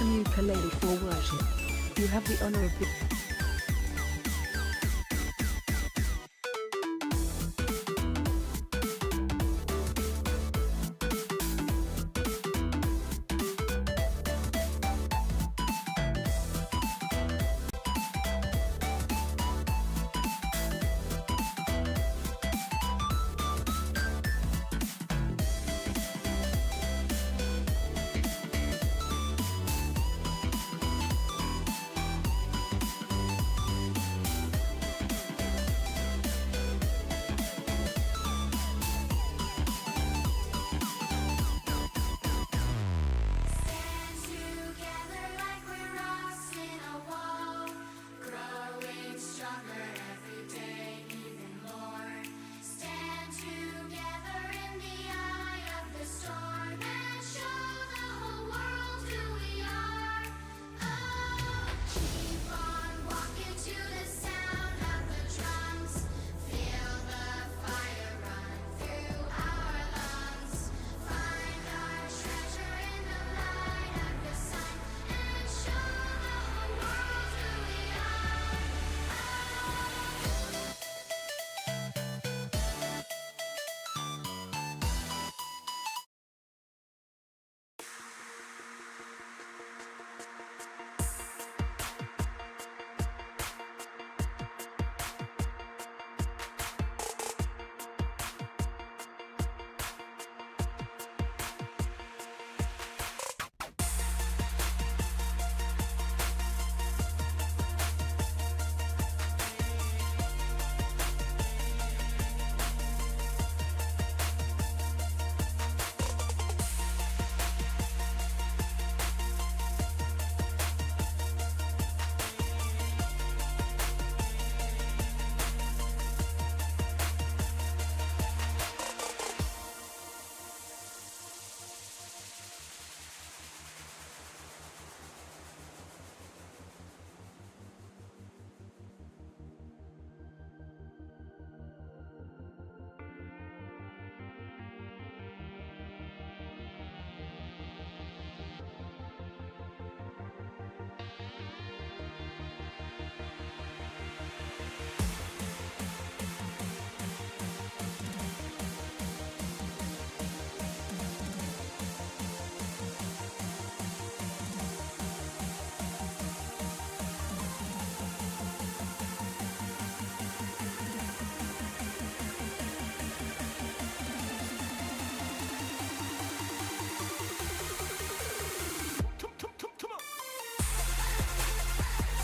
an ukulele for worship. You have the honor of the...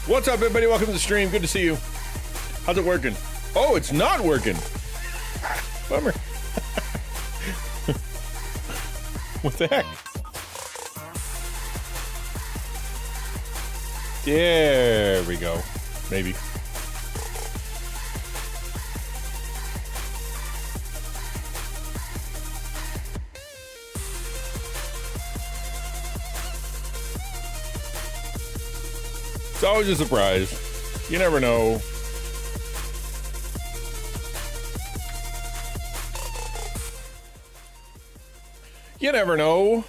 What's up, everybody? Welcome to the stream. Good to see you. How's it working? Oh, it's not working. Bummer. What the heck? There we go. Maybe. It's always a surprise. You never know. You never know.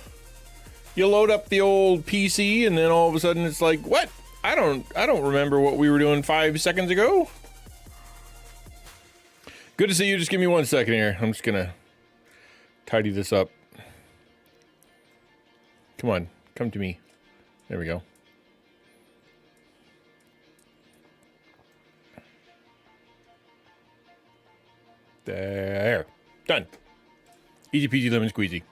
You load up the old PC and then all of a sudden it's like, what? I don't remember what we were doing 5 seconds ago. Good to see you. Just give me 1 second here. I'm just gonna tidy this up. Come on, come to me. There we go. There. Done. Easy peasy lemon squeezy.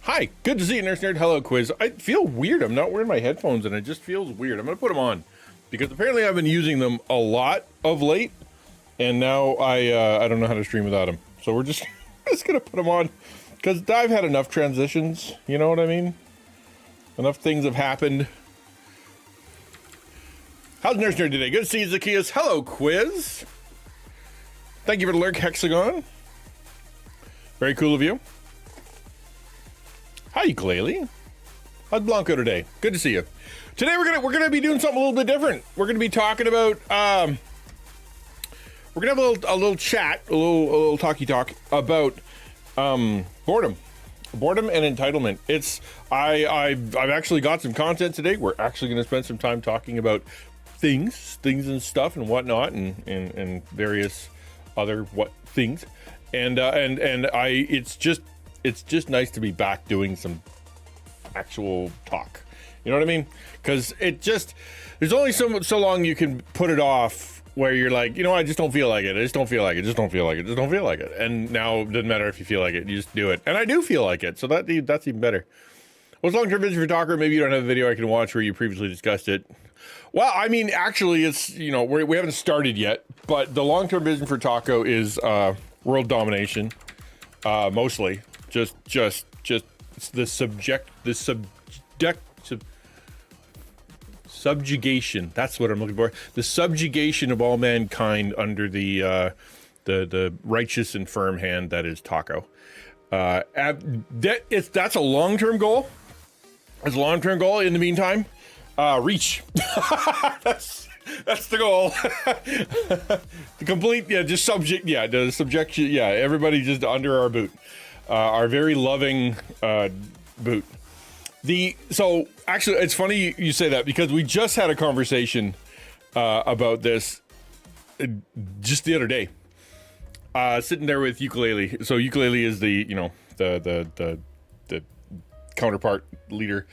Hi, good to see you, Nurse Nerd. Hello, Quiz. I feel weird. I'm not wearing my headphones and it just feels weird. I'm going to put them on because apparently I've been using them a lot of late and now I don't know how to stream without them. So we're just going to put them on because I've had enough transitions. You know what I mean? Enough things have happened. How's Nurse Nerd today? Good to see you, Zacchaeus. Hello, Quiz. Thank you for the lurk, Hexagon. Very cool of you. Hi, Glalie. How's Blanco today? Good to see you. Today we're gonna be doing something a little bit different. We're gonna be talking about we're gonna have a little chat, a little talky talk about boredom and entitlement. I've actually got some content today. We're actually going to spend some time talking about things and stuff and whatnot and various other things. It's just nice to be back doing some actual talk. You know what I mean? Because there's only so long you can put it off where you're like, I just don't feel like it. I just don't feel like it. Just don't feel like it. Just don't feel like it. And now it doesn't matter if you feel like it. You just do it. And I do feel like it. So that's even better. What's long-term vision for Talker? Maybe you don't have a video I can watch where you previously discussed it. Well, I mean, actually, it's, we haven't started yet, but the long-term vision for Taco is world domination, mostly. Just subjugation. That's what I'm looking for. The subjugation of all mankind under the righteous and firm hand that is Taco. That's a long-term goal. It's a long-term goal. In the meantime, reach. that's the goal. The complete, just subject, the subjection, everybody just under our boot, our very loving boot. So actually, it's funny you say that because we just had a conversation about this just the other day. Sitting there with 𝘽𝙤𝙧𝙚𝙚. So 𝘽𝙤𝙧𝙚 is the the counterpart leader,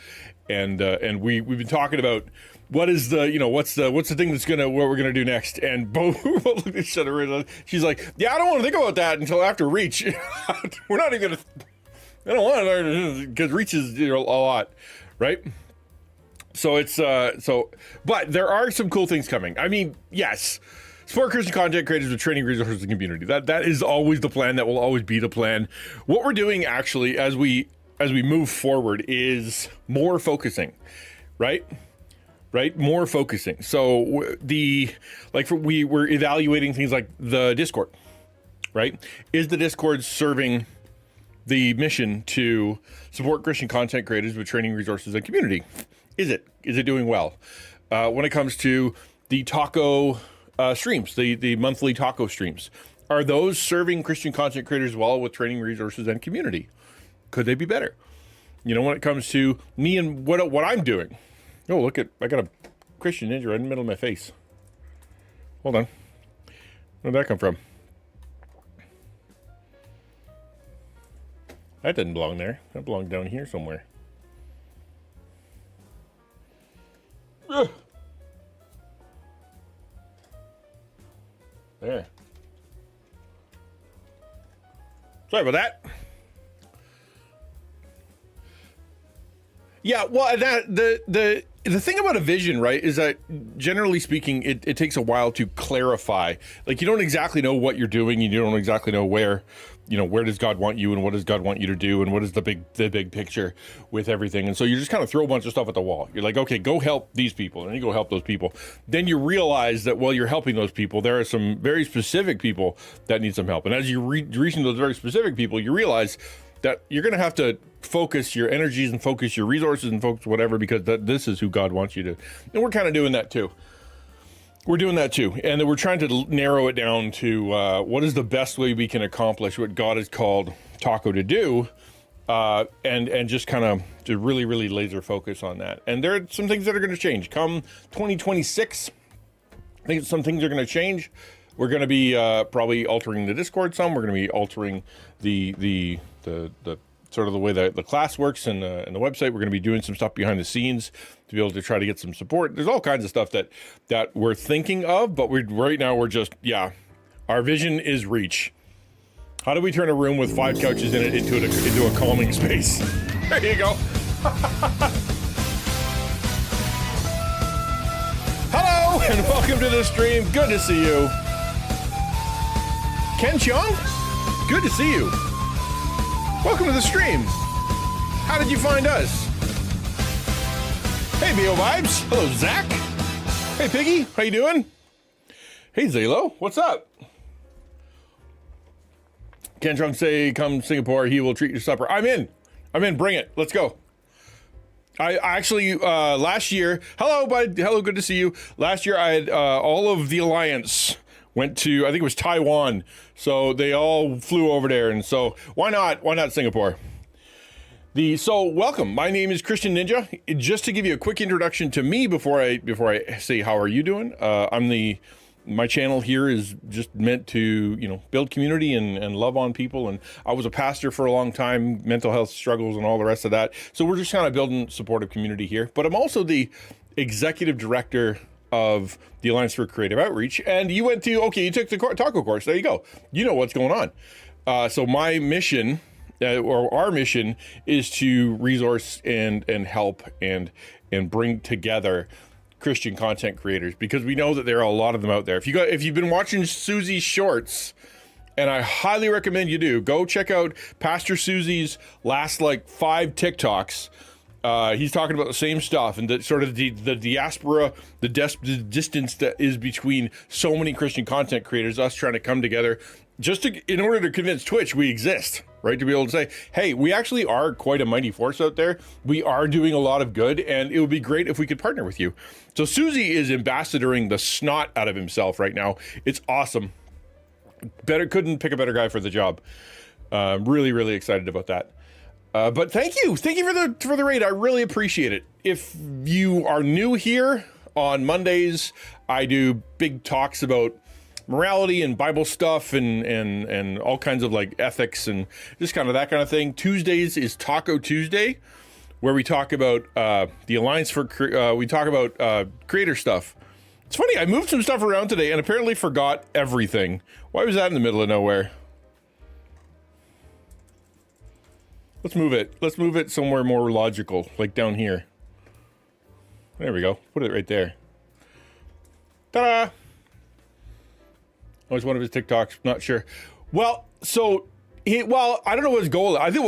and we've been talking about what is what's the thing that's what we're gonna do next. And both looked at each other. She's like, I don't want to think about that until after Reach. We're not even gonna. I don't want to, because Reach is a lot, right? So but there are some cool things coming. I mean, yes, support Christian content creators with training resources and community. That is always the plan. That will always be the plan. What we're doing actually as we move forward is more focusing, right? More focusing. So we're evaluating things like the Discord, right? Is the Discord serving the mission to support Christian content creators with training resources and community? Is it doing well? When it comes to the taco streams, the monthly taco streams, are those serving Christian content creators well with training resources and community? Could they be better? When it comes to me and what I'm doing. Oh, I got a XtianNinja right in the middle of my face. Hold on. Where'd that come from? That didn't belong there. That belonged down here somewhere. Ugh. There. Sorry about that. Yeah, well, the thing about a vision, right, is that generally speaking, it takes a while to clarify. Like, you don't exactly know what you're doing. You don't exactly know where does God want you and what does God want you to do and what is the big picture with everything. And so you just kind of throw a bunch of stuff at the wall. You're like, okay, go help these people, and you go help those people. Then you realize that while you're helping those people, there are some very specific people that need some help. And as you're reaching those very specific people, you realize that you're going to have to focus your energies and focus your resources and focus whatever, because this is who God wants you to. And we're kind of doing that too. We're doing that too. And we're trying to narrow it down to what is the best way we can accomplish what God has called Taco to do, and just kind of to really, really laser focus on that. And there are some things that are going to change. Come 2026, I think some things are going to change. We're going to be probably altering the Discord some. We're going to be altering the sort of the way that the class works and the website. We're going to be doing some stuff behind the scenes to be able to try to get some support. There's all kinds of stuff that we're thinking of, but right now we're just, our vision is reach. How do we turn a room with 5 couches in it into a calming space? There you go. Hello and welcome to the stream. Good to see you. Ken Chung, good to see you. Welcome to the stream. How did you find us? Hey, 𝘼𝙡𝙬𝙧𝙚𝙚. Hello, Zach. Hey, Piggy. How you doing? Hey, Zalo. What's up? Ken Trunk say, come Singapore. He will treat your supper. I'm in. Bring it. Let's go. I actually, last year, hello, bud. Hello, good to see you. Last year, I had all of the Alliance went to, I think it was Taiwan. So they all flew over there. And so why not Singapore? So welcome. My name is XtianNinja. Just to give you a quick introduction to me before I say how are you doing. My channel here is just meant to, build community and love on people. And I was a pastor for a long time, mental health struggles and all the rest of that. So we're just kind of building supportive community here. But I'm also the executive director of the Alliance for Creative Outreach. And you took the taco course. There you go. You know what's going on. So my mission, or our mission, is to resource and help and bring together Christian content creators, because we know that there are a lot of them out there. If you've been watching Susie's shorts, and I highly recommend you do, go check out Pastor Susie's last 5 TikToks. He's talking about the same stuff and the diaspora, the distance that is between so many Christian content creators, us trying to come together in order to convince Twitch we exist, right? To be able to say, hey, we actually are quite a mighty force out there. We are doing a lot of good, and it would be great if we could partner with you. So Susie is ambassadoring the snot out of himself right now. It's awesome. Couldn't pick a better guy for the job. Really, really excited about that. But thank you for the raid. I really appreciate it. If you are new here, on Mondays, I do big talks about morality and Bible stuff and all kinds of ethics and just kind of that kind of thing. Tuesdays is Taco Tuesday, where we talk about the Alliance for we talk about creator stuff. It's funny, I moved some stuff around today and apparently forgot everything. Why was that in the middle of nowhere? Let's move it. Let's move it somewhere more logical, like down here. There we go. Put it right there. Ta-da! That was one of his TikToks. Not sure. Well, so I don't know what his goal is. I think,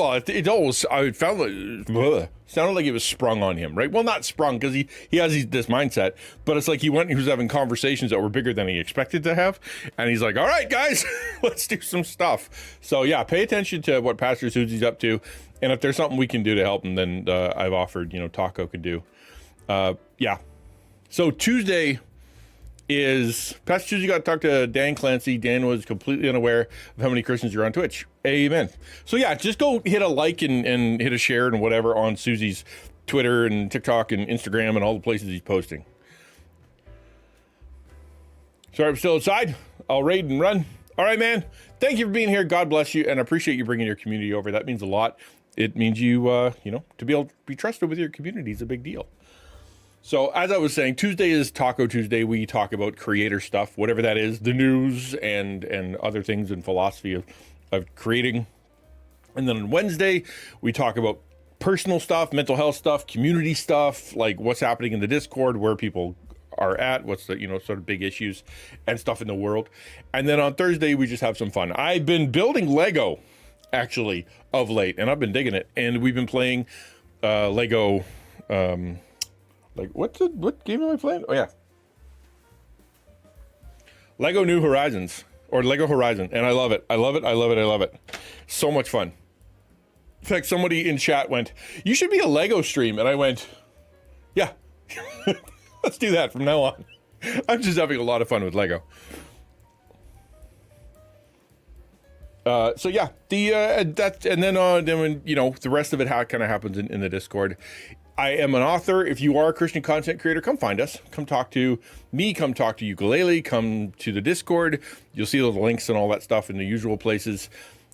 sounded like it was sprung on him, right? Well, not sprung, because he has this mindset, but it's like he was having conversations that were bigger than he expected to have. And he's like, all right, guys, let's do some stuff. So yeah, pay attention to what Pastor Susie's up to. And if there's something we can do to help him, then I've offered, Taco could do. Yeah. So Tuesday is Pastor Susie got to talk to Dan Clancy. Dan was completely unaware of how many Christians are on Twitch. Amen. So yeah, just go hit a like and hit a share and whatever on Susie's Twitter and TikTok and Instagram and all the places he's posting. Sorry, I'm still outside. I'll raid and run. All right, man. Thank you for being here. God bless you. And I appreciate you bringing your community over. That means a lot. It means you, to be able to be trusted with your community is a big deal. So as I was saying, Tuesday is Taco Tuesday. We talk about creator stuff, whatever that is, the news and other things in philosophy of creating. And then on Wednesday, we talk about personal stuff, mental health stuff, community stuff, like what's happening in the Discord, where people are at, what's the, sort of big issues and stuff in the world. And then on Thursday, we just have some fun. I've been building Lego, actually, of late, and I've been digging it. And we've been playing Lego... what game am I playing? Oh yeah, Lego New Horizons, or Lego Horizon, and I love it. I love it. So much fun. In fact, somebody in chat went, "You should be a Lego stream," and I went, "Yeah, let's do that from now on." I'm just having a lot of fun with Lego. So yeah, then when the rest of it kind of happens in the Discord. I am an author. If you are a Christian content creator, come find us. Come talk to me. Come talk to 𝘽𝙬𝙧𝙚. Come to the Discord. You'll see those links and all that stuff in the usual places.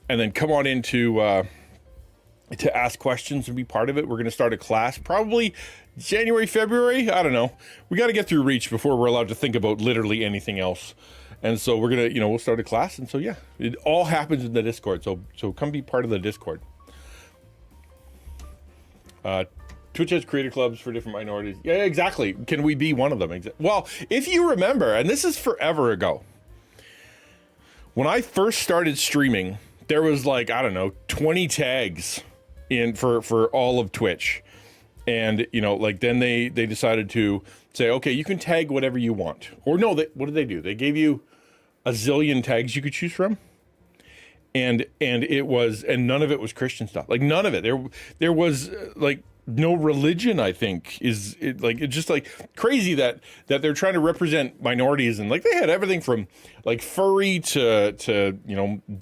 And then come on in to ask questions and be part of it. We're going to start a class probably January, February. I don't know. We got to get through Reach before we're allowed to think about literally anything else. And so we're going to, we'll start a class. And so, yeah, it all happens in the Discord. So come be part of the Discord. Twitch has creator clubs for different minorities. Yeah, exactly. Can we be one of them? Well, if you remember, and this is forever ago, when I first started streaming, there was 20 tags in for all of Twitch. And, then they decided to say, okay, you can tag whatever you want. Or no, what did they do? They gave you a zillion tags you could choose from. And none of it was Christian stuff. None of it. There was no religion, I think, it's just like crazy that they're trying to represent minorities, and like they had everything from like furry to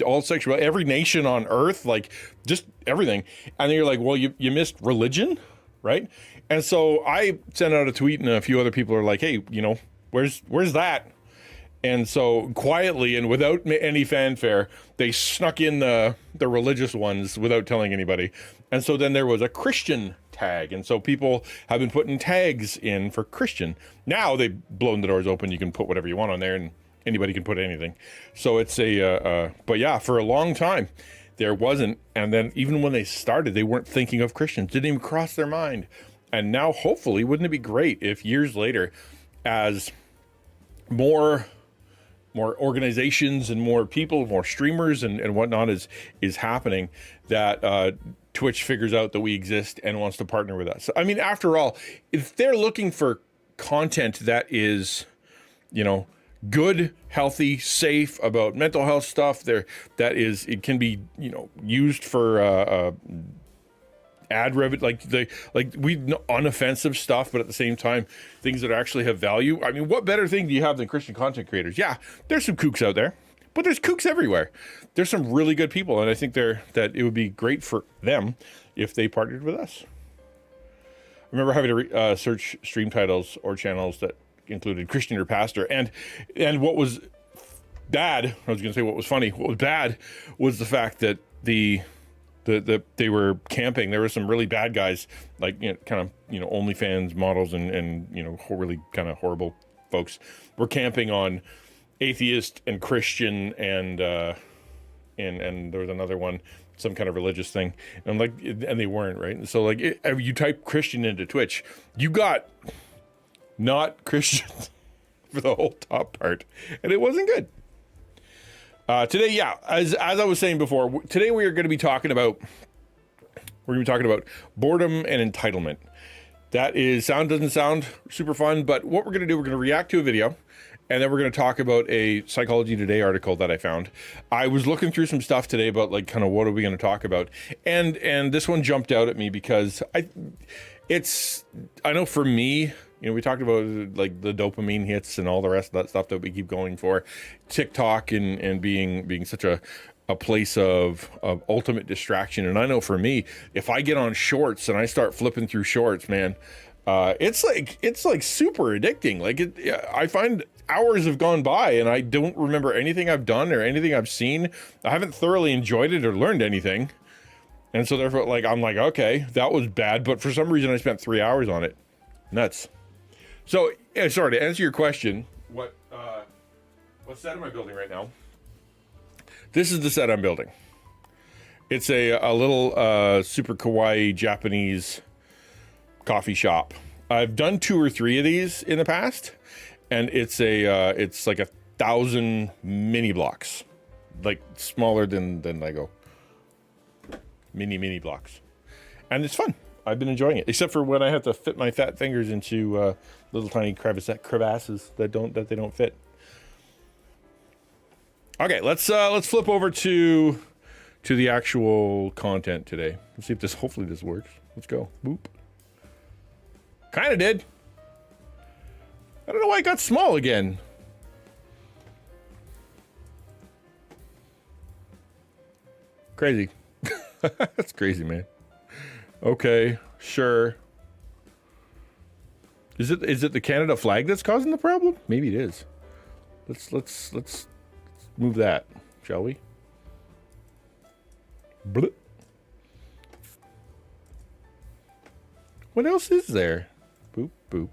all sexual, every nation on earth, like just everything. And then you're like, well, you missed religion, right? And so I sent out a tweet, and a few other people are like, hey, where's that? And so quietly and without any fanfare, they snuck in the religious ones without telling anybody. And so then there was a Christian tag. And so people have been putting tags in for Christian. Now they've blown the doors open. You can put whatever you want on there, and anybody can put anything. So it's but yeah, for a long time there wasn't. And then even when they started, they weren't thinking of Christians. Didn't even cross their mind. And now hopefully, wouldn't it be great if years later, as more organizations and more people, more streamers and whatnot is happening, that Twitch figures out that we exist and wants to partner with us. I mean, after all, if they're looking for content that is, good, healthy, safe, about mental health stuff, it can be, used for ad revenue, unoffensive stuff, but at the same time, things that actually have value. I mean, what better thing do you have than Christian content creators? Yeah, there's some kooks out there, but there's kooks everywhere. There's some really good people, and I think that it would be great for them if they partnered with us. I remember having to search stream titles or channels that included Christian or pastor, and what was bad, I was going to say what was funny, what was bad was the fact that they were camping. There were some really bad guys, like OnlyFans models and really kind of horrible folks were camping on atheist and Christian and there was another one, some kind of religious thing, and they weren't, right? And so like you type Christian into Twitch, you got not Christian for the whole top part, and it wasn't good. Today, yeah, as I was saying before, today we are going to be talking about boredom and entitlement. That doesn't sound super fun, but what we're going to do, we're going to react to a video, and then we're going to talk about a Psychology Today article that I found. I was looking through some stuff today about like kind of what are we going to talk about, and this one jumped out at me because I know for me, we talked about like the dopamine hits and all the rest of that stuff that we keep going for, TikTok and being such a place of ultimate distraction. And I know for me, if I get on shorts and I start flipping through shorts, man, it's like super addicting. I find hours have gone by and I don't remember anything I've done or anything I've seen. I haven't thoroughly enjoyed it or learned anything. And so therefore, I'm like, okay, that was bad. But for some reason I spent 3 hours on it. Nuts. So, sorry, to answer your question, what set am I building right now? This is the set I'm building. It's a little super kawaii Japanese coffee shop. I've done 2 or 3 of these in the past, and it's like 1,000 mini blocks, like smaller than Lego. Mini blocks, and it's fun. I've been enjoying it, except for when I have to fit my fat fingers into little tiny crevasses that they don't fit. Okay, let's flip over to the actual content today. Let's see if hopefully this works. Let's go. Boop. Kind of did. I don't know why it got small again. Crazy. That's crazy, man. Okay, sure. Is it the Canada flag that's causing the problem? Maybe it is. Let's move that, shall we? Blah. What else is there? Boop, boop,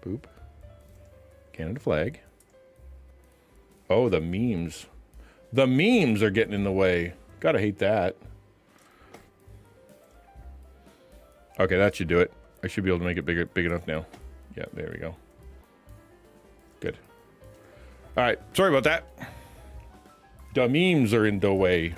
boop. Canada flag. Oh, the memes. The memes are getting in the way. Gotta hate that. Okay, that should do it. I should be able to make it big enough now. Yeah, there we go. Good. All right, sorry about that. The memes are in the way.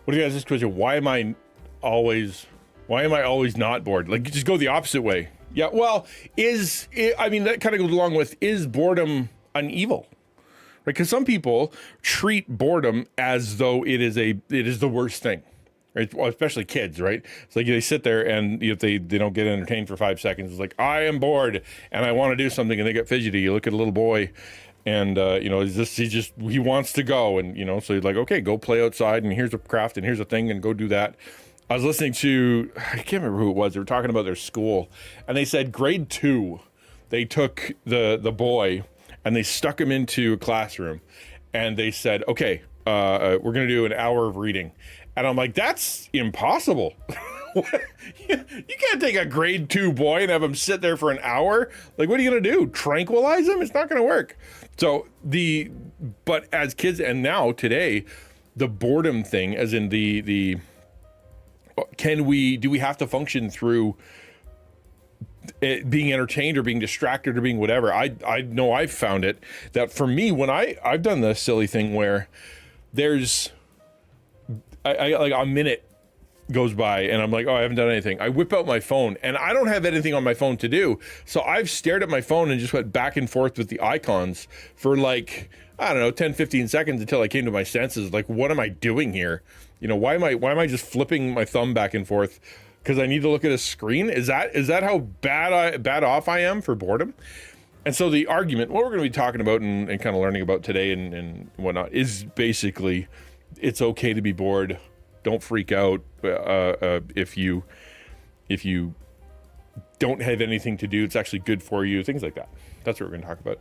What do you guys this question? Why am I always not bored? Like, just go the opposite way. Yeah, well, I mean, that kind of goes along with, is boredom an evil? Because some people treat boredom as though it is the worst thing. Right? Well, especially kids, right? It's like they sit there and if they don't get entertained for 5 seconds, it's like, I am bored and I want to do something, and they get fidgety. You look at a little boy and, he wants to go. And, so you're like, okay, go play outside and here's a craft and here's a thing and go do that. I was listening to, I can't remember who it was. They were talking about their school and they said grade 2, they took the boy and they stuck him into a classroom and they said, okay, we're going to do an hour of reading. And I'm like, that's impossible. You can't take a grade 2 boy and have him sit there for an hour. Like, what are you going to do? Tranquilize him? It's not going to work. So but as kids, and now today, the boredom thing, as in do we have to function through being entertained or being distracted or being whatever? I know I've found it that for me, when I've done the silly thing where there's, I like a minute goes by and I'm like, oh, I haven't done anything. I whip out my phone and I don't have anything on my phone to do. So I've stared at my phone and just went back and forth with the icons for like, I don't know, 10, 15 seconds until I came to my senses. Like, what am I doing here? Why am I just flipping my thumb back and forth? Because I need to look at a screen? Is that how bad off I am for boredom? And so the argument, what we're going to be talking about and kind of learning about today and whatnot, is basically it's okay to be bored. Don't freak out if you don't have anything to do. It's actually good for you. Things like that. That's what we're going to talk about.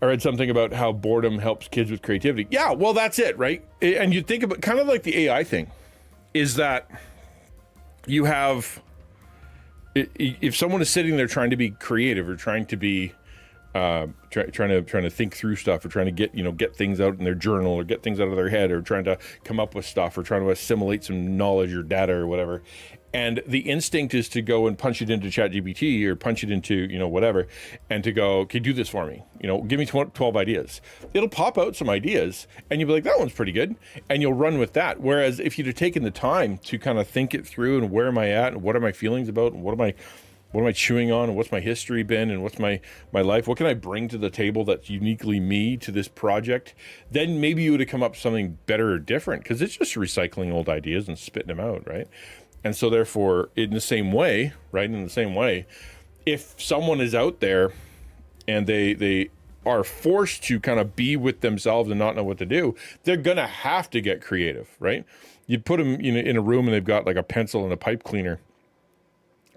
I read something about how boredom helps kids with creativity. Yeah, well, that's it, right? And you think about kind of like the AI thing, is that you have, if someone is sitting there trying to be creative or trying to be trying to think through stuff or trying to get things out in their journal or get things out of their head or trying to come up with stuff or trying to assimilate some knowledge or data or whatever. And the instinct is to go and punch it into ChatGPT or punch it into, whatever, and to go, okay, do this for me. Give me 12 ideas. It'll pop out some ideas and you'll be like, that one's pretty good. And you'll run with that. Whereas if you'd have taken the time to kind of think it through and where am I at and what are my feelings about and what am I chewing on and what's my history been and what's my life? What can I bring to the table that's uniquely me to this project? Then maybe you would have come up with something better or different, because it's just recycling old ideas and spitting them out, right? And so therefore, in the same way, if someone is out there and they are forced to kind of be with themselves and not know what to do, they're going to have to get creative, right? You put them in a room and they've got like a pencil and a pipe cleaner,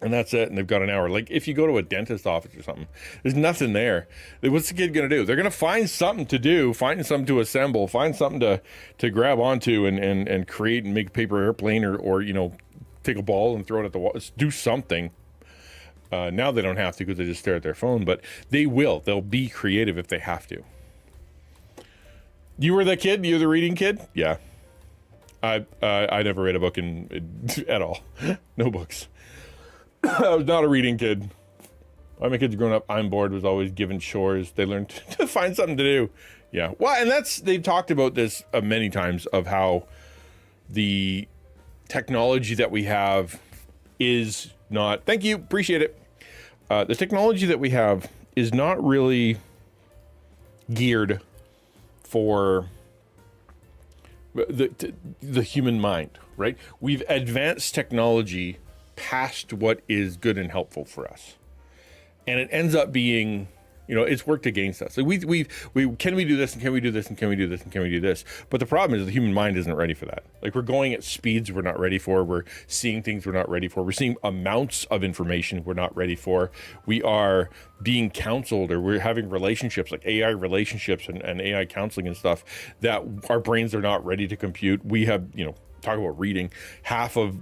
and that's it, and they've got an hour. Like if you go to a dentist office or something, there's nothing there. What's the kid going to do? They're going to find something to do, find something to assemble, find something to grab onto and create and make a paper airplane or take a ball and throw it at the wall. Do something. Now they don't have to because they just stare at their phone, but they will. They'll be creative if they have to. You were the kid? You're the reading kid? Yeah. I never read a book at all. No books. I was not a reading kid. All my kids growing up, I'm bored, was always given chores. They learned to find something to do. Yeah. Well, and they've talked about this many times of how the technology that we have is not, thank you, appreciate it. The technology that we have is not really geared for the human mind, right? We've advanced technology past what is good and helpful for us, and it ends up being, it's worked against us. Like we can we do this and can we do this and can we do this and can we do this? But the problem is the human mind isn't ready for that. Like we're going at speeds we're not ready for. We're seeing things we're not ready for. We're seeing amounts of information we're not ready for. We are being counseled, or we're having relationships like AI relationships and AI counseling and stuff that our brains are not ready to compute. We have, talk about reading.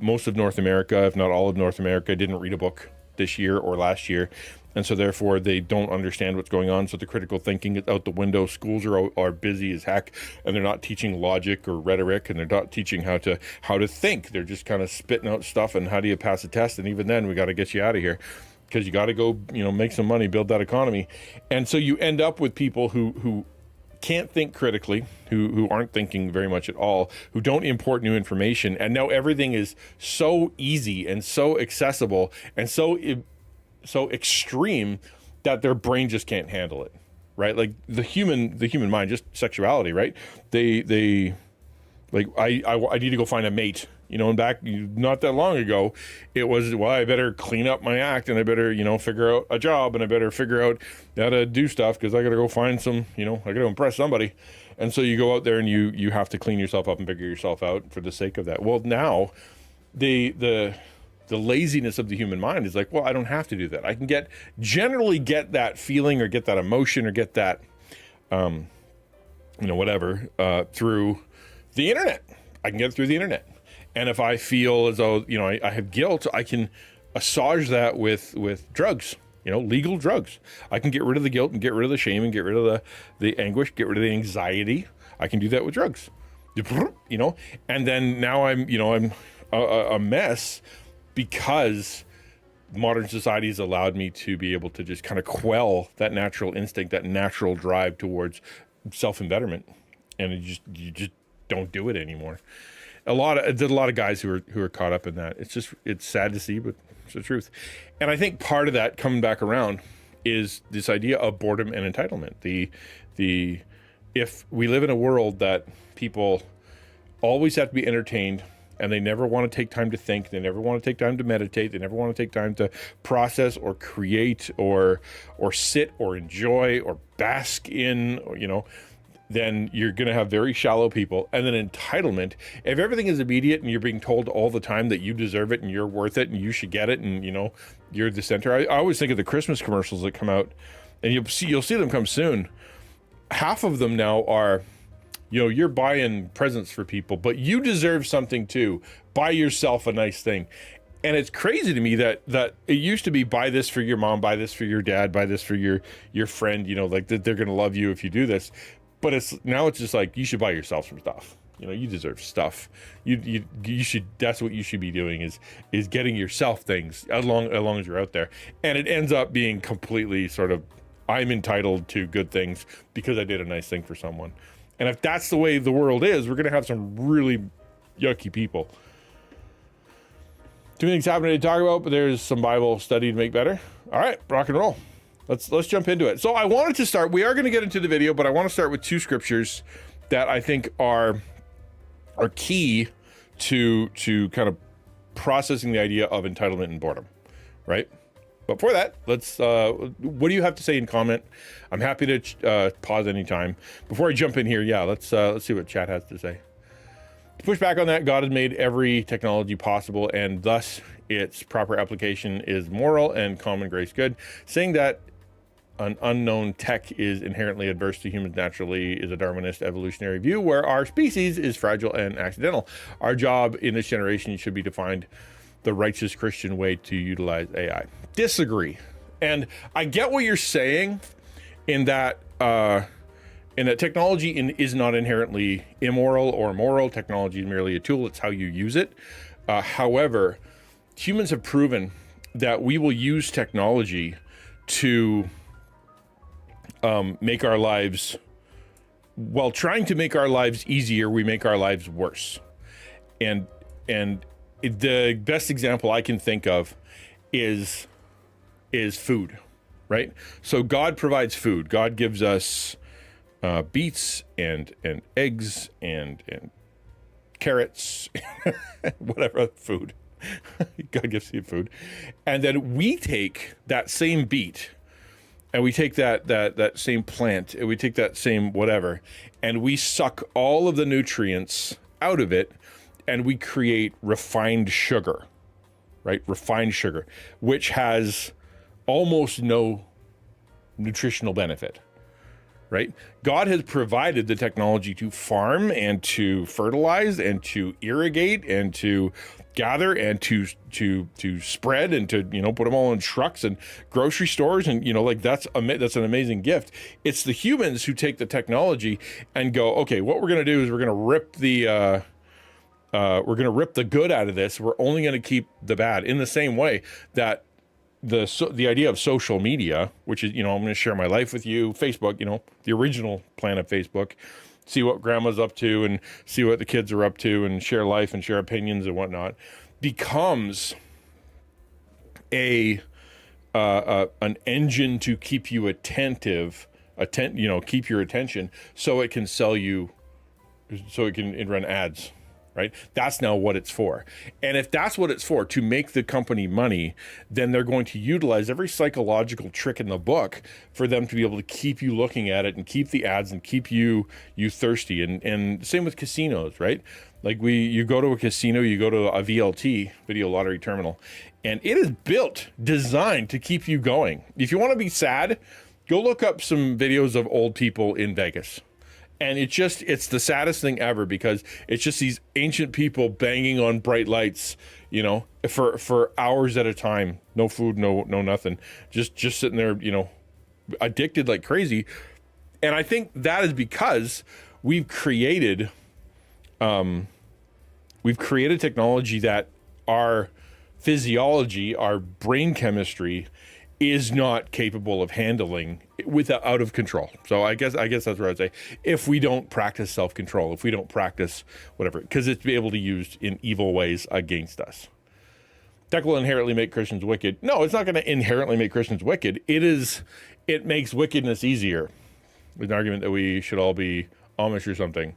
Most of North America, if not all of North America, didn't read a book this year or last year. And so therefore they don't understand what's going on. So the critical thinking is out the window. Schools are busy as heck, and they're not teaching logic or rhetoric, and they're not teaching how to think. They're just kind of spitting out stuff and how do you pass a test? And even then we got to get you out of here because you got to go, make some money, build that economy. And so you end up with people who can't think critically, who aren't thinking very much at all, who don't import new information. And now everything is so easy and so accessible and so extreme that their brain just can't handle it. right? Like the human mind, just sexuality, right? They like I need to go find a mate, and back not that long ago, it was, well, I better clean up my act, and I better, figure out a job, and I better figure out how to do stuff, because I got to go find some, I got to impress somebody. And so you go out there and you have to clean yourself up and figure yourself out for the sake of that. Well, now the laziness of the human mind is like, well, I don't have to do that. I can generally get that feeling, or get that emotion, or get that, whatever, through the internet. I can get it through the internet. And if I feel as though, I have guilt, I can assuage that with drugs, legal drugs. I can get rid of the guilt and get rid of the shame and get rid of the anguish, get rid of the anxiety. I can do that with drugs, and then now I'm a mess, because modern society has allowed me to be able to just kind of quell that natural instinct, that natural drive towards self-embetterment. And you just don't do it anymore. There's a lot of guys who are caught up in that. It's sad to see, but it's the truth. And I think part of that, coming back around, is this idea of boredom and entitlement. If we live in a world that people always have to be entertained, and they never want to take time to think, they never want to take time to meditate, they never want to take time to process or create or sit or enjoy or bask in, then you're going to have very shallow people. And then entitlement, if everything is immediate and you're being told all the time that you deserve it and you're worth it and you should get it, and you're the center. I always think of the Christmas commercials that come out, and you'll see them come soon. Half of them now are, you're buying presents for people, but you deserve something too. Buy yourself a nice thing. And it's crazy to me that it used to be, buy this for your mom, buy this for your dad, buy this for your friend, like that they're going to love you if you do this. But it's just like, you should buy yourself some stuff. You deserve stuff. You should. That's what you should be doing, is getting yourself things as long as you're out there. And it ends up being completely sort of, I'm entitled to good things because I did a nice thing for someone. And if that's the way the world is, we're going to have some really yucky people. Too many things happening to talk about, but there's some Bible study to make better. All right, rock and roll. Let's jump into it. So I wanted to start, we are going to get into the video, but I want to start with two scriptures that I think are key to kind of processing the idea of entitlement and boredom, right? But before that, let's, what do you have to say in comment? I'm happy to pause anytime. Before I jump in here, let's see what chat has to say. To push back on that, God has made every technology possible, and thus its proper application is moral and common grace good. Saying that an unknown tech is inherently adverse to humans naturally is a Darwinist evolutionary view, where our species is fragile and accidental. Our job in this generation should be to find the righteous Christian way to utilize AI. Disagree. And I get what you're saying in that technology is not inherently immoral or moral. Technology is merely a tool. It's how you use it. However, humans have proven that we will use technology to make our lives, while trying to make our lives easier, we make our lives worse. And the best example I can think of is food, right? So God provides food. God gives us beets and eggs and carrots, whatever food. God gives you food. And then we take that same beet, and we take that same plant, and we take that same whatever, and we suck all of the nutrients out of it, and we create refined sugar, right? Refined sugar, which has almost no nutritional benefit, right? God has provided the technology to farm and to fertilize and to irrigate and to gather and to spread and to, put them all in trucks and grocery stores. And, that's an amazing gift. It's the humans who take the technology and go, okay, what we're going to do is we're going to rip the good out of this. We're only going to keep the bad, in the same way that the idea of social media, which is, I'm going to share my life with you, Facebook, the original plan of Facebook, see what grandma's up to and see what the kids are up to and share life and share opinions and whatnot, becomes an engine to keep you attentive keep your attention so it can sell you, so it can run ads, right? That's now what it's for. And if that's what it's for, to make the company money, then they're going to utilize every psychological trick in the book for them to be able to keep you looking at it and keep the ads and keep you thirsty. And same with casinos, right? Like you go to a casino, you go to a VLT, video lottery terminal, and it is designed to keep you going. If you want to be sad, go look up some videos of old people in Vegas. And it's the saddest thing ever, because it's just these ancient people banging on bright lights, for hours at a time. No food, no nothing. Just sitting there, addicted like crazy. And I think that is because we've created technology that our physiology, our brain chemistry is not capable of handling out of control. So I guess that's what I'd say. If we don't practice self-control, if we don't practice whatever, because it's be able to be used in evil ways against us. Tech will inherently make Christians wicked. No, it's not going to inherently make Christians wicked. It makes wickedness easier. There's an argument that we should all be Amish or something.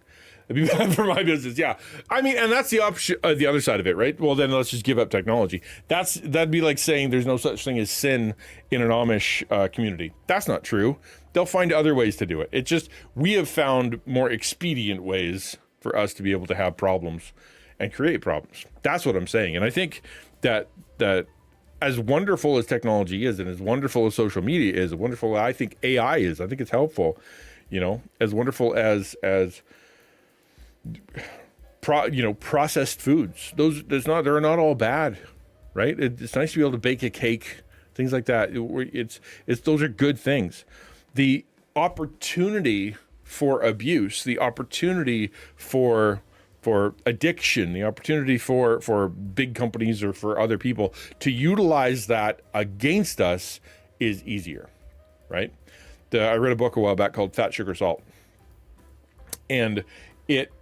It'd be bad for my business. Yeah. I mean, and that's the option, the other side of it, right? Well, then let's just give up technology. That'd be like saying there's no such thing as sin in an Amish community. That's not true. They'll find other ways to do it. It's just, we have found more expedient ways for us to be able to have problems and create problems. That's what I'm saying. And I think that as wonderful as technology is, and as wonderful as social media is, as wonderful I think AI is, I think it's helpful, as wonderful as processed foods. They're not all bad, right? It's nice to be able to bake a cake, things like that. Those are good things. The opportunity for abuse, the opportunity for addiction, the opportunity for big companies or for other people to utilize that against us is easier, right? I read a book a while back called Fat, Sugar, Salt, and it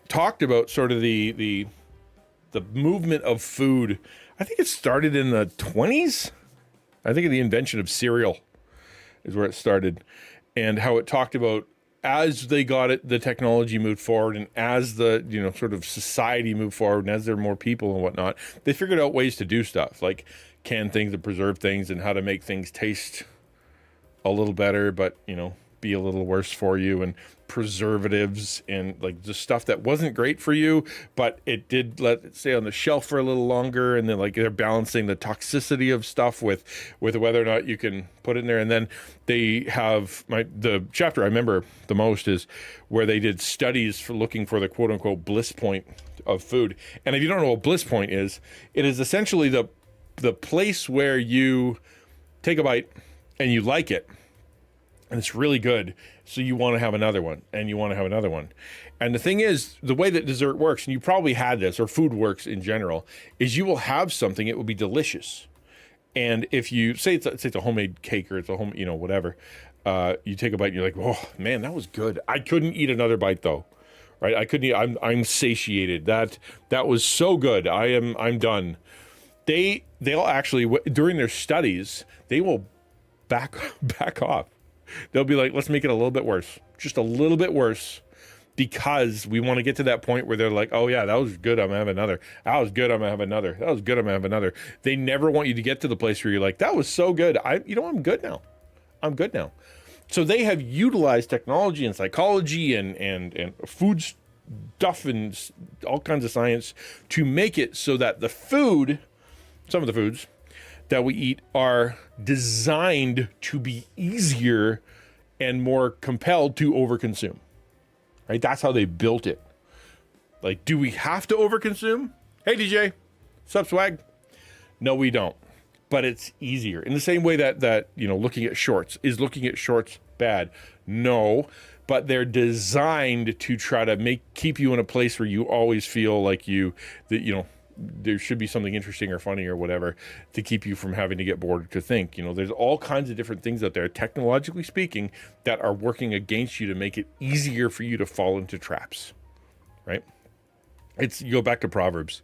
talked about sort of the movement of food. I think it started in the 20s. I think the invention of cereal is where it started, and how it talked about as they got it, the technology moved forward, and as the sort of society moved forward, and as there were more people and whatnot, they figured out ways to do stuff like can things and preserve things, and how to make things taste a little better, but be a little worse for you, and preservatives and like just stuff that wasn't great for you, but it did let it stay on the shelf for a little longer. And then like they're balancing the toxicity of stuff with whether or not you can put it in there. And then they have the chapter I remember the most is where they did studies for looking for the quote unquote bliss point of food. And if you don't know what bliss point is, it is essentially the place where you take a bite and you like it, and it's really good, so you want to have another one, and you want to have another one. And the thing is, the way that dessert works, and you probably had this, or food works in general, is you will have something, it will be delicious. And if you say it's a homemade cake, or it's a home, whatever, you take a bite and you're like, oh man, that was good. I couldn't eat another bite though, right? I couldn't eat, I'm satiated. That was so good. I'm done. They'll actually, during their studies, they will back off. They'll be like, let's make it a little bit worse, just a little bit worse, because we want to get to that point where they're like, oh yeah, that was good, I'm gonna have another. That was good, I'm gonna have another. That was good, I'm gonna have another. They never want you to get to the place where you're like, that was so good, I'm good now. I'm good now. So they have utilized technology and psychology and food stuff and all kinds of science to make it so that some of the foods that we eat are designed to be easier and more compelled to overconsume, right? That's how they built it. Like, do we have to overconsume? Hey, DJ, sup, swag? No, we don't. But it's easier. In the same way that looking at shorts, is looking at shorts bad? No, but they're designed to try to keep you in a place where you always feel like there should be something interesting or funny or whatever to keep you from having to get bored to think. There's all kinds of different things out there, technologically speaking, that are working against you to make it easier for you to fall into traps, right? You go back to Proverbs,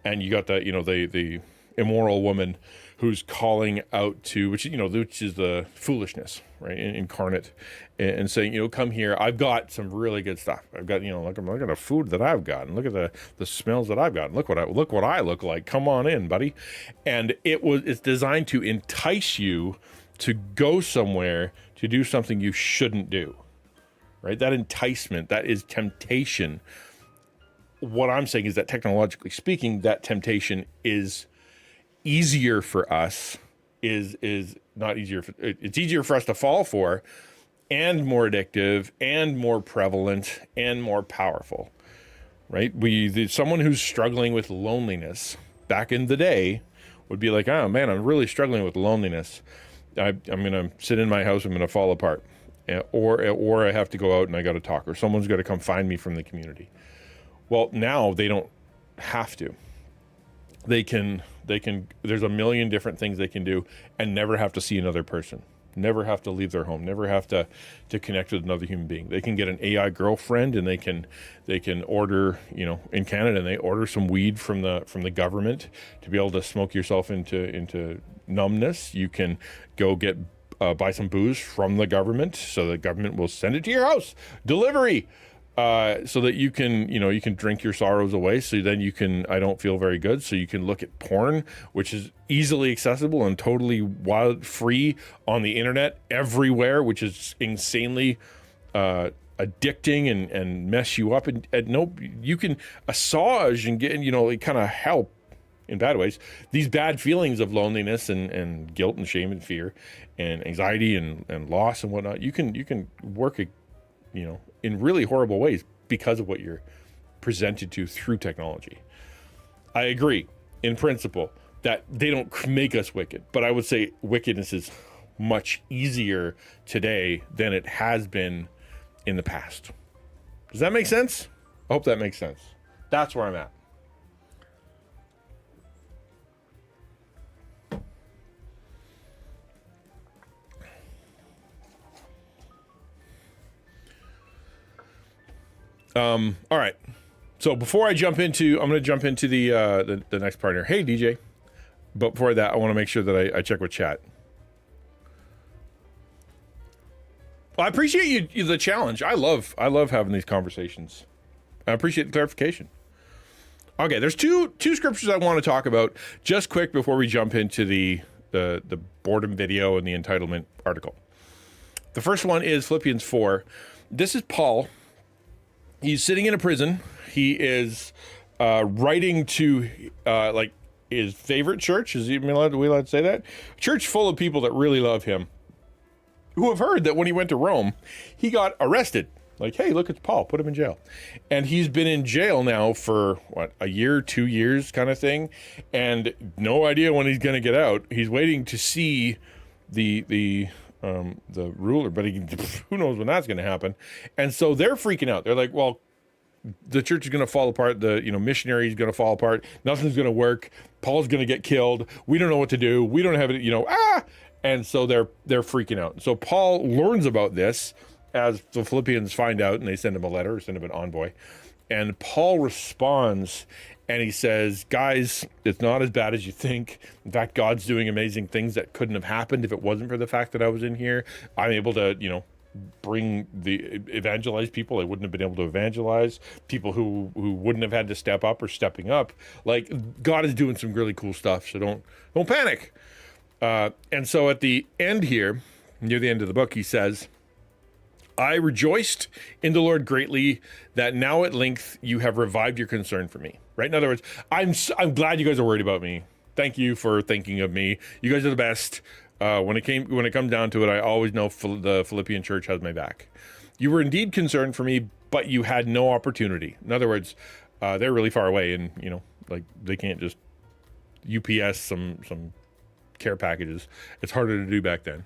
and you got the immoral woman who's calling out to, which is the foolishness, right, incarnate, and saying, come here. I've got some really good stuff. I've got, look at the food that I've got, and look at the smells that I've got. And look what I look like. Come on in, buddy. And it's designed to entice you to go somewhere to do something you shouldn't do, right? That enticement, that is temptation. What I'm saying is that technologically speaking, that temptation is easier for us, is not easier. It's easier for us to fall for, and more addictive, and more prevalent, and more powerful, right? Someone who's struggling with loneliness back in the day would be like, oh man, I'm really struggling with loneliness. I'm going to sit in my house, I'm going to fall apart. Or I have to go out and I got to talk, or someone's got to come find me from the community. Well, now they don't have to. They can, there's a million different things they can do and never have to see another person, never have to leave their home, never have to connect with another human being. They can get an AI girlfriend, and they can order, in Canada, and they order some weed from the government to be able to smoke yourself into numbness. You can go buy some booze from the government, so the government will send it to your house, delivery. So that you can drink your sorrows away. So then I don't feel very good. So you can look at porn, which is easily accessible and totally free on the internet everywhere, which is insanely addicting and mess you up. And you can assuage and get, kind of help in bad ways, these bad feelings of loneliness and guilt and shame and fear and anxiety and loss and whatnot. You can work in really horrible ways because of what you're presented to through technology. I agree in principle that they don't make us wicked, but I would say wickedness is much easier today than it has been in the past. Does that make sense? I hope that makes sense. That's where I'm at. All right. So before I'm going to jump into the next partner. Hey, DJ. But before that, I want to make sure that I check with chat. Well, I appreciate the challenge. I love having these conversations. I appreciate the clarification. Okay, there's two scriptures I want to talk about just quick before we jump into the boredom video and the entitlement article. The first one is Philippians 4. This is Paul. He's sitting in a prison. He is writing to his favorite church. Are we allowed to say that? Church full of people that really love him, who have heard that when he went to Rome, he got arrested. Like, hey, look, it's Paul. Put him in jail. And he's been in jail now for, a year, 2 years kind of thing, and no idea when he's going to get out. He's waiting to see the ruler, but who knows when that's going to happen. And so they're freaking out. They're like, well, the church is going to fall apart. The missionary is going to fall apart. Nothing's going to work. Paul's going to get killed. We don't know what to do. We don't have it. And so they're freaking out. So Paul learns about this as the Philippians find out, and they send him a letter or send him an envoy. And Paul responds, and he says, guys, it's not as bad as you think. In fact, God's doing amazing things that couldn't have happened if it wasn't for the fact that I was in here. I'm able to, evangelize people I wouldn't have been able to evangelize, people who wouldn't have had to step up or stepping up. Like, God is doing some really cool stuff, so don't panic. And so at the end here, near the end of the book, he says, I rejoiced in the Lord greatly that now at length you have revived your concern for me. Right? In other words, I'm glad you guys are worried about me. Thank you for thinking of me. You guys are the best. When it comes down to it, I always know the Philippian church has my back. You were indeed concerned for me, but you had no opportunity. In other words, they're really far away, and they can't just UPS some care packages. It's harder to do back then.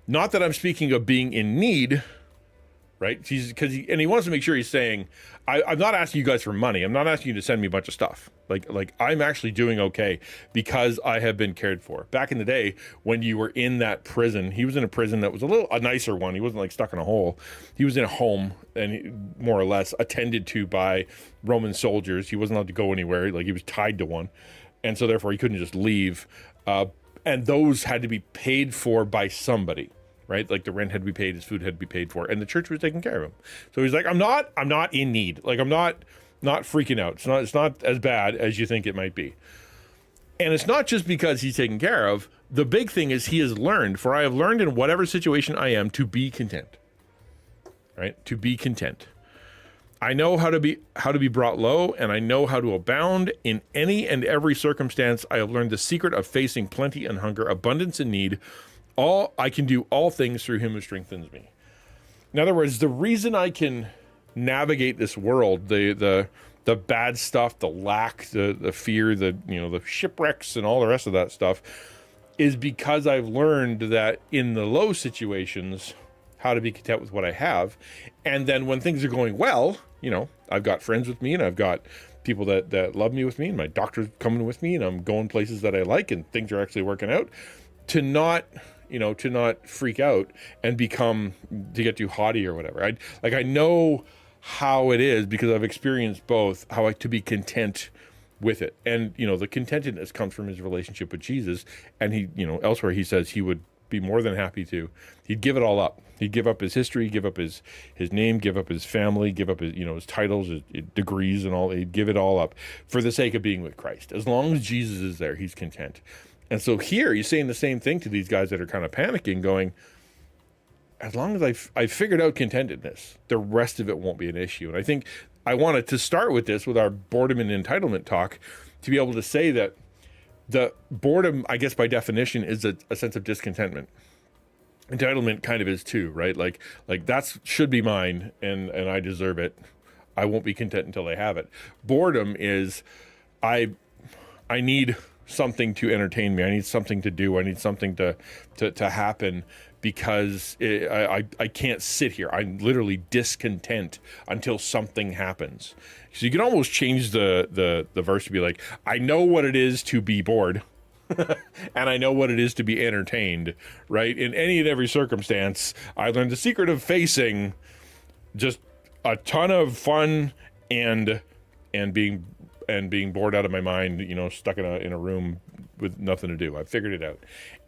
Not that I'm speaking of being in need, right? He wants to make sure he's saying, I'm not asking you guys for money. I'm not asking you to send me a bunch of stuff. Like I'm actually doing okay because I have been cared for. Back in the day when you were in that prison, he was in a prison that was a nicer one. He wasn't stuck in a hole. He was in a home, and more or less attended to by Roman soldiers. He wasn't allowed to go anywhere. He was tied to one. And so therefore he couldn't just leave. And those had to be paid for by somebody, right? Like the rent had to be paid, his food had to be paid for, and the church was taking care of him. So he's like, I'm not in need. Like I'm not freaking out. It's not as bad as you think it might be. And it's not just because he's taken care of. The big thing is he has learned, for I have learned in whatever situation I am to be content, right? To be content. I know how to be brought low, and I know how to abound in any and every circumstance. I have learned the secret of facing plenty and hunger, abundance and need. I can do all things through him who strengthens me. In other words, the reason I can navigate this world, the bad stuff, the lack, the fear, the shipwrecks and all the rest of that stuff, is because I've learned that in the low situations, how to be content with what I have. And then when things are going well, I've got friends with me, and I've got people that love me with me, and my doctor's coming with me, and I'm going places that I like, and things are actually working out, to not freak out and to get too haughty or whatever. I know how it is because I've experienced both, how to be content with it. And, the contentedness comes from his relationship with Jesus. And he, elsewhere he says he would be more than happy he'd give it all up. He'd give up his history, give up his name, give up his family, give up his titles, his degrees and all. He'd give it all up for the sake of being with Christ. As long as Jesus is there, he's content. And so here he's saying the same thing to these guys that are kind of panicking, going, as long as I've figured out contentedness, the rest of it won't be an issue. And I think I wanted to start with this, with our boredom and entitlement talk, to be able to say that the boredom, I guess by definition, is a sense of discontentment. Entitlement kind of is too, right? Like that should be mine, and I deserve it. I won't be content until I have it. Boredom is I need something to entertain me. I need something to do. I need something to happen, because I can't sit here. I'm literally discontent until something happens. So you can almost change the verse to be like, I know what it is to be bored and I know what it is to be entertained, right? In any and every circumstance, I learned the secret of facing just a ton of fun and being bored out of my mind, stuck in a room with nothing to do. I figured it out.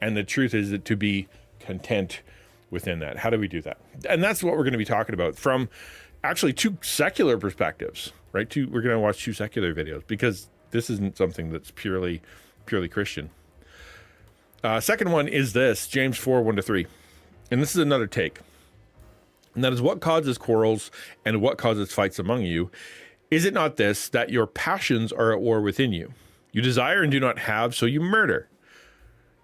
And the truth is that to be content within that. How do we do that? And that's what we're going to be talking about from actually two secular perspectives, right? We're going to watch two secular videos, because this isn't something that's purely Christian. Second one is this, James 4:1-3. And this is another take. And that is, what causes quarrels and what causes fights among you? Is it not this, that your passions are at war within you? You desire and do not have, so you murder.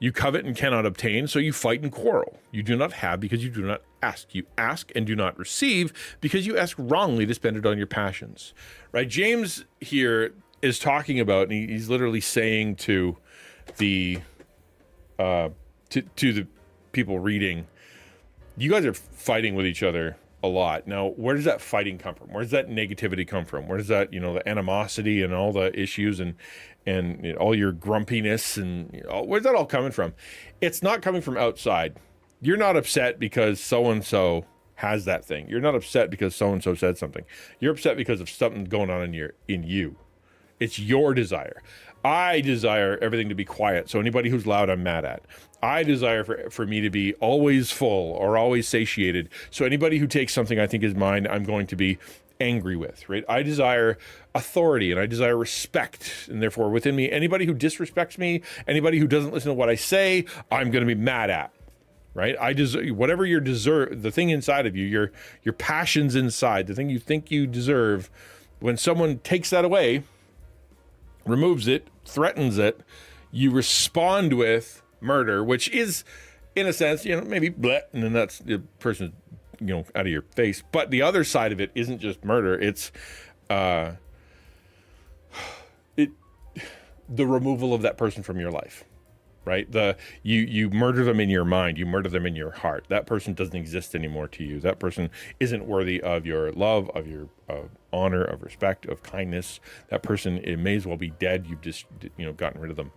You covet and cannot obtain, so you fight and quarrel. You do not have because you do not ask. You ask and do not receive because you ask wrongly to spend it on your passions. Right? James here is talking about, and he's literally saying to the to the people reading, you guys are fighting with each other a lot. Now, where does that fighting come from? Where does that negativity come from? Where does that, the animosity and all the issues and all your grumpiness and where's that all coming from? It's not coming from outside. You're not upset because so-and-so has that thing. You're not upset because so-and-so said something. You're upset because of something going on in you. It's your desire. I desire everything to be quiet, so anybody who's loud, I'm mad at. I desire for me to be always full or always satiated, so anybody who takes something I think is mine, I'm going to be angry with, right? I desire authority and I desire respect, and therefore within me, anybody who disrespects me, anybody who doesn't listen to what I say, I'm going to be mad at, right? I deserve whatever you deserve, the thing inside of you, your passions inside, the thing you think you deserve. When someone takes that away, removes it, threatens it, you respond with murder, which is, in a sense, maybe bleh, and then that's the person, out of your face. But the other side of it isn't just murder; it's the removal of that person from your life, right? You murder them in your mind, you murder them in your heart. That person doesn't exist anymore to you. That person isn't worthy of your love, of your honor, of respect, of kindness. That person, it may as well be dead. You've just gotten rid of them.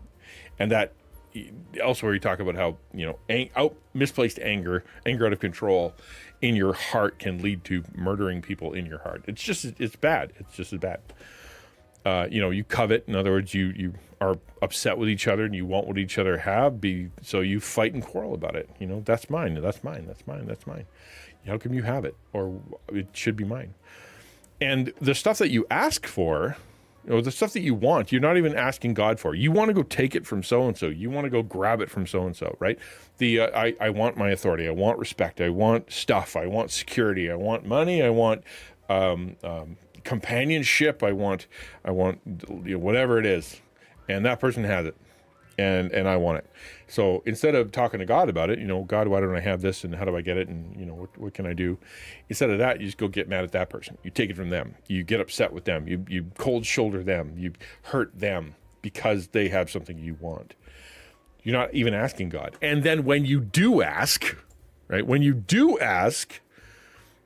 And that elsewhere you talk about how misplaced anger out of control in your heart can lead to murdering people in your heart. It's bad. It's just as bad. You covet. In other words, you are upset with each other and you want what each other have. So you fight and quarrel about it. That's mine. That's mine. That's mine. That's mine. How come you have it? Or it should be mine. And the stuff that you ask for, the stuff that you want, you're not even asking God for. You want to go take it from so-and-so. You want to go grab it from so-and-so, right? I want my authority. I want respect. I want stuff. I want security. I want money. I want companionship. I want whatever it is. And that person has it. And I want it. So instead of talking to God about it, God, why don't I have this, and how do I get it, and what can I do? Instead of that, you just go get mad at that person. You take it from them. You get upset with them. You cold shoulder them. You hurt them because they have something you want. You're not even asking God. And then when you do ask, right? When you do ask,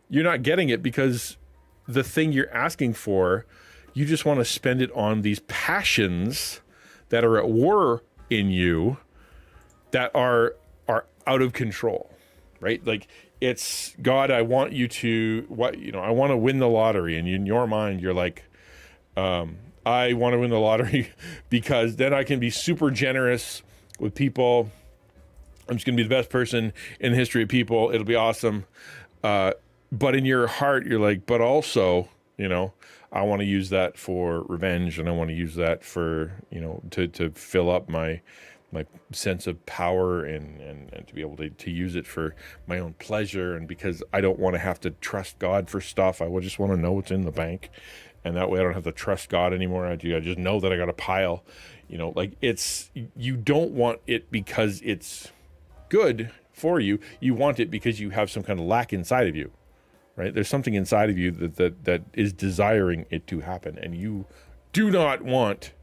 you're not getting it because the thing you're asking for, you just want to spend it on these passions that are at war in you that are out of control, right? Like, it's, God, I want you to, I want to win the lottery. And in your mind, you're like, I want to win the lottery because then I can be super generous with people. I'm just going to be the best person in the history of people. It'll be awesome. But in your heart, you're like, but also, I want to use that for revenge, and I want to use that for, to fill up my sense of power and to be able to use it for my own pleasure. And because I don't want to have to trust God for stuff, I would just want to know what's in the bank. And that way I don't have to trust God anymore. I just know that I got a pile, you don't want it because it's good for you. You want it because you have some kind of lack inside of you. Right? There's something inside of you that is desiring it to happen, and you do not want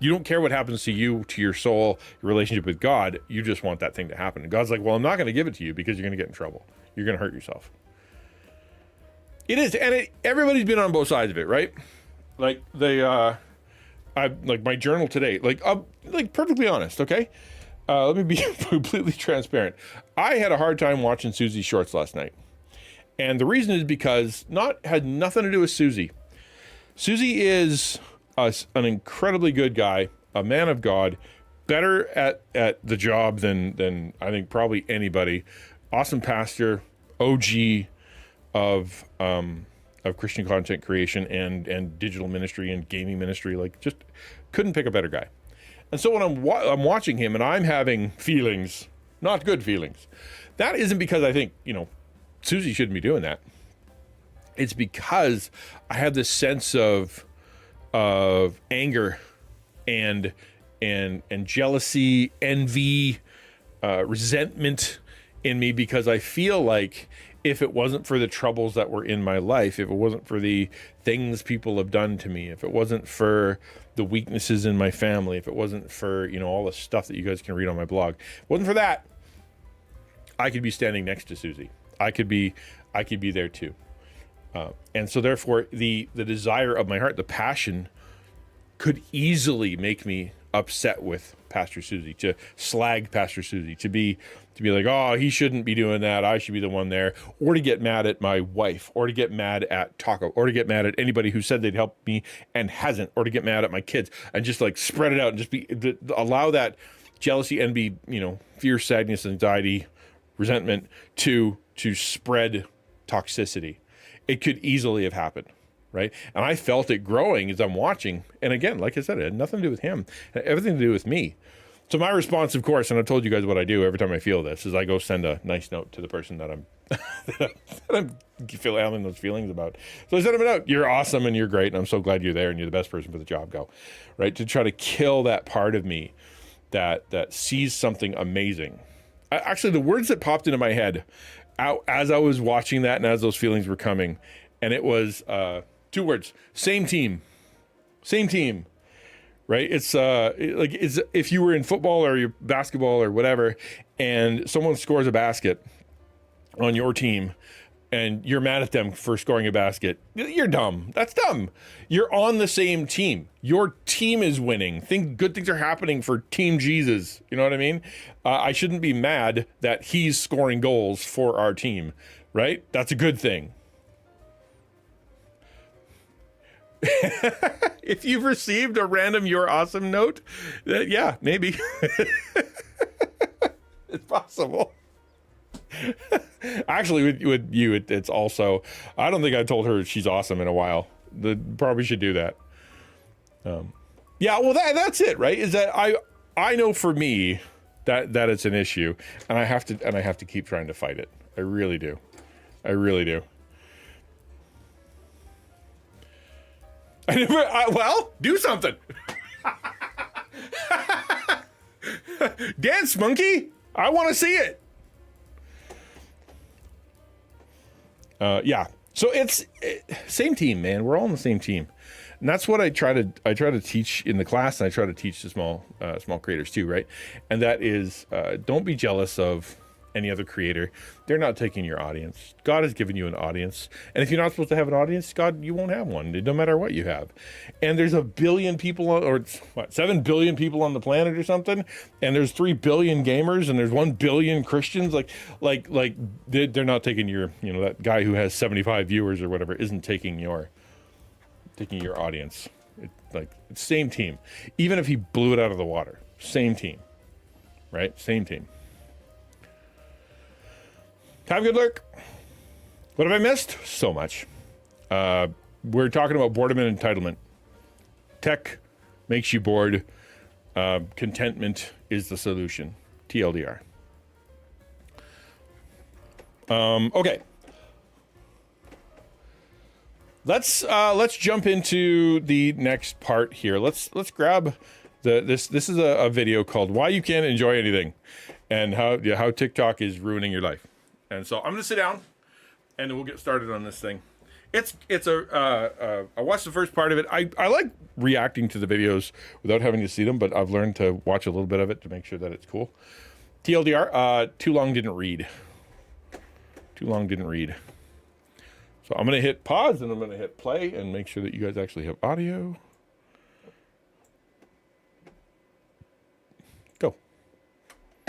you don't care what happens to you, to your soul, your relationship with God. You just want that thing to happen. And God's like, well, I'm not going to give it to you because you're going to get in trouble. You're going to hurt yourself. It is, and everybody's been on both sides of it, right? Like my journal today, perfectly honest, okay? Let me be completely transparent. I had a hard time watching Susie's shorts last night. And the reason is because had nothing to do with Susie. Susie is an incredibly good guy, a man of God, better at the job than I think probably anybody. Awesome pastor, OG of Christian content creation and digital ministry and gaming ministry. Just couldn't pick a better guy. And so when I'm watching him and I'm having feelings, not good feelings, that isn't because I think, Susie shouldn't be doing that. It's because I have this sense of anger and jealousy, envy, resentment in me, because I feel like if it wasn't for the troubles that were in my life, if it wasn't for the things people have done to me, if it wasn't for the weaknesses in my family, if it wasn't for, all the stuff that you guys can read on my blog, if it wasn't for that, I could be standing next to Susie. I could be there too. And so therefore the desire of my heart, the passion, could easily make me upset with Pastor Susie, to slag Pastor Susie, to be like, oh, he shouldn't be doing that, I should be the one there, or to get mad at my wife, or to get mad at Taco, or to get mad at anybody who said they'd help me and hasn't, or to get mad at my kids, and just spread it out and just allow that jealousy, envy, fear, sadness, anxiety, resentment to spread toxicity. It could easily have happened. Right. And I felt it growing as I'm watching. And again, like I said, it had nothing to do with him, it had everything to do with me. So my response, of course, and I've told you guys what I do every time I feel this, is I go send a nice note to the person that I'm having those feelings about. So I send them a note. You're awesome and you're great. And I'm so glad you're there and you're the best person for the job. Go. Right. To try to kill that part of me that sees something amazing. Actually, the words that popped into my head as I was watching that and as those feelings were coming, and it was 2 words: same team, right? It's it's if you were in football or your basketball or whatever, and someone scores a basket on your team, and you're mad at them for scoring a basket. You're dumb. That's dumb. You're on the same team. Your team is winning. Good things are happening for Team Jesus. You know what I mean? I shouldn't be mad that he's scoring goals for our team, right? That's a good thing. If you've received a random "You're awesome" note, yeah, maybe. It's possible. Actually, with you, it's also, I don't think I told her she's awesome in a while. Probably should do that. Yeah, well, that's it, right? Is that I know for me that it's an issue, and I have to keep trying to fight it. I really do. I really do. Well, do something. Dance, monkey. I want to see it. Yeah. So it's same team, man. We're all on the same team, and that's what I try to teach in the class, and I try to teach the small creators too, right? And that is, don't be jealous of any other creator. They're not taking your audience. God has given you an audience, and if you're not supposed to have an audience, God, you won't have one, no matter what you have. And there's 1 billion people or 7 billion people on the planet or something, and there's 3 billion gamers, and there's 1 billion Christians. Like they're not taking your, that guy who has 75 viewers or whatever isn't taking your audience. It's same team. Even if he blew it out of the water, same team, right? Same team. Have a good lurk. What have I missed? So much. We're talking about boredom and entitlement. Tech makes you bored. Contentment is the solution. TLDR. Okay. Let's jump into the next part here. Let's grab this is a video called "Why You Can't Enjoy Anything" and how TikTok is ruining your life. And so I'm gonna sit down, and we'll get started on this thing. I watched the first part of it. I like reacting to the videos without having to see them, but I've learned to watch a little bit of it to make sure that it's cool. TLDR, too long didn't read. Too long didn't read. So I'm gonna hit pause and I'm gonna hit play and make sure that you guys actually have audio. Go.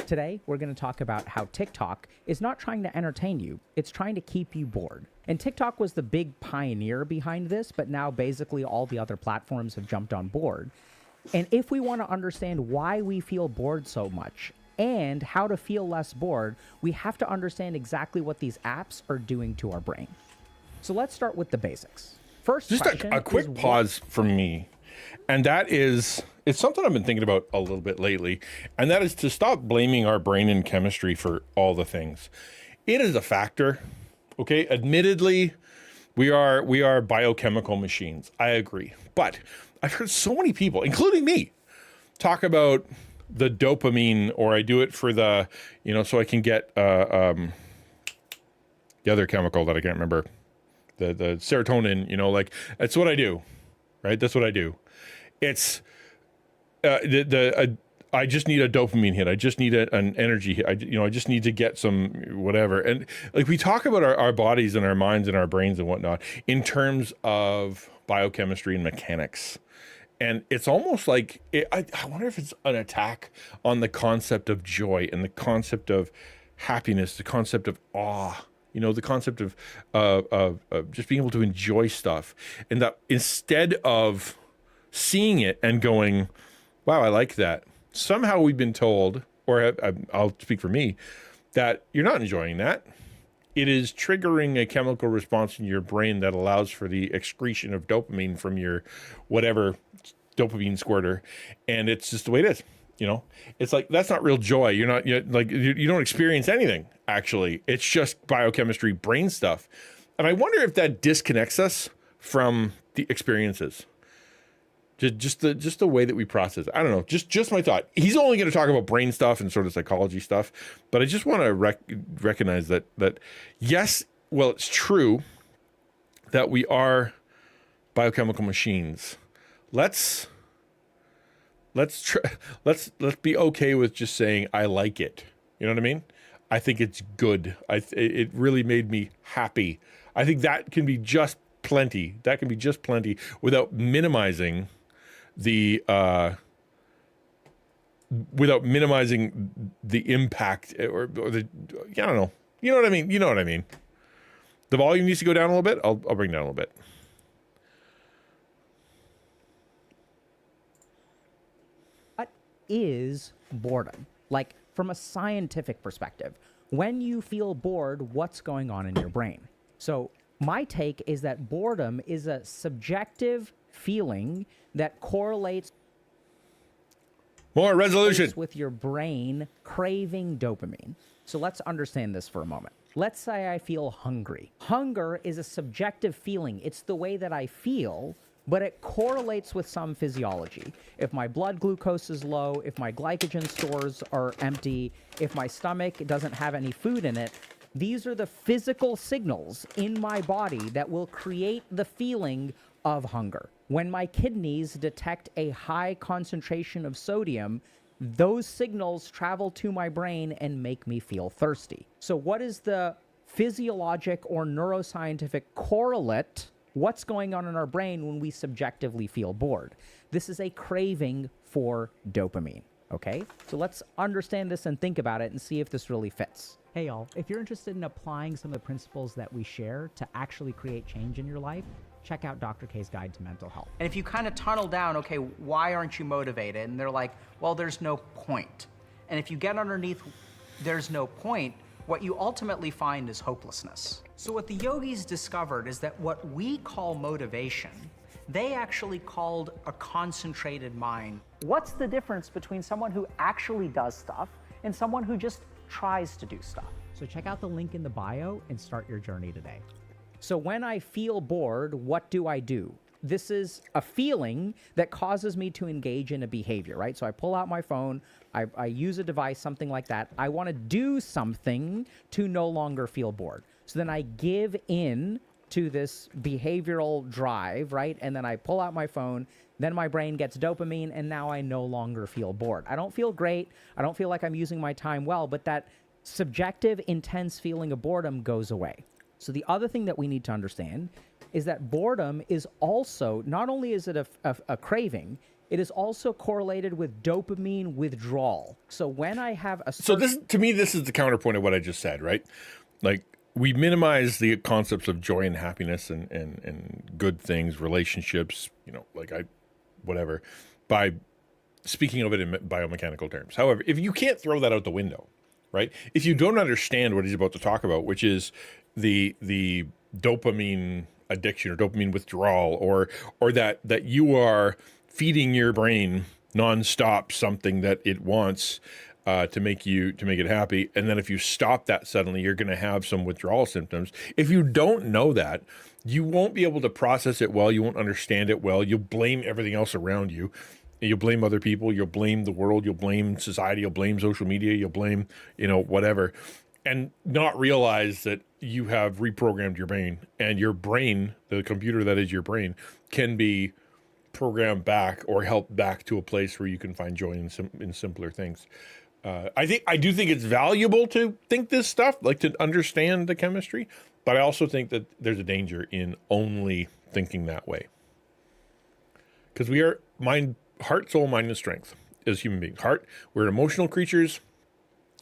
Today, we're going to talk about how TikTok is not trying to entertain you, it's trying to keep you bored. And TikTok was the big pioneer behind this, but now basically all the other platforms have jumped on board. And if we want to understand why we feel bored so much and how to feel less bored, we have to understand exactly what these apps are doing to our brain. So let's start with the basics. First, just a quick pause from me. And that is, it's something I've been thinking about a little bit lately, and that is to stop blaming our brain and chemistry for all the things. It is a factor, okay? Admittedly, we are biochemical machines. I agree. But I've heard so many people, including me, talk about the dopamine, or I do it for the, so I can get the other chemical that I can't remember, the serotonin, that's what I do, right? That's what I do. It's I just need a dopamine hit. I just need an energy hit. I just need to get some whatever. And we talk about our bodies and our minds and our brains and whatnot in terms of biochemistry and mechanics. And it's almost like, I wonder if it's an attack on the concept of joy and the concept of happiness, the concept of awe, the concept of just being able to enjoy stuff. And that instead of seeing it and going, wow, I like that. Somehow we've been told, or I'll speak for me, that you're not enjoying that. It is triggering a chemical response in your brain that allows for the excretion of dopamine from your whatever dopamine squirter. And it's just the way it is. It's like, that's not real joy. You don't experience anything, actually. It's just biochemistry, brain stuff. And I wonder if that disconnects us from the experiences. Just the way that we process it. I don't know. Just my thought. He's only going to talk about brain stuff and sort of psychology stuff, but I just want to recognize that yes, well, it's true that we are biochemical machines. Let's be okay with just saying I like it. You know what I mean? I think it's good. It really made me happy. I think that can be just plenty. That can be just plenty without minimizing the impact or the, I don't know. You know what I mean? You know what I mean? The volume needs to go down a little bit. I'll bring it down a little bit. is boredom? Like from a scientific perspective, when you feel bored, what's going on in your brain? So my take is that boredom is a subjective feeling that correlates More resolution. with your brain craving dopamine. So let's understand this for a moment. Let's say I feel hungry. Hunger is a subjective feeling. It's the way that I feel, but it correlates with some physiology. If my blood glucose is low, if my glycogen stores are empty, if my stomach doesn't have any food in it, these are the physical signals in my body that will create the feeling of hunger. When my kidneys detect a high concentration of sodium, those signals travel to my brain and make me feel thirsty. So what is the physiologic or neuroscientific correlate? What's going on in our brain when we subjectively feel bored? This is a craving for dopamine, okay? So let's understand this and think about it and see if this really fits. Hey y'all, if you're interested in applying some of the principles that we share to actually create change in your life, check out Dr. K's Guide to Mental Health. And if you kind of tunnel down, okay, why aren't you motivated? And they're like, well, there's no point. And if you get underneath, there's no point, what you ultimately find is hopelessness. So what the yogis discovered is that what we call motivation, they actually called a concentrated mind. What's the difference between someone who actually does stuff and someone who just tries to do stuff? So check out the link in the bio and start your journey today. So when I feel bored, what do? This is a feeling that causes me to engage in a behavior, right? So I pull out my phone, I use a device, something like that. I want to do something to no longer feel bored. So then I give in to this behavioral drive, right? And then I pull out my phone, then my brain gets dopamine, and now I no longer feel bored. I don't feel great. I don't feel like I'm using my time well, but that subjective, intense feeling of boredom goes away. So the other thing that we need to understand is that boredom is also, not only is it a craving, it is also correlated with dopamine withdrawal. So when I have a So this, to me, this is the counterpoint of what I just said, right? Like, we minimize the concepts of joy and happiness and good things, relationships, whatever, by speaking of it in biomechanical terms. However, if you can't throw that out the window, right? If you don't understand what he's about to talk about, which is the dopamine addiction or dopamine withdrawal, or that you are feeding your brain nonstop something that it wants to make it happy, and then if you stop that suddenly, you're going to have some withdrawal symptoms. If you don't know that, you won't be able to process it well. You won't understand it well. You'll blame everything else around you. You'll blame other people. You'll blame the world. You'll blame society. You'll blame social media. You'll blame, whatever, and not realize that you have reprogrammed your brain, and your brain, the computer that is your brain, can be programmed back or helped back to a place where you can find joy in simpler things. I do think it's valuable to think this stuff, like to understand the chemistry, but I also think that there's a danger in only thinking that way. Because we are heart, soul, mind, and strength as human beings. Heart, we're emotional creatures.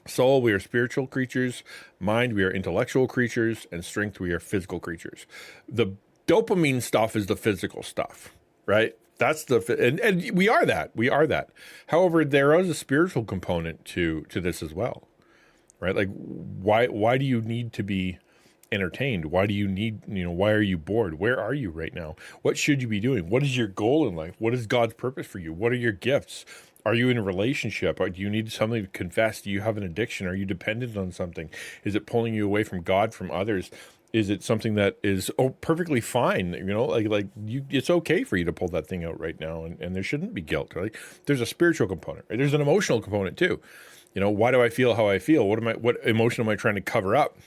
Soul, we are spiritual creatures. Mind, we are intellectual creatures. And strength, we are physical creatures. The dopamine stuff is the physical stuff, right? That's and we are that. We are that. However, there is a spiritual component to this as well, right? Like, why do you need to be entertained? Why do you need, why are you bored? Where are you right now? What should you be doing? What is your goal in life? What is God's purpose for you? What are your gifts? Are you in a relationship? Or do you need something to confess? Do you have an addiction? Are you dependent on something? Is it pulling you away from God, from others? Is it something that is perfectly fine? It's okay for you to pull that thing out right now, and there shouldn't be guilt. Right? There's a spiritual component. Right? There's an emotional component too. Why do I feel how I feel? What emotion am I trying to cover up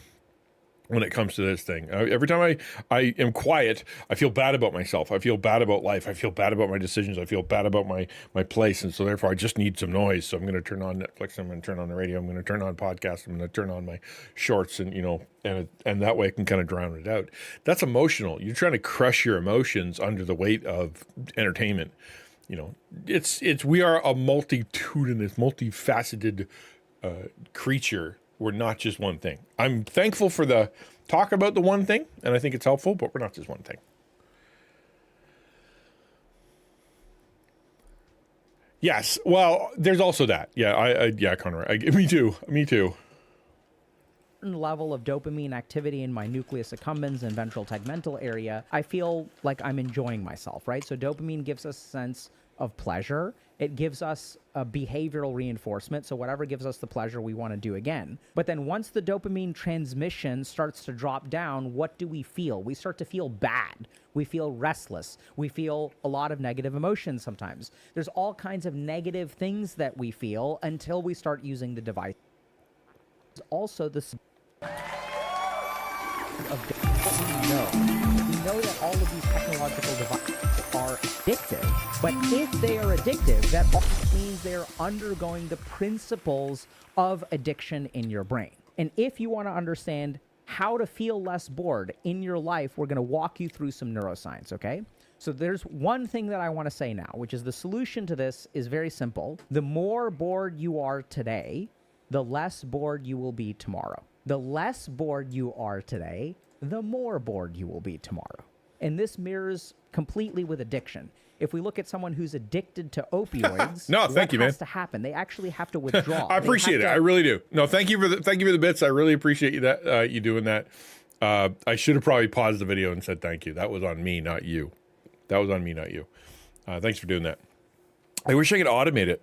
when it comes to this thing? Every time I am quiet, I feel bad about myself. I feel bad about life. I feel bad about my decisions. I feel bad about my place. And so therefore I just need some noise. So I'm going to turn on Netflix. I'm going to turn on the radio. I'm going to turn on podcasts. I'm going to turn on my shorts and, and that way I can kind of drown it out. That's emotional. You're trying to crush your emotions under the weight of entertainment. We are a multitudinous, multifaceted creature. We're not just one thing. I'm thankful for the talk about the one thing, and I think it's helpful, but we're not just one thing. Yes. Well, there's also that. Yeah. Yeah, Conrad. Me too. Me too. Level of dopamine activity in my nucleus accumbens and ventral tegmental area, I feel like I'm enjoying myself, right? So dopamine gives us a sense of pleasure. It gives us a behavioral reinforcement. So whatever gives us the pleasure, we want to do again. But then once the dopamine transmission starts to drop down, what do we feel? We start to feel bad. We feel restless. We feel a lot of negative emotions sometimes. There's all kinds of negative things that we feel until we start using the device. Also, the we know that all of these technological devices are addictive, but if they are addictive, that also means they're undergoing the principles of addiction in your brain. And if you want to understand how to feel less bored in your life, we're going to walk you through some neuroscience, okay? So there's one thing that I want to say now, which is the solution to this is very simple. The more bored you are today, the less bored you will be tomorrow. The less bored you are today, the more bored you will be tomorrow. And this mirrors completely with addiction. If we look at someone who's addicted to opioids, no, thank you, man. What has to happen? They actually have to withdraw. I appreciate it. I really do. No, thank you for the bits. I really appreciate you that you doing that. I should have probably paused the video and said thank you. That was on me, not you. That was on me, not you. Thanks for doing that. I wish I could automate it.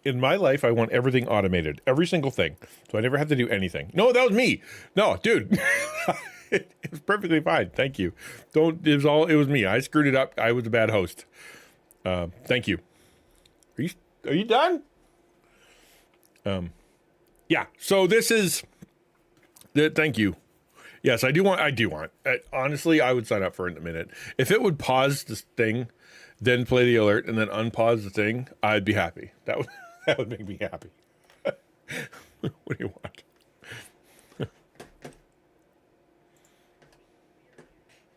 In my life, I want everything automated, every single thing, so I never have to do anything. No, that was me. No, dude, it was perfectly fine. Thank you. It was me. I screwed it up. I was a bad host. Thank you. Are you done? Yeah. So this is thank you. Yes, I do want. Honestly, I would sign up for it in a minute. If it would pause this thing, then play the alert, and then unpause the thing, I'd be happy. That would make me happy. What do you want?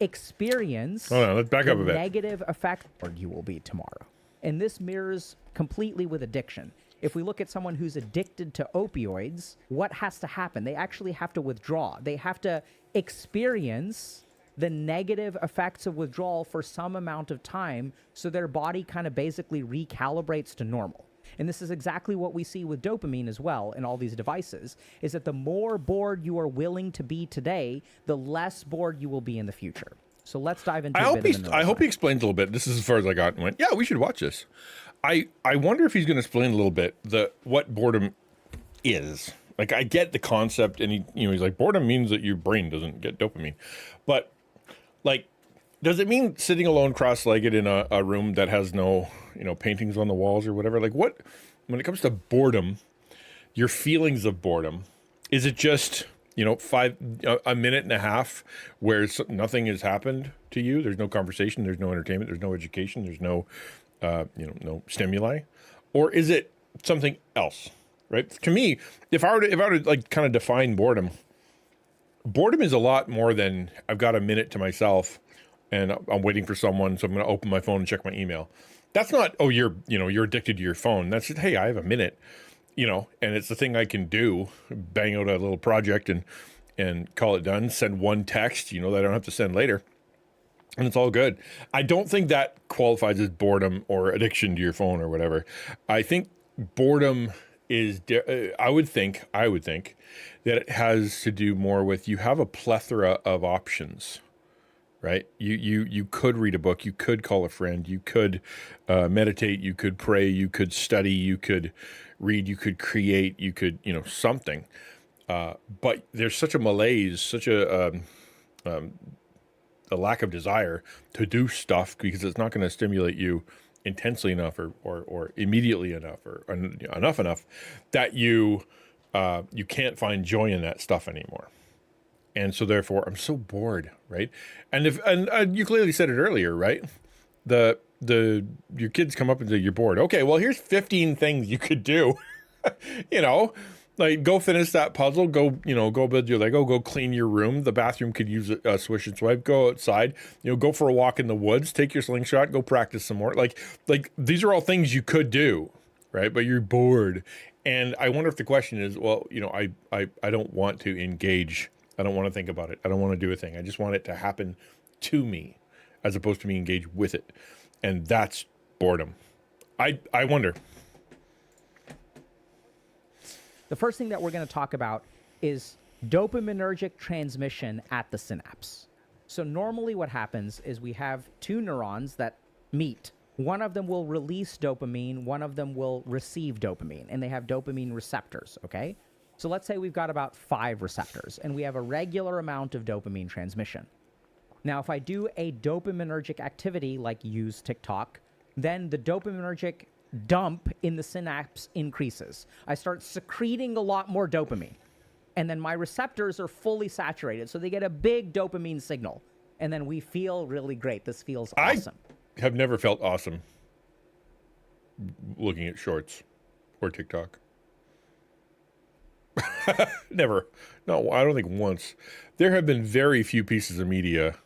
Experience. Hold on, let's back up a bit. Negative effect you will be tomorrow. And this mirrors completely with addiction. If we look at someone who's addicted to opioids, what has to happen? They actually have to withdraw. They have to experience the negative effects of withdrawal for some amount of time so their body kind of basically recalibrates to normal. And this is exactly what we see with dopamine as well in all these devices, is that the more bored you are willing to be today, the less bored you will be in the future. So let's dive into I hope he explains a little bit. This is as far as I got and went, yeah, we should watch this. I wonder if he's going to explain a little bit what boredom is. Like, I get the concept, and he's like, boredom means that your brain doesn't get dopamine. But, like, does it mean sitting alone cross-legged in a room that has no paintings on the walls or whatever? Like, what, when it comes to boredom, your feelings of boredom, is it just, a minute and a half where nothing has happened to you? There's no conversation, there's no entertainment, there's no education, there's no, no stimuli? Or is it something else, right? To me, if I were to like kind of define boredom is a lot more than I've got a minute to myself and I'm waiting for someone, so I'm going to open my phone and check my email. That's not, oh, you're addicted to your phone. That's just, hey, I have a minute, and it's the thing I can do, bang out a little project and call it done, send one text, that I don't have to send later. And it's all good. I don't think that qualifies as boredom or addiction to your phone or whatever. I think boredom is, I would think that it has to do more with, you have a plethora of options. Right? You could read a book, you could call a friend, you could meditate, you could pray, you could study, you could read, you could create, you could, something. But there's such a malaise, such a lack of desire to do stuff because it's not going to stimulate you intensely enough or immediately enough or enough that you can't find joy in that stuff anymore. And so therefore I'm so bored, right? And you clearly said it earlier, right? Your kids come up and say you're bored. Okay, well, here's 15 things you could do. Like, go finish that puzzle, go build your Lego, go clean your room. The bathroom could use a swish and swipe. Go outside, go for a walk in the woods, take your slingshot, go practice some more. Like these are all things you could do, right? But you're bored. And I wonder if the question is, well, I don't want to engage. I don't want to think about it. I don't want to do a thing. I just want it to happen to me as opposed to me engage with it. And that's boredom. I wonder. The first thing that we're going to talk about is dopaminergic transmission at the synapse. So normally what happens is we have two neurons that meet. One of them will release dopamine, one of them will receive dopamine, and they have dopamine receptors, okay? So let's say we've got about 5 receptors, and we have a regular amount of dopamine transmission. Now, if I do a dopaminergic activity like use TikTok, then the dopaminergic dump in the synapse increases. I start secreting a lot more dopamine. And then my receptors are fully saturated, so they get a big dopamine signal. And then we feel really great. This feels awesome. I have never felt awesome looking at shorts or TikTok. Never. No, I don't think once. There have been very few pieces of media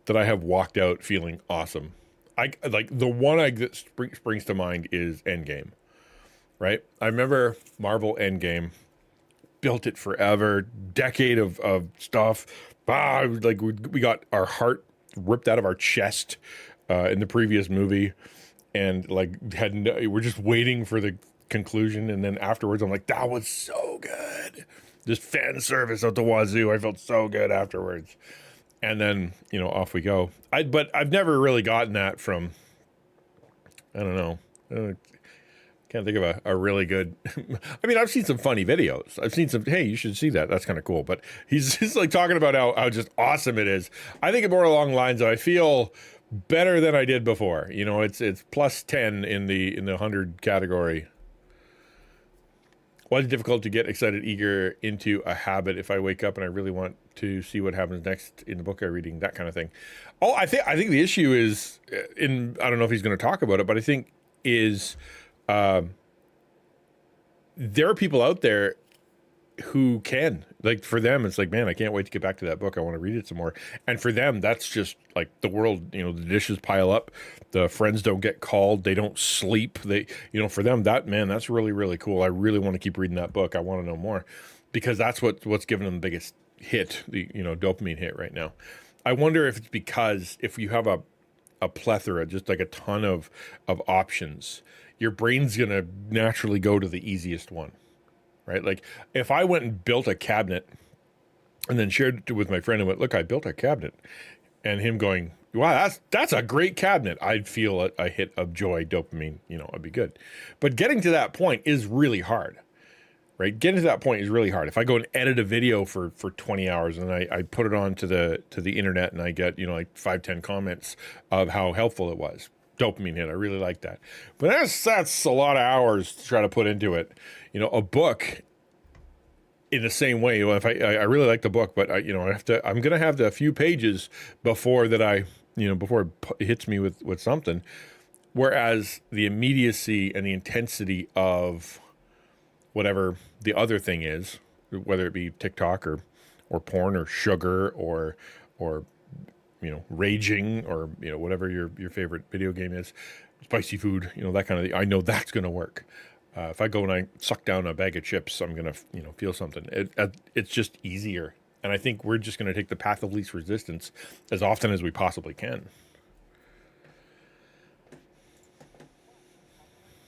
that I have walked out feeling awesome. Like the one that springs to mind is Endgame, right? I remember Marvel Endgame. Built it forever, decade of stuff. Like we got our heart ripped out of our chest in the previous movie, and like we're just waiting for the conclusion. And then afterwards, I'm like, that was so good. Just fan service out the wazoo. I felt so good afterwards. And then off we go. But I've never really gotten that from. I don't know. Can't think of a really good. I mean, I've seen some funny videos. I've seen some. Hey, you should see that. That's kind of cool. But he's just like talking about how just awesome it is. I think more along the lines of I feel better than I did before. It's plus 10 in the 100 category. Why is it difficult to get excited, eager into a habit if I wake up and I really want to see what happens next in the book I'm reading, that kind of thing? Oh, I think the issue is I don't know if he's going to talk about it, but I think is. There are people out there who can, like, for them, it's like, man, I can't wait to get back to that book. I want to read it some more. And for them, that's just like the world, the dishes pile up, the friends don't get called, they don't sleep. For them, that's really, really cool. I really want to keep reading that book. I want to know more because that's what's given them the biggest hit, the, dopamine hit right now. I wonder if it's because if you have a plethora, just like a ton of options, your brain's going to naturally go to the easiest one, right? Like if I went and built a cabinet and then shared it with my friend and went, look, I built a cabinet, and him going, wow, that's a great cabinet. I'd feel a hit of joy, dopamine, I'd be good. But getting to that point is really hard, right? Getting to that point is really hard. If I go and edit a video for 20 hours and I put it on to the internet and I get, like 5-10 comments of how helpful it was. Dopamine hit. I really like that. But that's a lot of hours to try to put into it. A book in the same way, if I really like the book, but I'm going to have the few pages before that before it hits me with something. Whereas the immediacy and the intensity of whatever the other thing is, whether it be TikTok or porn or sugar or raging or, whatever your favorite video game is, spicy food, that kind of thing. I know that's going to work. If I go and I suck down a bag of chips, I'm going to, feel something. It's just easier. And I think we're just going to take the path of least resistance as often as we possibly can.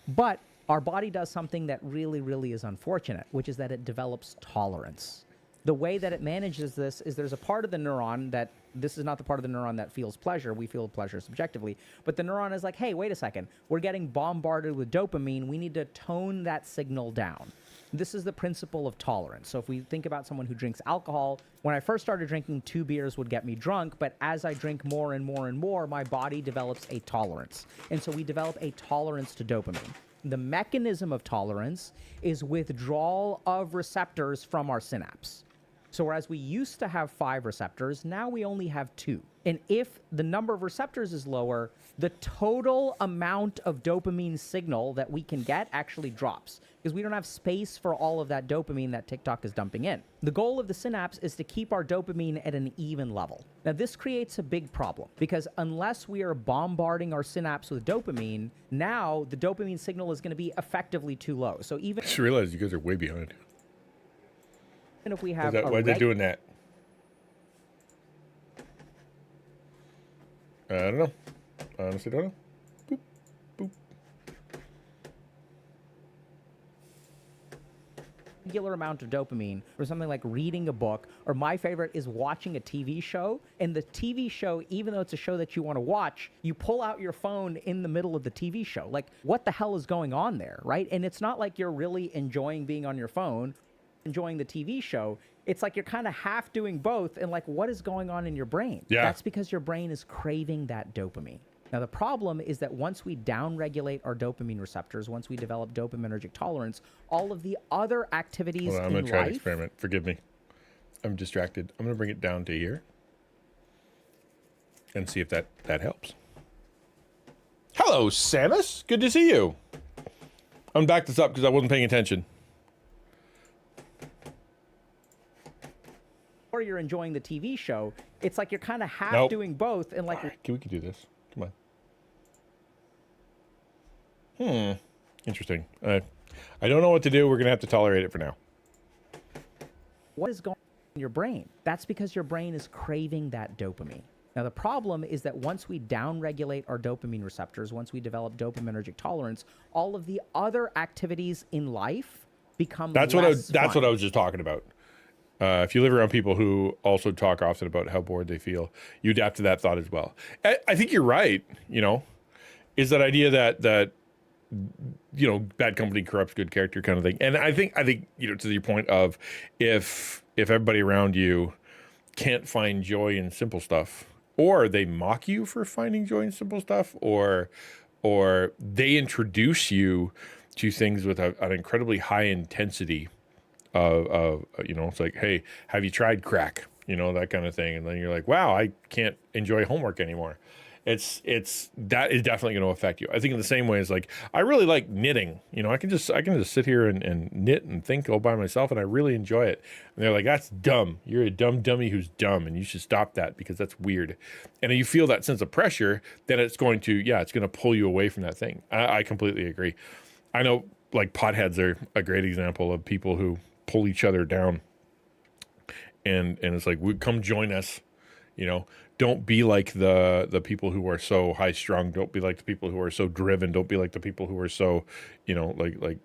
But our body does something that really, really is unfortunate, which is that it develops tolerance. The way that it manages this is there's a part of the neuron that, this is not the part of the neuron that feels pleasure. We feel pleasure subjectively. But the neuron is like, hey, wait a second. We're getting bombarded with dopamine. We need to tone that signal down. This is the principle of tolerance. So if we think about someone who drinks alcohol, when I first started drinking, 2 beers would get me drunk. But as I drink more and more and more, my body develops a tolerance. And so we develop a tolerance to dopamine. The mechanism of tolerance is withdrawal of receptors from our synapse. So whereas we used to have 5 receptors, now we only have 2. And if the number of receptors is lower, the total amount of dopamine signal that we can get actually drops because we don't have space for all of that dopamine that TikTok is dumping in. The goal of the synapse is to keep our dopamine at an even level. Now, this creates a big problem because unless we are bombarding our synapse with dopamine, now the dopamine signal is going to be effectively too low. So even I just realized you guys are way behind. if we have Why are they doing that? I don't know. I honestly don't know. Boop, boop. regular amount of dopamine for something like reading a book, or my favorite is watching a TV show. And the TV show, even though it's a show that you want to watch, you pull out your phone in the middle of the TV show. Like, what the hell is going on there, right? And it's not like you're really enjoying being on your phone, enjoying the TV show. It's like you're kind of half doing both, and like, what is going on in your brain? Yeah. That's because your brain is craving that dopamine. Now, the problem is that once we downregulate our dopamine receptors, once we develop dopaminergic tolerance, all of the other activities Hold on, I'm in going to try life... an experiment. Forgive me. I'm distracted. I'm going to bring it down to here and see if that helps. Hello, Samus. Good to see you. I'm going to back this up because I wasn't paying attention. Or you're enjoying the TV show, it's like you're kind of half doing both, and like... We can do this. Come on. Interesting. I don't know what to do. We're going to have to tolerate it for now. What is going on in your brain? That's because your brain is craving that dopamine. Now, the problem is that once we downregulate our dopamine receptors, once we develop dopaminergic tolerance, all of the other activities in life become less fun. That's what I was just talking about. If you live around people who also talk often about how bored they feel, you adapt to that thought as well. I think you're right, is that idea that bad company corrupts good character kind of thing. And I think to your point of if everybody around you can't find joy in simple stuff, or they mock you for finding joy in simple stuff, or they introduce you to things with an incredibly high intensity of it's like, hey, have you tried crack? That kind of thing. And then you're like, wow, I can't enjoy homework anymore. That is definitely going to affect you. I think in the same way as like, I really like knitting. I can just sit here and knit and think all by myself, and I really enjoy it. And they're like, that's dumb. You're a dumb dummy who's dumb, and you should stop that because that's weird. And you feel that sense of pressure, then it's going to pull you away from that thing. I completely agree. I know like potheads are a great example of people who pull each other down. And it's like, come join us, Don't be like the people who are so high strung. Don't be like the people who are so driven. Don't be like the people who are so, like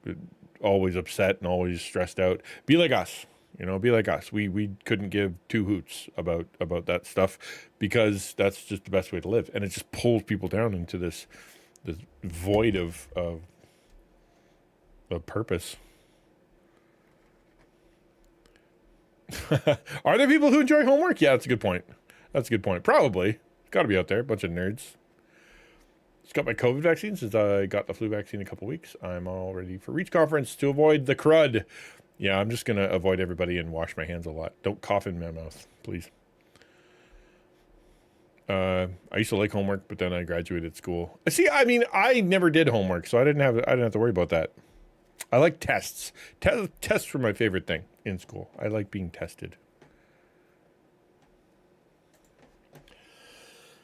always upset and always stressed out. Be like us, be like us. We couldn't give two hoots about that stuff because that's just the best way to live. And it just pulls people down into this void of purpose. Are there people who enjoy homework? Yeah, that's a good point. Probably. It's got to be out there. A bunch of nerds. Just got my COVID vaccine since I got the flu vaccine a couple weeks. I'm all ready for Reach Conference to avoid the crud. Yeah, I'm just going to avoid everybody and wash my hands a lot. Don't cough in my mouth, please. I used to like homework, but then I graduated school. See, I never did homework, so I didn't have to worry about that. I like tests. Tests were my favorite thing in school. I like being tested.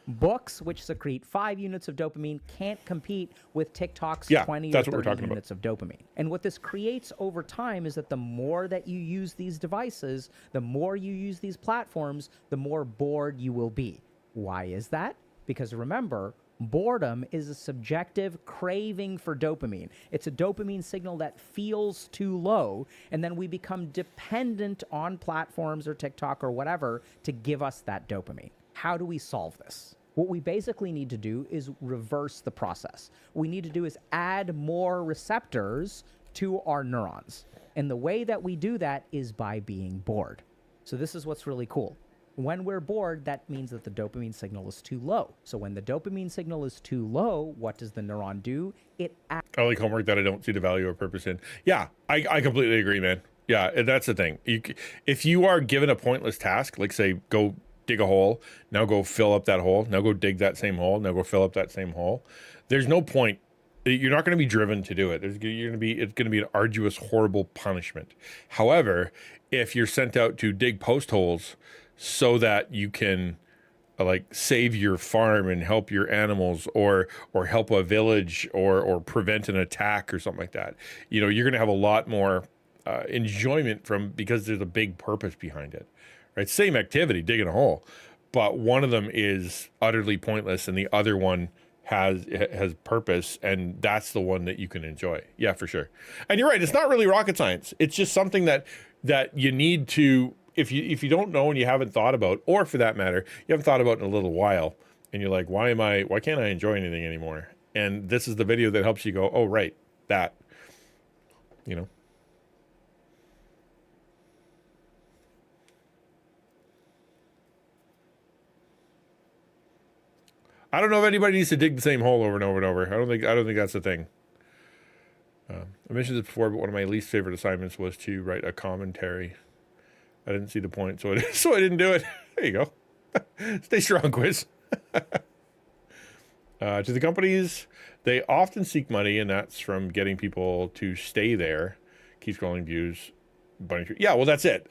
Books, which secrete 5 units of dopamine, can't compete with TikTok's 20 or 30 units of dopamine. And what this creates over time is that the more that you use these devices, the more you use these platforms, the more bored you will be. Why is that? Because remember, boredom is a subjective craving for dopamine. It's a dopamine signal that feels too low, and then we become dependent on platforms or TikTok or whatever to give us that dopamine. How do we solve this? What we basically need to do is reverse the process. What we need to do is add more receptors to our neurons. And the way that we do that is by being bored. So this is what's really cool. When we're bored, that means that the dopamine signal is too low. So when the dopamine signal is too low, what does the neuron do? I like homework that I don't see the value or purpose in. Yeah, I completely agree, man. Yeah, that's the thing. If you are given a pointless task, like say, go dig a hole, now go fill up that hole, now go dig that same hole, now go fill up that same hole, there's no point. You're not going to be driven to do it. It's going to be an arduous, horrible punishment. However, if you're sent out to dig post holes so that you can save your farm and help your animals or help a village or prevent an attack or something like that, you're going to have a lot more enjoyment because there's a big purpose behind it, right? Same activity, digging a hole, but one of them is utterly pointless and the other one has purpose, and that's the one that you can enjoy. Yeah, for sure. And you're right, it's not really rocket science. It's just something that you need to, if you don't know and you haven't thought about, or for that matter, you haven't thought about in a little while, and you're like, why can't I enjoy anything anymore? And this is the video that helps you go, oh right, that, you know. I don't know if anybody needs to dig the same hole over and over and over. I don't think that's the thing. I mentioned this before, but one of my least favorite assignments was to write a commentary. I didn't see the point, so I didn't do it. There you go. Stay strong, quiz. To the companies, they often seek money, and that's from getting people to stay there, keep scrolling, views, bunny tree. Yeah, well, that's it.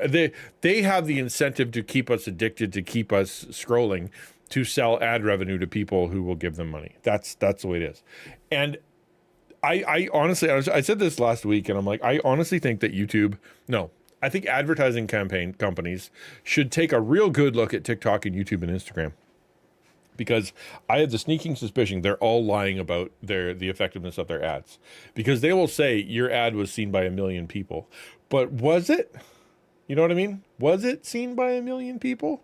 They have the incentive to keep us addicted, to keep us scrolling, to sell ad revenue to people who will give them money. That's the way it is. And I honestly, I said this last week, and I'm like, I honestly think that I think advertising campaign companies should take a real good look at TikTok and YouTube and Instagram, because I have the sneaking suspicion they're all lying about the effectiveness of their ads, because they will say your ad was seen by 1 million people, but was it? You know what I mean? Was it seen by 1 million people?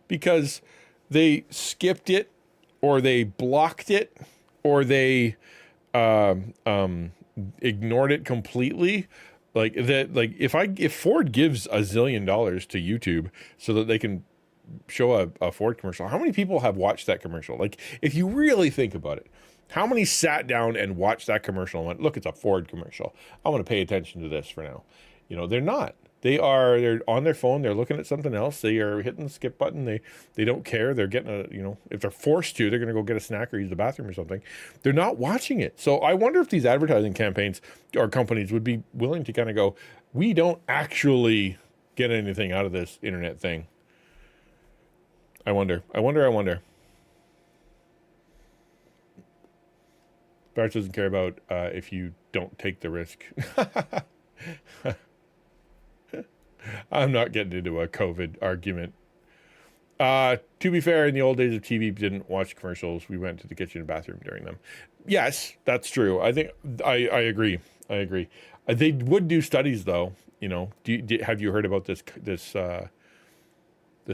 Because they skipped it, or they blocked it, or they ignored it completely. Like that. Like if Ford gives $1 zillion to YouTube so that they can show a Ford commercial, how many people have watched that commercial? Like, if you really think about it, how many sat down and watched that commercial and went, look, it's a Ford commercial, I want to pay attention to this for now? You know, they're not. They're on their phone. They're looking at something else. They are hitting the skip button. They don't care. They're getting if they're forced to, they're going to go get a snack or use the bathroom or something. They're not watching it. So I wonder if these advertising campaigns or companies would be willing to kind of go, we don't actually get anything out of this internet thing. I wonder. Barrett doesn't care about if you don't take the risk. I'm not getting into a COVID argument. To be fair, in the old days of TV, didn't watch commercials. We went to the kitchen and bathroom during them. Yes, that's true. I think I agree. They would do studies, though. You know, have you heard about this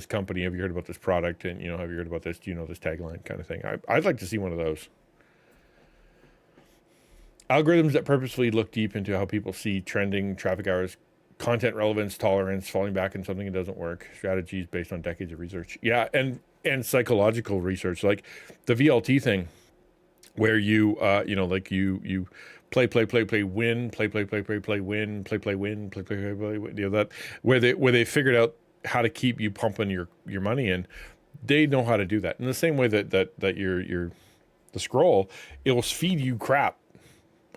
company? Have you heard about this product? And have you heard about this? Do you know this tagline kind of thing? I'd like to see one of those. Algorithms that purposefully look deep into how people see trending, traffic hours, content relevance, tolerance, falling back in something that doesn't work, strategies based on decades of research. Yeah, and psychological research, like the VLT thing, where you you play, win, play, win, play, win, win, that where they figured out how to keep you pumping your money in. They know how to do that in the same way that your the scroll, it will feed you crap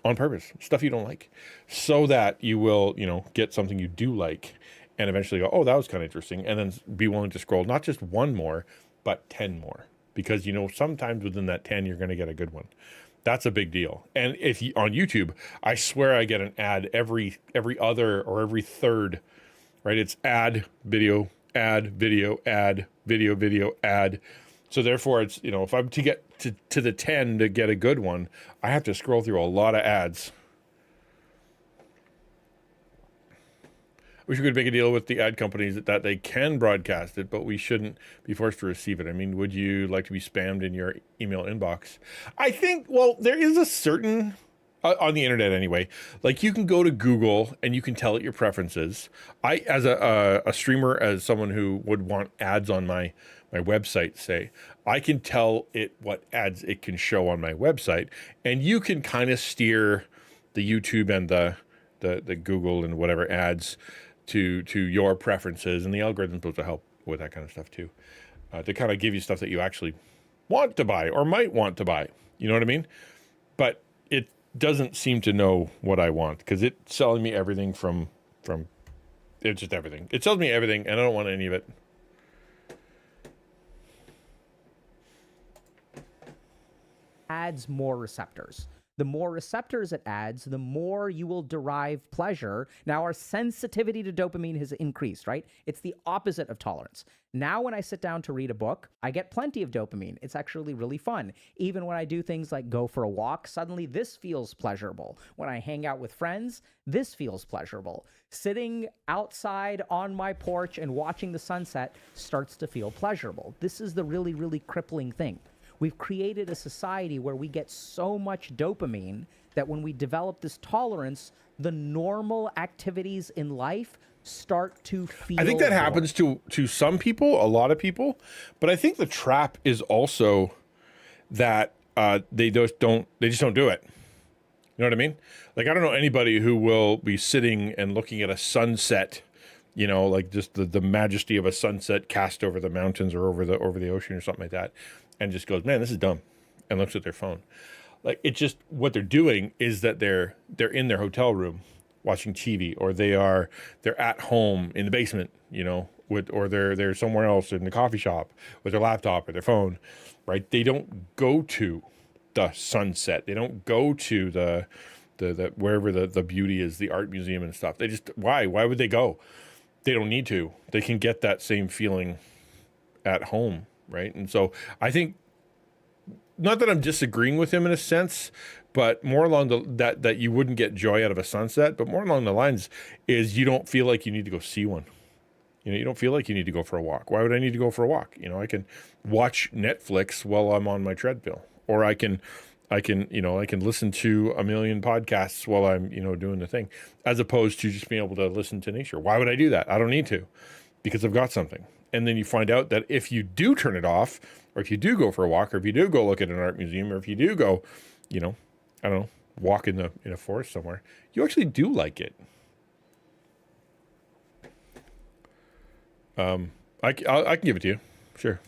on purpose, stuff you don't like, so that you will, get something you do like, and eventually go, oh, that was kind of interesting, and then be willing to scroll not just one more, but 10 more, because sometimes within that 10 you're going to get a good one. That's a big deal. And if you, on YouTube, I swear I get an ad every other or every third, right? It's ad, video, ad, video, ad, video, ad. So therefore, it's, if I'm to get to the 10 to get a good one, I have to scroll through a lot of ads. We should make a deal with the ad companies that they can broadcast it, but we shouldn't be forced to receive it. I mean, would you like to be spammed in your email inbox? I think, well, there is a certain, on the internet anyway, like you can go to Google and you can tell it your preferences. I, as a streamer, as someone who would want ads on my website, say, I can tell it what ads it can show on my website, and you can kind of steer the YouTube and the Google and whatever ads to your preferences, and the algorithm's supposed to help with that kind of stuff too, to kind of give you stuff that you actually want to buy or might want to buy. You know what I mean? But it doesn't seem to know what I want, because it's selling me everything from it's just everything. It sells me everything, and I don't want any of it. Adds more receptors. The more receptors it adds, the more you will derive pleasure. Now, our sensitivity to dopamine has increased, right? It's the opposite of tolerance. Now, when I sit down to read a book, I get plenty of dopamine. It's actually really fun. Even when I do things like go for a walk, suddenly this feels pleasurable. When I hang out with friends, this feels pleasurable. Sitting outside on my porch and watching the sunset starts to feel pleasurable. This is the really, really crippling thing. We've created a society where we get so much dopamine that when we develop this tolerance, the normal activities in life start to feel. I think that happens to some people, a lot of people, but I think the trap is also that they just don't do it. You know what I mean? Like, I don't know anybody who will be sitting and looking at a sunset, you know, like just the majesty of a sunset cast over the mountains or over the ocean or something like that, and just goes, man, this is dumb, and looks at their phone. Like, it just, what they're doing is that they're in their hotel room watching TV, or they're at home in the basement, you know, or they're somewhere else in the coffee shop with their laptop or their phone, right? They don't go to the sunset. They don't go to the wherever the beauty is, the art museum and stuff. They just, why would they go? They don't need to. They can get that same feeling at home, right? And so I think, not that I'm disagreeing with him in a sense, but more along that you wouldn't get joy out of a sunset, but more along the lines is you don't feel like you need to go see one. You know, you don't feel like you need to go for a walk. Why would I need to go for a walk? You know, I can watch Netflix while I'm on my treadmill, or I can listen to a million podcasts while I'm, you know, doing the thing, as opposed to just being able to listen to nature. Why would I do that? I don't need to, because I've got something. And then you find out that if you do turn it off, or if you do go for a walk, or if you do go look at an art museum, or if you do go, you know, I don't know, walk in a forest somewhere, you actually do like it. I can give it to you, sure.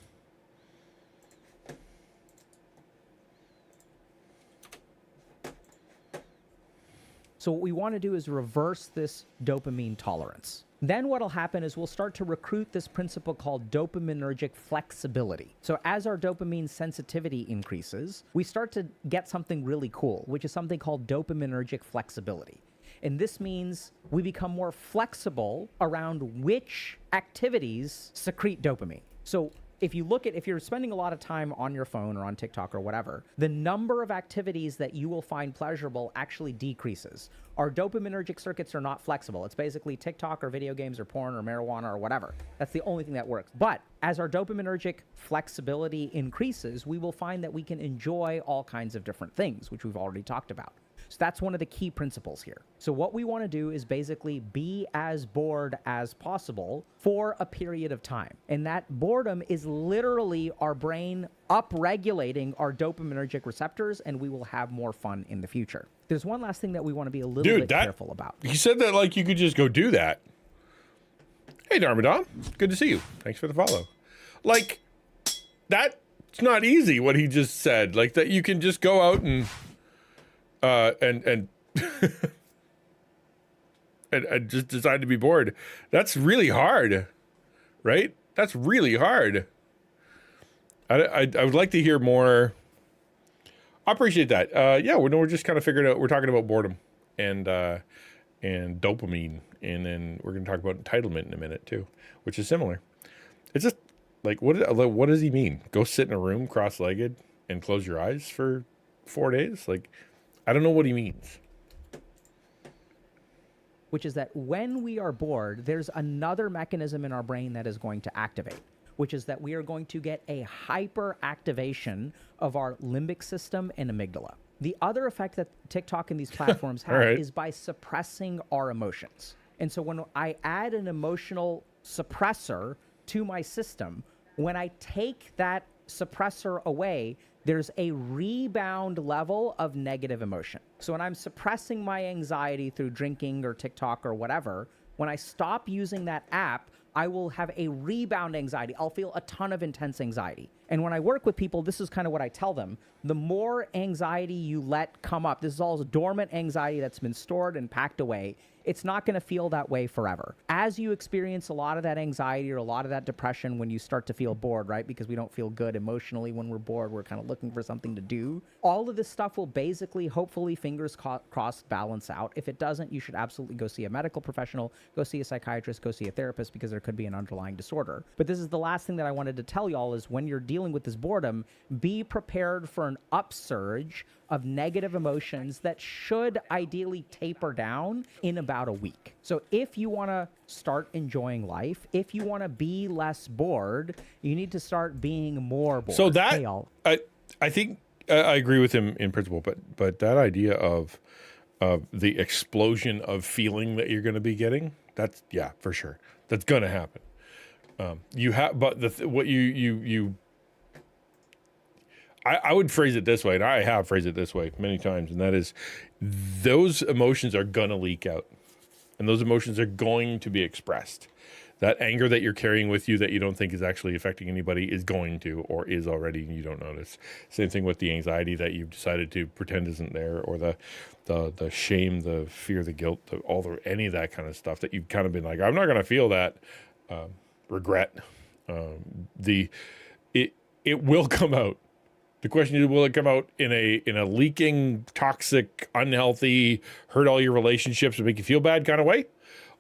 So what we want to do is reverse this dopamine tolerance. Then what'll happen is we'll start to recruit this principle called dopaminergic flexibility. So as our dopamine sensitivity increases, we start to get something really cool, which is something called dopaminergic flexibility. And this means we become more flexible around which activities secrete dopamine. So if you're spending a lot of time on your phone or on TikTok or whatever, the number of activities that you will find pleasurable actually decreases. Our dopaminergic circuits are not flexible. It's basically TikTok or video games or porn or marijuana or whatever. That's the only thing that works. But as our dopaminergic flexibility increases, we will find that we can enjoy all kinds of different things, which we've already talked about. So that's one of the key principles here. So what we want to do is basically be as bored as possible for a period of time. And that boredom is literally our brain upregulating our dopaminergic receptors, and we will have more fun in the future. There's one last thing that we want to be a little bit careful about. He said that like you could just go do that. Hey, 𝘼𝙧𝙬🙗, good to see you. Thanks for the follow. Like, that's not easy, what he just said. Like, that you can just go out and and just decide to be bored. That's really hard, right? That's really hard. I would like to hear more. I appreciate that. Yeah, we're just kind of figuring out. We're talking about boredom and dopamine, and then we're going to talk about entitlement in a minute too, which is similar. It's just like, what does he mean? Go sit in a room cross-legged and close your eyes for 4 days? Like, I don't know what he means. Which is that when we are bored, there's another mechanism in our brain that is going to activate, which is that we are going to get a hyperactivation of our limbic system and amygdala. The other effect that TikTok and these platforms have is by suppressing our emotions. And so when I add an emotional suppressor to my system, when I take that suppressor away, there's a rebound level of negative emotion. So when I'm suppressing my anxiety through drinking or TikTok or whatever, when I stop using that app, I will have a rebound anxiety. I'll feel a ton of intense anxiety. And when I work with people, this is kind of what I tell them. The more anxiety you let come up, this is all dormant anxiety that's been stored and packed away. it's not going to feel that way forever. As you experience a lot of that anxiety or a lot of that depression when you start to feel bored, right? Because we don't feel good emotionally when we're bored. We're kind of looking for something to do. All of this stuff will basically, hopefully, fingers crossed, balance out. If it doesn't, you should absolutely go see a medical professional, go see a psychiatrist, go see a therapist, because there could be an underlying disorder. But this is the last thing that I wanted to tell y'all is when you're dealing with this boredom, be prepared for an upsurge of negative emotions that should ideally taper down in about a week. So if you want to start enjoying life, if you want to be less bored, you need to start being more bored. So that, Hey, y'all. I think I agree with him in principle, but that idea of the explosion of feeling that you're going to be getting, that's, yeah, for sure. That's going to happen. You have, but I would phrase it this way, and I have phrased it this way many times, and that is those emotions are going to leak out, and those emotions are going to be expressed. That anger that you're carrying with you that you don't think is actually affecting anybody is going to, or is already, and you don't notice. Same thing with the anxiety that you've decided to pretend isn't there, or the shame, the fear, the guilt, any of that kind of stuff that you've kind of been like, I'm not going to feel that. Regret. It will come out. The question is, will it come out in a leaking, toxic, unhealthy, hurt all your relationships and make you feel bad kind of way?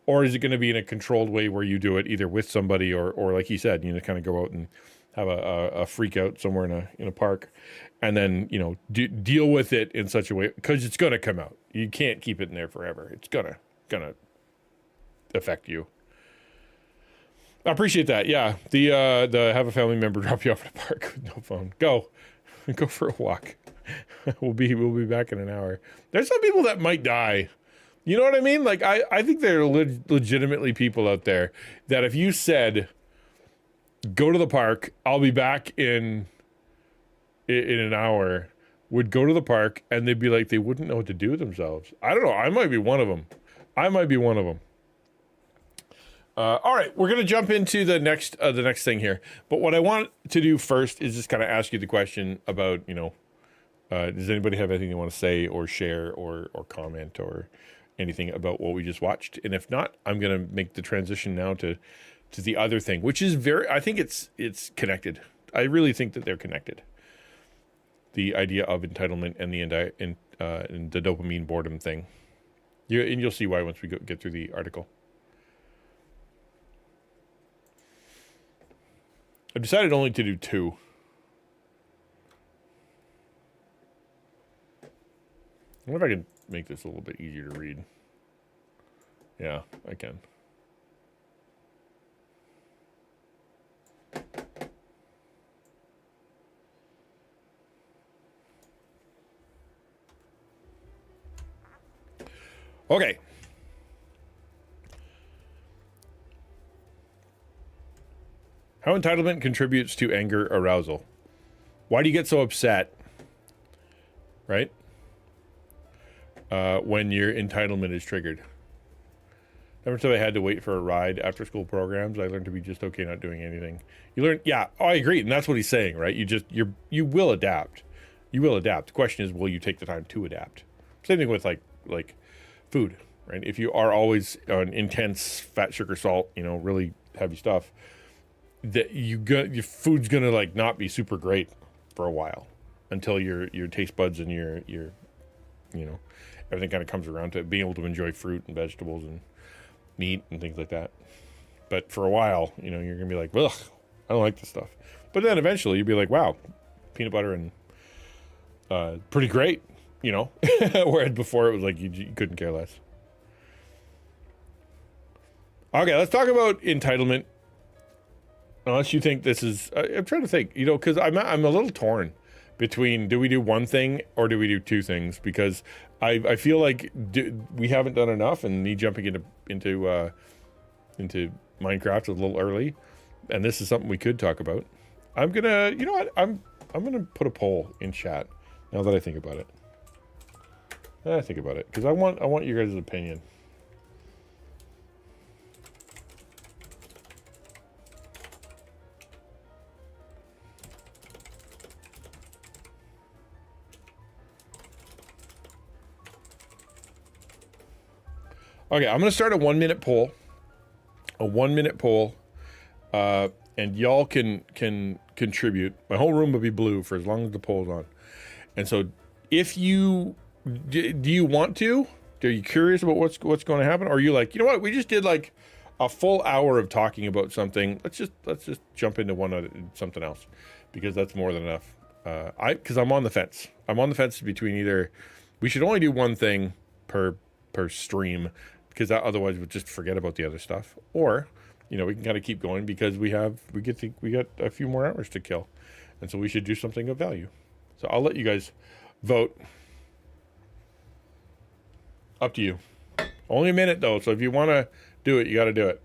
Or is it going to be in a controlled way where you do it either with somebody or like you said, kind of go out and have a freak out somewhere in a park, and then, deal with it in such a way, because it's going to come out. You can't keep it in there forever. It's gonna affect you. I appreciate that. Yeah. The have a family member drop you off at a park with no phone. Go for a walk. We'll be back in an hour. There's some people that might die. You know what I mean? Like, I think there are legitimately people out there that if you said, go to the park, I'll be back in an hour, would go to the park, and they'd be like, they wouldn't know what to do with themselves. I don't know. I might be one of them. All right, we're going to jump into the next thing here. But what I want to do first is just kind of ask you the question about, does anybody have anything they want to say or share or comment or anything about what we just watched? And if not, I'm going to make the transition now to the other thing, which is I think it's connected. I really think that they're connected. The idea of entitlement and the dopamine boredom thing. You'll see why once we get through the article. I decided only to do 2. I wonder if I can make this a little bit easier to read. Yeah, I can. Okay. How entitlement contributes to anger arousal. Why do you get so upset, right? When your entitlement is triggered. Every time I had to wait for a ride after school programs, I learned to be just okay not doing anything. You learn, yeah, I agree, and that's what he's saying, right? You will adapt. You will adapt. The question is, will you take the time to adapt? Same thing with like food, right? If you are always on intense fat, sugar, salt, really heavy stuff, that your food's gonna not be super great for a while until your taste buds and your everything kind of comes around to being able to enjoy fruit and vegetables and meat and things like that. But for a while, you're gonna be like, ugh, I don't like this stuff. But then eventually you'll be like, wow, peanut butter and pretty great, whereas before it was like you couldn't care less. Okay, let's talk about entitlement. Unless you think this is, I'm trying to think, because I'm a little torn between, do we do one thing or do we do 2 things? Because I feel like we haven't done enough, and me jumping into Minecraft a little early, and this is something we could talk about. I'm gonna, I'm gonna put a poll in chat now that I think about it. Because I want your guys' opinion. Okay, I'm going to start a 1 minute poll. A 1 minute poll. And y'all can contribute. My whole room will be blue for as long as the poll's on. And so if you, do you want to? Are you curious about what's going to happen? Or are you like, you know what? We just did like a full hour of talking about something. Let's just jump into something else, because that's more than enough. Because I'm on the fence. I'm on the fence between either we should only do one thing per stream, because otherwise we'll just forget about the other stuff, or we can kind of keep going because we got a few more hours to kill, and so we should do something of value. So I'll let you guys vote. Up to you. Only a minute though, so if you want to do it, you got to do it.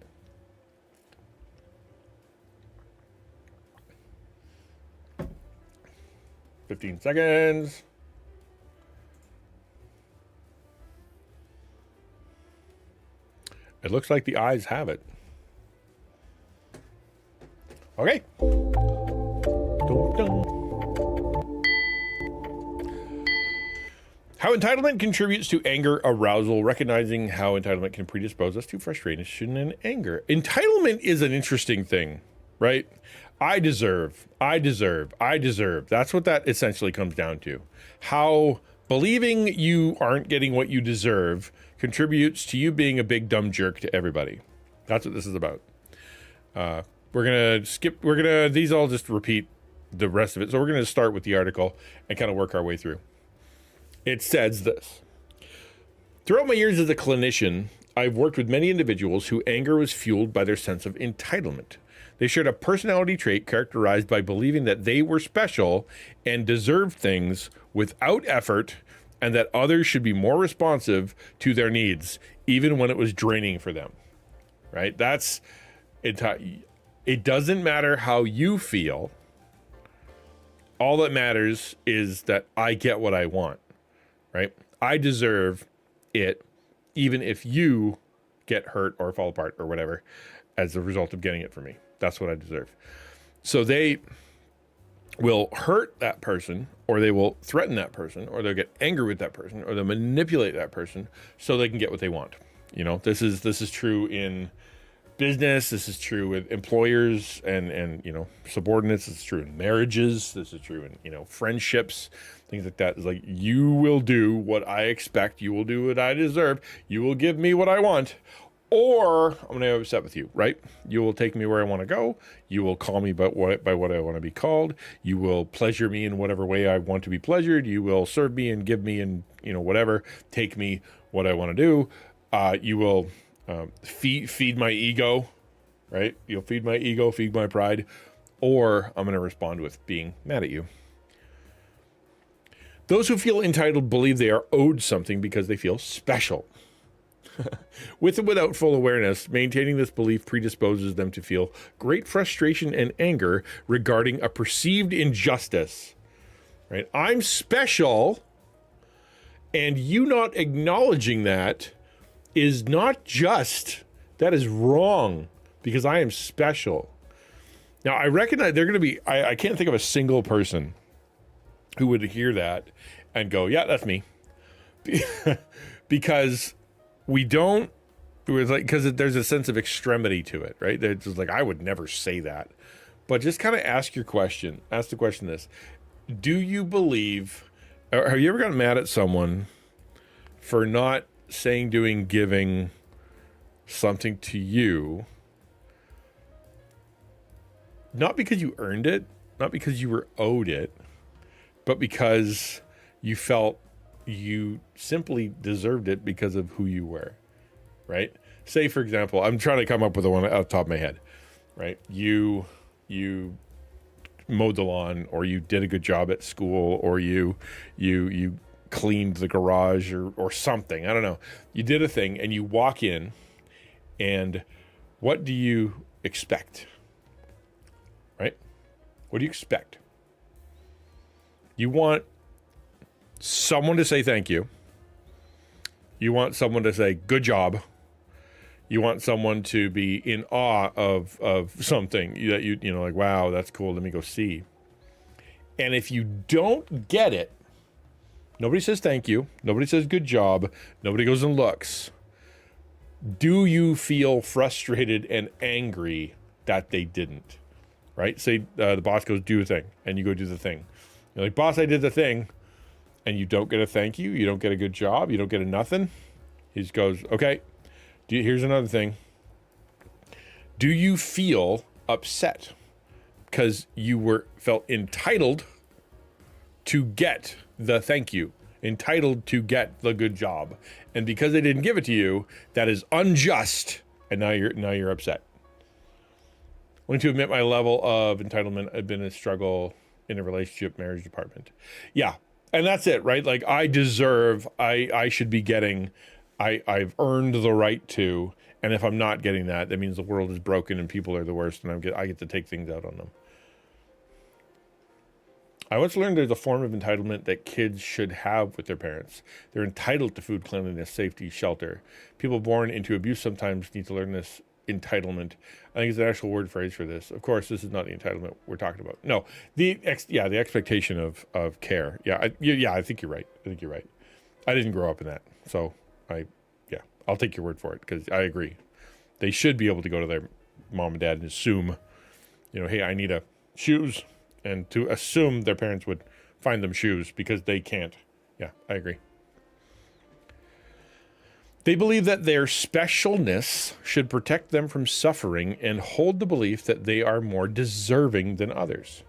$15 seconds. It looks like the eyes have it. Okay. Dun, dun. How entitlement contributes to anger arousal, recognizing how entitlement can predispose us to frustration and anger. Entitlement is an interesting thing, right? I deserve. That's what that essentially comes down to. How believing you aren't getting what you deserve contributes to you being a big dumb jerk to everybody. That's what this is about. These all just repeat the rest of it. So we're going to start with the article and kind of work our way through. It says this: throughout my years as a clinician, I've worked with many individuals whose anger was fueled by their sense of entitlement. They shared a personality trait characterized by believing that they were special and deserved things without effort, and that others should be more responsive to their needs, even when it was draining for them. Right? That's it. It doesn't matter how you feel. All that matters is that I get what I want. Right? I deserve it, even if you get hurt or fall apart or whatever as a result of getting it from me. That's what I deserve. So they will hurt that person, or they will threaten that person, or they'll get angry with that person, or they'll manipulate that person so they can get what they want. This is true in business. This is true with employers and subordinates. This is true in marriages. This is true in friendships, things like that. It's like, you will do what I expect. You will do what I deserve. You will give me what I want, or I'm going to be upset with you, right? You will take me where I want to go. You will call me by what I want to be called. You will pleasure me in whatever way I want to be pleasured. You will serve me and give me and whatever. Take me what I want to do. You will feed my ego, right? You'll feed my ego, feed my pride, or I'm going to respond with being mad at you. Those who feel entitled believe they are owed something because they feel special. With and without full awareness, maintaining this belief predisposes them to feel great frustration and anger regarding a perceived injustice. Right? I'm special, and you not acknowledging that is not just, that is wrong, because I am special. Now, I recognize they're going to be, I can't think of a single person who would hear that and go, yeah, that's me. Because because there's a sense of extremity to it, right? It's just like, I would never say that. But just kind of ask the question this: do you believe, or have you ever gotten mad at someone for not saying, doing, giving something to you, not because you earned it, not because you were owed it, but because you felt you simply deserved it because of who you were, right? Say, for example, I'm trying to come up with the one off the top of my head, right? You mowed the lawn, or you did a good job at school, or you cleaned the garage or something. I don't know. You did a thing, and you walk in, and what do you expect? Right? What do you expect? You want someone to say thank you. You want someone to say good job. You want someone to be in awe of something that you like, wow, that's cool. Let me go see. And if you don't get it, nobody says thank you. Nobody says good job. Nobody goes and looks. Do you feel frustrated and angry that they didn't? Right? Say the boss goes, do a thing, and you go do the thing. You're like, boss, I did the thing, and you don't get a thank you. You don't get a good job. You don't get a nothing. He just goes, okay, here's another thing. Do you feel upset because you felt entitled to get the thank you, entitled to get the good job, and because they didn't give it to you, that is unjust, and now you're upset. Willing to admit my level of entitlement had been a struggle in a relationship marriage department. Yeah, and that's it, right? Like, I deserve, I should be getting, I've earned the right to, and if I'm not getting that, that means the world is broken and people are the worst, and I get to take things out on them. I once learned there's a form of entitlement that kids should have with their parents. They're entitled to food, cleanliness, safety, shelter. People born into abuse sometimes need to learn this entitlement. I think it's an actual word phrase for this. Of course, this is not the entitlement we're talking about. No, the expectation of care. I think you're right. I didn't grow up in that, so I'll take your word for it because I agree. They should be able to go to their mom and dad and assume, hey, I need shoes. And to assume their parents would find them shoes because they can't. Yeah, I agree. They believe that their specialness should protect them from suffering and hold the belief that they are more deserving than others.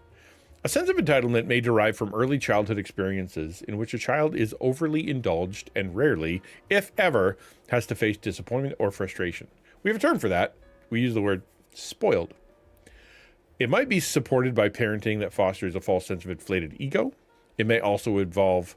A sense of entitlement may derive from early childhood experiences in which a child is overly indulged and rarely, if ever, has to face disappointment or frustration. We have a term for that. We use the word spoiled. It might be supported by parenting that fosters a false sense of inflated ego. It may also evolve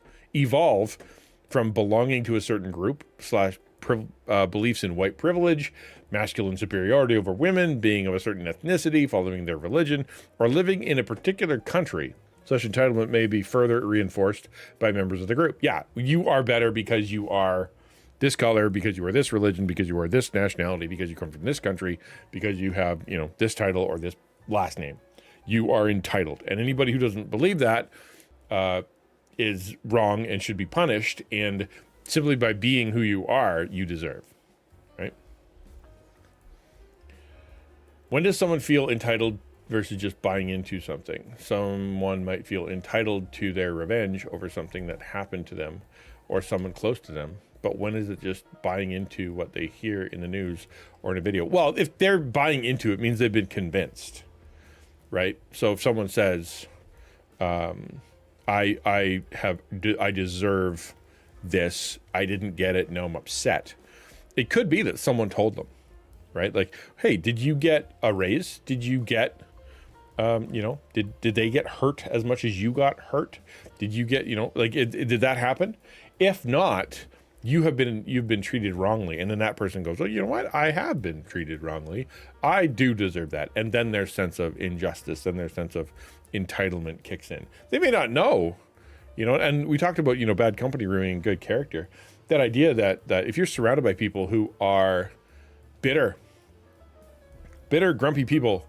from belonging to a certain group / beliefs in white privilege, masculine superiority over women, being of a certain ethnicity, following their religion, or living in a particular country. Such entitlement may be further reinforced by members of the group. Yeah, you are better because you are this color, because you are this religion, because you are this nationality, because you come from this country, because you have, this title or this last name. You are entitled. And anybody who doesn't believe that is wrong and should be punished. And simply by being who you are, you deserve. Right? When does someone feel entitled versus just buying into something? Someone might feel entitled to their revenge over something that happened to them or someone close to them. But when is it just buying into what they hear in the news or in a video? Well, if they're buying into it, it means they've been convinced. Right? So if someone says, I deserve this, I didn't get it, now I'm upset. It could be that someone told them, right? Like, hey, did you get a raise? Did you get, did they get hurt as much as you got hurt? Did you get, did that happen? If not, you've been treated wrongly. And then that person goes, well, you know what? I have been treated wrongly. I do deserve that. And then their sense of injustice and their sense of entitlement kicks in. They may not know, and we talked about, bad company ruining good character. That idea that if you're surrounded by people who are bitter, grumpy people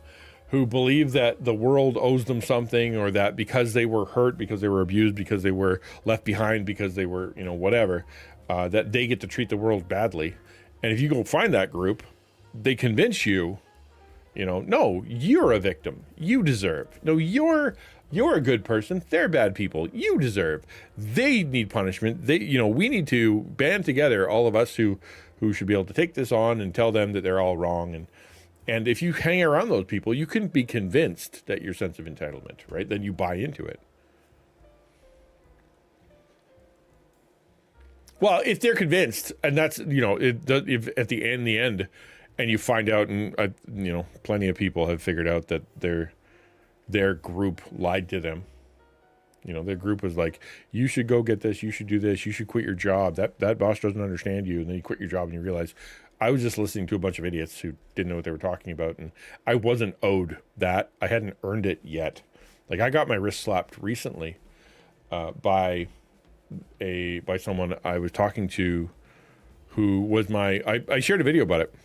who believe that the world owes them something, or that because they were hurt, because they were abused, because they were left behind, because they were, whatever, that they get to treat the world badly. And if you go find that group, they convince you, no, you're a victim. You deserve. No, you're a good person. They're bad people. You deserve. They need punishment. We need to band together, all of us who should be able to take this on and tell them that they're all wrong. And if you hang around those people, you can be convinced that your sense of entitlement, right? Then you buy into it. Well, if they're convinced, and that's, if at the end, and you find out, and plenty of people have figured out that their group lied to them. Their group was like, you should go get this, you should do this, you should quit your job. That boss doesn't understand you, and then you quit your job and you realize, I was just listening to a bunch of idiots who didn't know what they were talking about, and I wasn't owed that. I hadn't earned it yet. Like, I got my wrist slapped recently by someone I was talking to, who was I shared a video about it.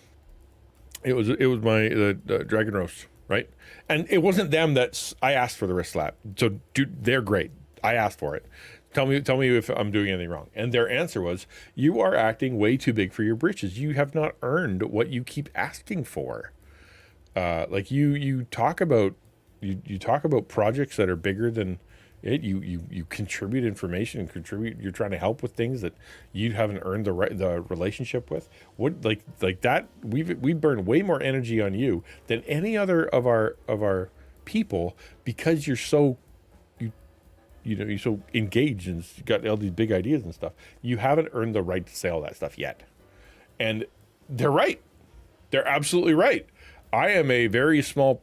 It was my dragon roast, right? And it wasn't them I asked for the wrist slap. So dude, they're great. I asked for it. Tell me if I'm doing anything wrong. And their answer was, you are acting way too big for your britches. You have not earned what you keep asking for. Like you talk about projects that are bigger than it. You contribute information and contribute. You're trying to help with things that you haven't earned the relationship with. What like that? We burn way more energy on you than any other of our people, because you're so you're so engaged and got all these big ideas and stuff. You haven't earned the right to say all that stuff yet. And they're right. They're absolutely right. I am a very small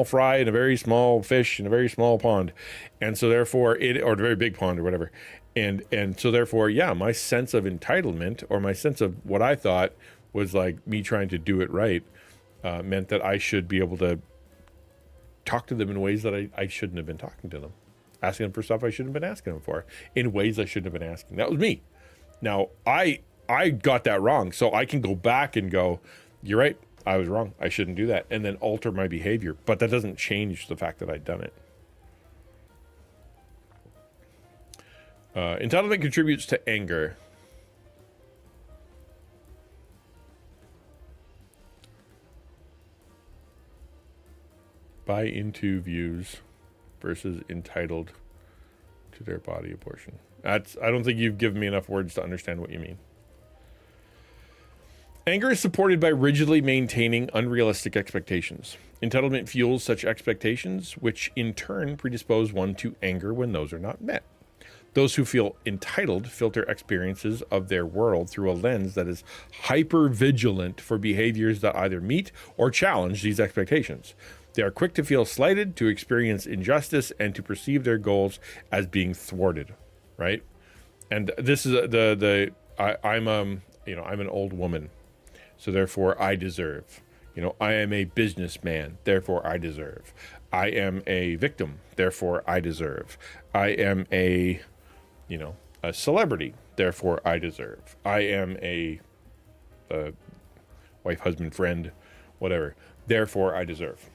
fry in a very small fish in a very small pond. And so therefore or a very big pond or whatever. And so therefore, yeah, my sense of entitlement, or my sense of what I thought was like me trying to do it right, meant that I should be able to talk to them in ways that I shouldn't have been talking to them. Asking them for stuff I shouldn't have been asking them for, in ways I shouldn't have been asking. That was me. Now, I got that wrong, so I can go back and go, you're right, I was wrong, I shouldn't do that, and then alter my behavior. But that doesn't change the fact that I'd done it. Entitlement contributes to anger. Buy into views versus entitled to their body abortion. I don't think you've given me enough words to understand what you mean. Anger is supported by rigidly maintaining unrealistic expectations. Entitlement fuels such expectations, which in turn predispose one to anger when those are not met. Those who feel entitled filter experiences of their world through a lens that is hyper-vigilant for behaviors that either meet or challenge these expectations. They are quick to feel slighted, to experience injustice, and to perceive their goals as being thwarted, right? And this is I'm an old woman, so therefore I deserve. I am a businessman, therefore I deserve. I am a victim, therefore I deserve. I am a celebrity, therefore I deserve. I am a wife, husband, friend, whatever, therefore I deserve.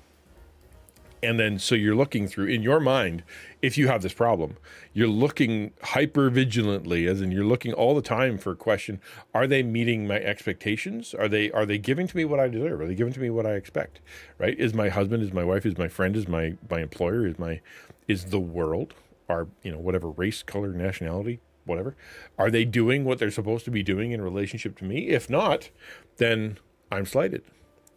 And then, so you're looking through, in your mind, if you have this problem, you're looking hyper vigilantly, as in you're looking all the time for a question, are they meeting my expectations? Are they giving to me what I deserve? Are they giving to me what I expect? Right? Is my husband, is my wife, is my friend, is my employer, is the world, our, whatever race, color, nationality, whatever, are they doing what they're supposed to be doing in relationship to me? If not, then I'm slighted.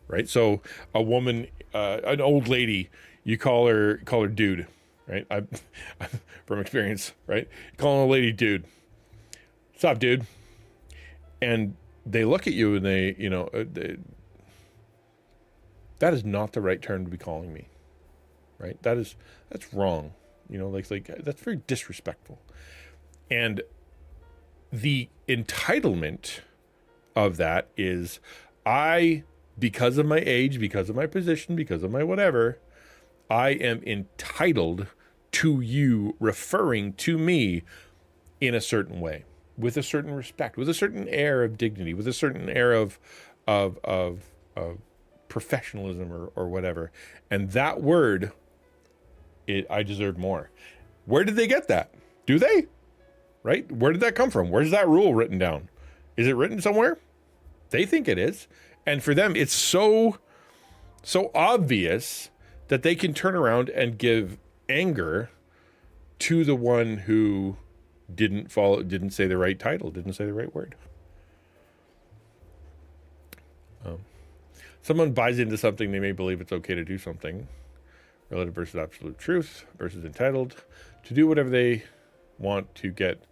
Right? So a woman, an old lady, you call her dude, right? I'm from experience, right? Calling a lady dude. What's up, dude? And they look at you and that is not the right term to be calling me, right? That's wrong. Like that's very disrespectful. And the entitlement of that is, because of my age, because of my position, because of my whatever, I am entitled to you referring to me in a certain way, with a certain respect, with a certain air of dignity, with a certain air of professionalism or whatever. And that word, I deserve more. Where did they get that? Do they? Right? Where did that come from? Where's that rule written down? Is it written somewhere? They think it is. And for them, it's so obvious that they can turn around and give anger to the one who didn't say the right title, didn't say the right word. Someone buys into something, they may believe it's okay to do something. Relative versus absolute truth versus entitled to do whatever they want to get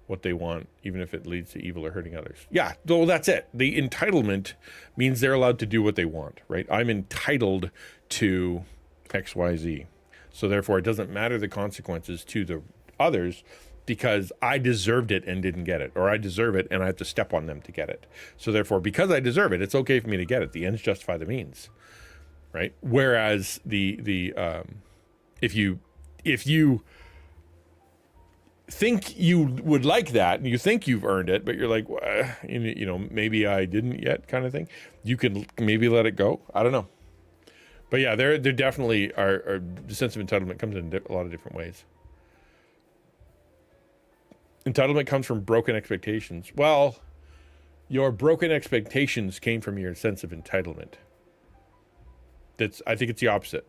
what they want, even if it leads to evil or hurting others. Yeah, well, that's it. The entitlement means they're allowed to do what they want, right? I'm entitled to XYZ. So therefore, it doesn't matter the consequences to the others, because I deserved it and didn't get it, or I deserve it and I have to step on them to get it. So therefore, because I deserve it, it's okay for me to get it. The ends justify the means, right? Whereas if you think you would like that and you think you've earned it, but you're like, well, maybe I didn't yet, kind of thing, you can maybe let it go. I don't know. But yeah, there definitely are the sense of entitlement comes in a lot of different ways. Entitlement comes from broken expectations. Well, your broken expectations came from your sense of entitlement. I think it's the opposite,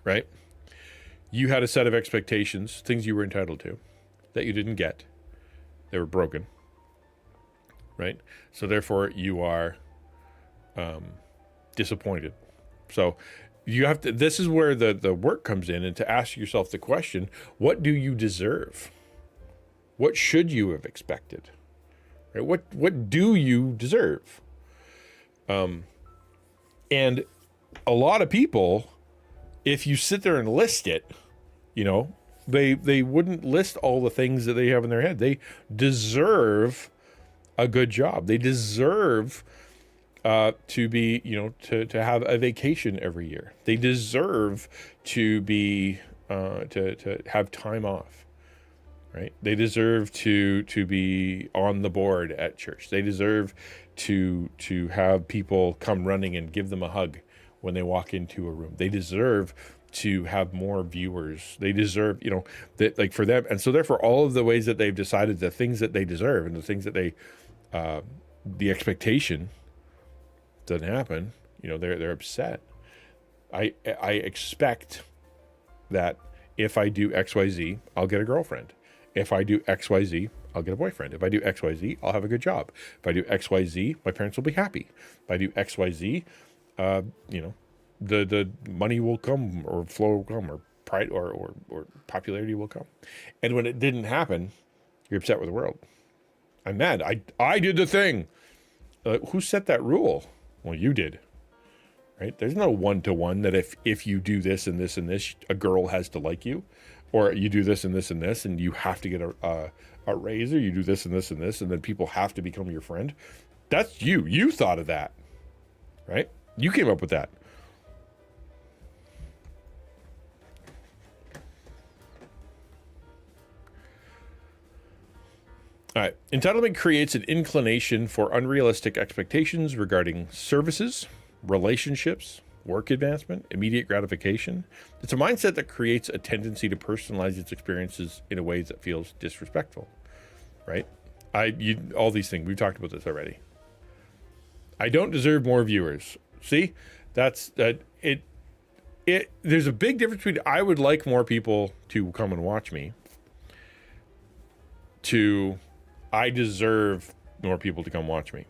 right? You had a set of expectations, things you were entitled to, that you didn't get. They were broken, right? So therefore, you are disappointed. So you have to. This is where the work comes in, and to ask yourself the question: what do you deserve? What should you have expected? Right? What do you deserve? And a lot of people, if you sit there and list it, they wouldn't list all the things that they have in their head. They deserve a good job. They deserve to be, to have a vacation every year. They deserve to be to have time off. Right? They deserve to be on the board at church. They deserve to have people come running and give them a hug when they walk into a room. They deserve to have more viewers. They deserve, that, like, for them. And so therefore, all of the ways that they've decided the things that they deserve and the things that they, the expectation doesn't happen, they're upset. I expect that if I do XYZ, I'll get a girlfriend. If I do XYZ, I'll get a boyfriend. If I do XYZ, I'll have a good job. If I do XYZ, my parents will be happy. If I do XYZ, the money will come, or flow will come, or pride or popularity will come. And when it didn't happen, you're upset with the world. I'm mad. I did the thing. Who set that rule? Well, you did. Right? There's no one-to-one that if you do this and this and this, a girl has to like you. Or you do this and this and this, and you have to get a raise, or you do this and this and this, and then people have to become your friend. That's you. You thought of that, right? You came up with that. All right. Entitlement creates an inclination for unrealistic expectations regarding services, relationships, work advancement, immediate gratification. It's a mindset that creates a tendency to personalize its experiences in a way that feels disrespectful, right? All these things, we've talked about this already. I don't deserve more viewers. See, there's a big difference between I would like more people to come and watch me to I deserve more people to come watch me,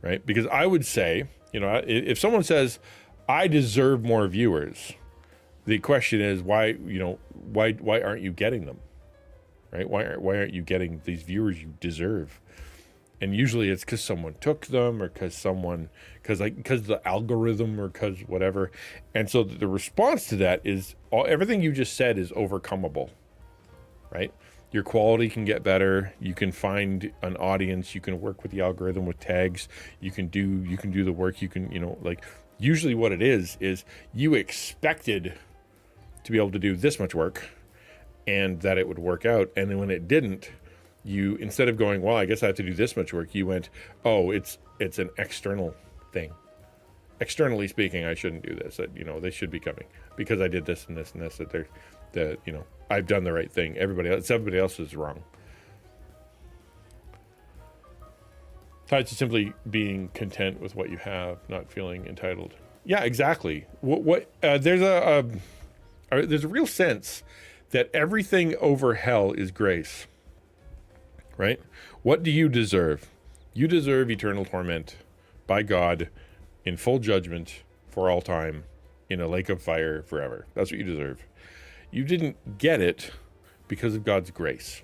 right? Because I would say, if someone says, I deserve more viewers, the question is why aren't you getting them, right? Why aren't you getting these viewers you deserve? And usually it's because someone took them, or because the algorithm, or because whatever. And so the response to that is everything you just said is overcomable, right? Your quality can get better. You can find an audience. You can work with the algorithm with tags. You can do the work. You can, usually what it is you expected to be able to do this much work and that it would work out. And then when it didn't, you, instead of going, well, I guess I have to do this much work, you went, oh, it's an external thing. Externally speaking, I shouldn't do this. They should be coming because I did this and this and this, I've done the right thing. Everybody else is wrong. Tied to simply being content with what you have, not feeling entitled. Yeah, exactly. There's a real sense that everything over hell is grace, right? What do you deserve? You deserve eternal torment by God in full judgment for all time in a lake of fire forever. That's what you deserve. You didn't get it because of God's grace.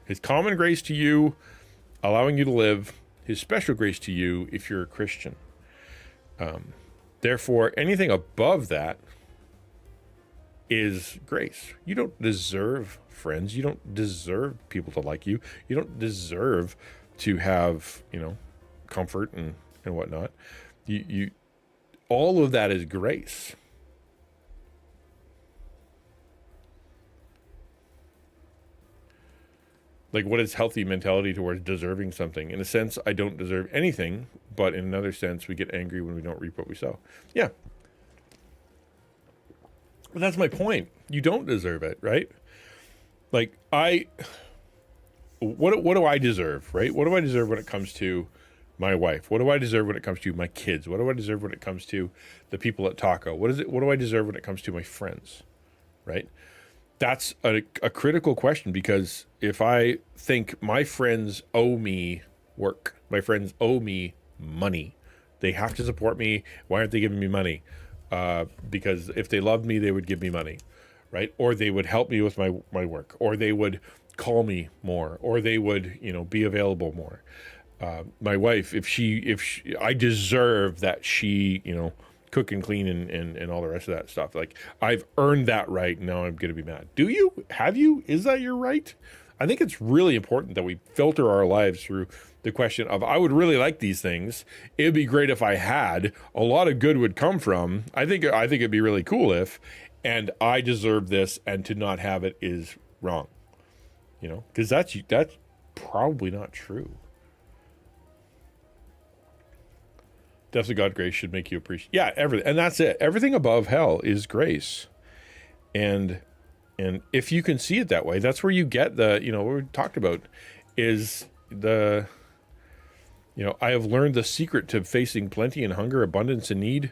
His common grace to you, allowing you to live. His special grace to you if you're a Christian. Therefore, anything above that is grace. You don't deserve friends. You don't deserve people to like you. You don't deserve to have, comfort and whatnot. You all of that is grace. Like, what is healthy mentality towards deserving something? In a sense, I don't deserve anything, but in another sense, we get angry when we don't reap what we sow. Yeah. But that's my point. You don't deserve it, right? Like, what do I deserve, right? What do I deserve when it comes to my wife? What do I deserve when it comes to my kids? What do I deserve when it comes to the people at Taco? What do I deserve when it comes to my friends, right? That's a critical question, because if I think my friends owe me work, my friends owe me money, they have to support me. Why aren't they giving me money? Because if they loved me, they would give me money, right? Or they would help me with my work, or they would call me more, or they would, be available more. My wife, if I deserve that she, cook and clean and all the rest of that stuff. Like, I've earned that right. Now I'm going to be mad. Do you? Have you? Is that your right? I think it's really important that we filter our lives through the question of, I would really like these things. It'd be great if I had. A lot of good would come from. I think it'd be really cool if, and I deserve this, and to not have it is wrong. Because that's probably not true. Definitely, God grace should make you appreciate. Yeah, everything, and that's it. Everything above hell is grace, and if you can see it that way, that's where you get the, what we talked about, is the, I have learned the secret to facing plenty and hunger, abundance and need.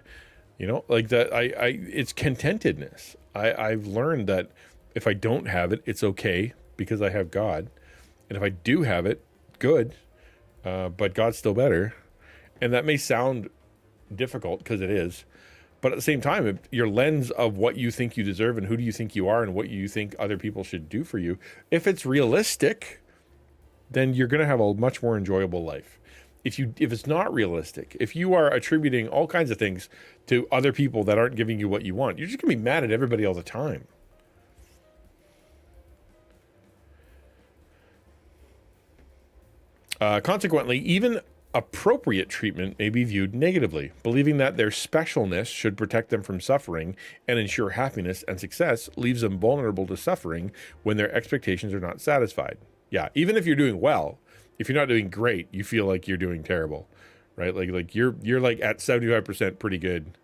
Like that. It's contentedness. I've learned that if I don't have it, it's okay, because I have God, and if I do have it, good, but God's still better. And that may sound difficult, because it is, but at the same time, if your lens of what you think you deserve and who do you think you are and what you think other people should do for you, if it's realistic, then you're going to have a much more enjoyable life. If it's not realistic, if you are attributing all kinds of things to other people that aren't giving you what you want, you're just going to be mad at everybody all the time. Consequently, even appropriate treatment may be viewed negatively. Believing that their specialness should protect them from suffering and ensure happiness and success leaves them vulnerable to suffering when their expectations are not satisfied. Yeah, even if you're doing well, if you're not doing great, you feel like you're doing terrible, right? Like you're like at 75% pretty good,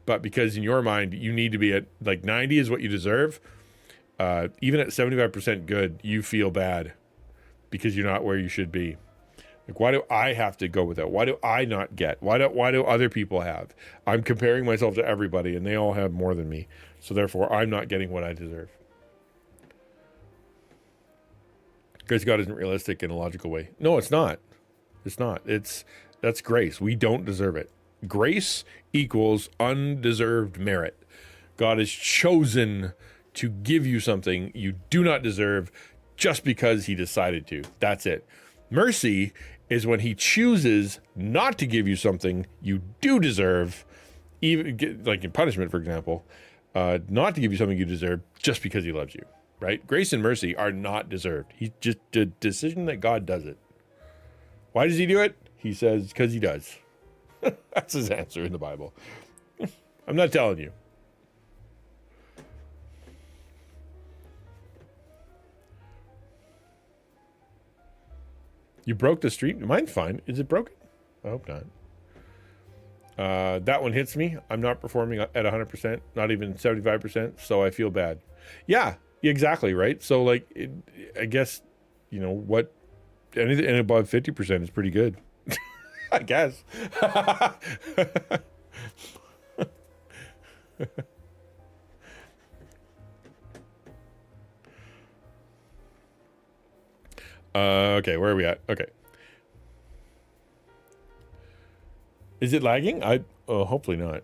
but because in your mind you need to be at like 90 is what you deserve. Even at 75% good, you feel bad because you're not where you should be. Like, why do I have to go with that? Why do I not get? Why do other people have? I'm comparing myself to everybody, and they all have more than me. So therefore, I'm not getting what I deserve. Grace of God isn't realistic in a logical way. No, it's not. It's not. That's grace. We don't deserve it. Grace equals undeserved merit. God has chosen to give you something you do not deserve just because he decided to. That's it. Mercy is when he chooses not to give you something you do deserve, even like in punishment, for example, not to give you something you deserve just because he loves you, right? Grace and mercy are not deserved. He just the decision that God does it. Why does he do it? He says, because he does. That's his answer in the Bible. I'm not telling you. You broke the street? Mine's fine. Is it broken? I hope not. That one hits me. I'm not performing at 100%, not even 75%, so I feel bad. Yeah, exactly, right? So, like, I guess, what, anything above 50% is pretty good. I guess. Okay, where are we at? Okay. Is it lagging? Hopefully not.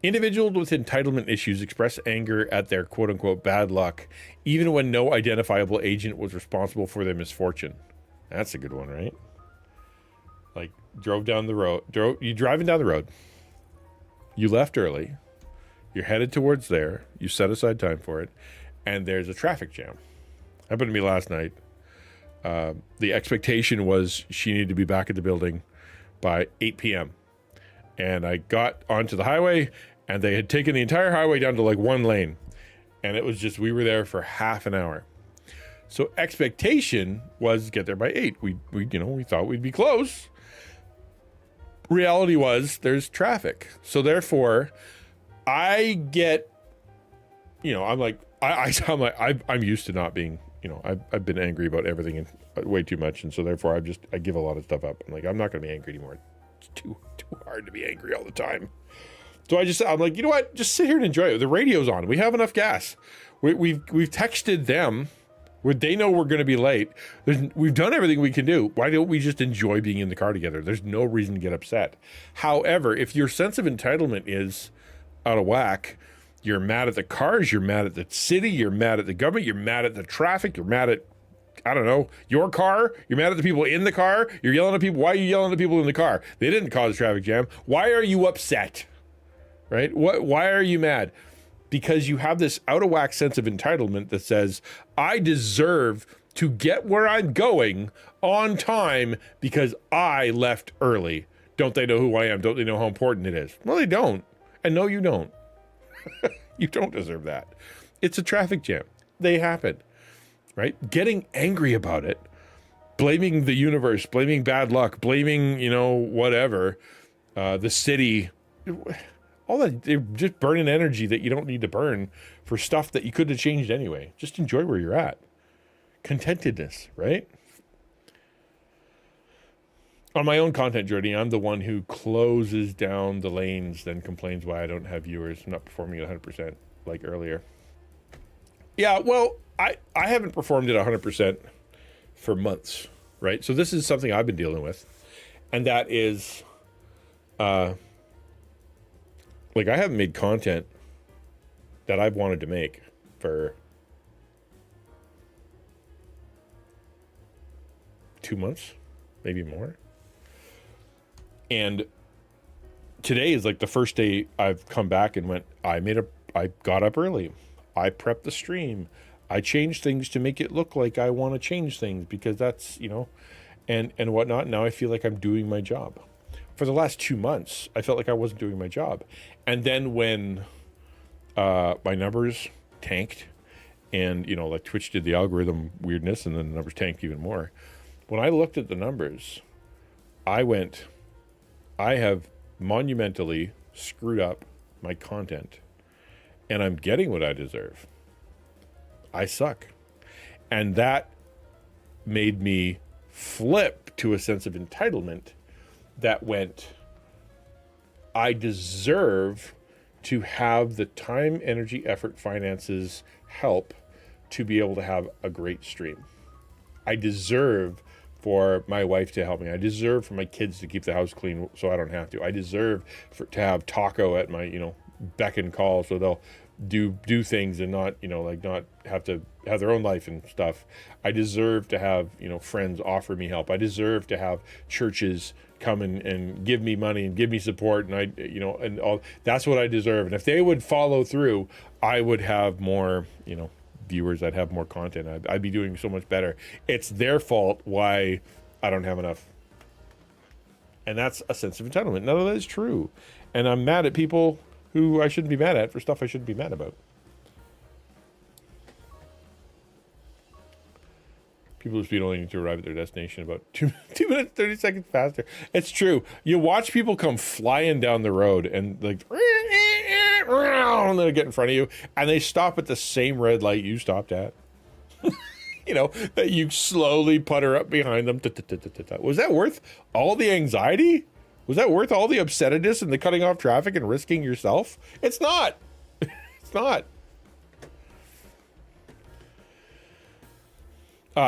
Individuals with entitlement issues express anger at their quote-unquote bad luck, even when no identifiable agent was responsible for their misfortune. That's a good one, right? Like, you're driving down the road. You left early. You're headed towards there. You set aside time for it. And there's a traffic jam. Happened to me last night. The expectation was she needed to be back at the building by 8 p.m. And I got onto the highway, and they had taken the entire highway down to like one lane. And it was just, we were there for half an hour. So expectation was get there by 8. We thought we'd be close. Reality was there's traffic. So therefore, I get, I'm like, I'm used to not being I've been angry about everything and way too much. And so therefore I give a lot of stuff up. I'm like, I'm not going to be angry anymore. It's too hard to be angry all the time. So I'm like, you know what? Just sit here and enjoy it. The radio's on. We have enough gas. We've texted them where they know we're going to be late. We've done everything we can do. Why don't we just enjoy being in the car together? There's no reason to get upset. However, if your sense of entitlement is out of whack, you're mad at the cars, you're mad at the city, you're mad at the government, you're mad at the traffic, you're mad at, I don't know, your car, you're mad at the people in the car, you're yelling at people. Why are you yelling at people in the car? They didn't cause a traffic jam. Why are you upset? Right? Why are you mad? Because you have this out of whack sense of entitlement that says, I deserve to get where I'm going on time because I left early. Don't they know who I am? Don't they know how important it is? Well, they don't. And no, you don't. You don't deserve that. It's a traffic jam. They happen, right? Getting angry about it, blaming the universe, blaming bad luck, blaming, whatever, the city, all that, they're just burning energy that you don't need to burn for stuff that you could have changed anyway. Just enjoy where you're at. Contentedness, right? On my own content journey, I'm the one who closes down the lanes, then complains why I don't have viewers. I'm not performing at 100% like earlier. Yeah, well, I haven't performed at 100% for months, right? So this is something I've been dealing with. And that is, I haven't made content that I've wanted to make for 2 months, maybe more. And today is like the first day I've come back and went, I got up early. I prepped the stream. I changed things to make it look like I want to change things because that's, and whatnot. Now I feel like I'm doing my job. For the last 2 months, I felt like I wasn't doing my job. And then when my numbers tanked and, like Twitch did the algorithm weirdness and then the numbers tanked even more. When I looked at the numbers, I have monumentally screwed up my content and I'm getting what I deserve. I suck. And that made me flip to a sense of entitlement that went, I deserve to have the time, energy, effort, finances, help to be able to have a great stream. I deserve for my wife to help me. I deserve for my kids to keep the house clean so I don't have to. I deserve to have Taco at my, beck and call so they'll do things and not, not have to have their own life and stuff. I deserve to have, friends offer me help. I deserve to have churches come and give me money and give me support. And and all that's what I deserve. And if they would follow through, I would have more, viewers. I'd have more content. I'd be doing so much better. It's their fault why I don't have enough. And that's a sense of entitlement. None of that is true. And I'm mad at people who I shouldn't be mad at for stuff I shouldn't be mad about. People who speed only need to arrive at their destination about 2 minutes, 30 seconds faster. It's true. You watch people come flying down the road and and they get in front of you and they stop at the same red light you stopped at. That you slowly putter up behind them. Was that worth all the anxiety? Was that worth all the upsetness and the cutting off traffic and risking yourself? It's not. It's not.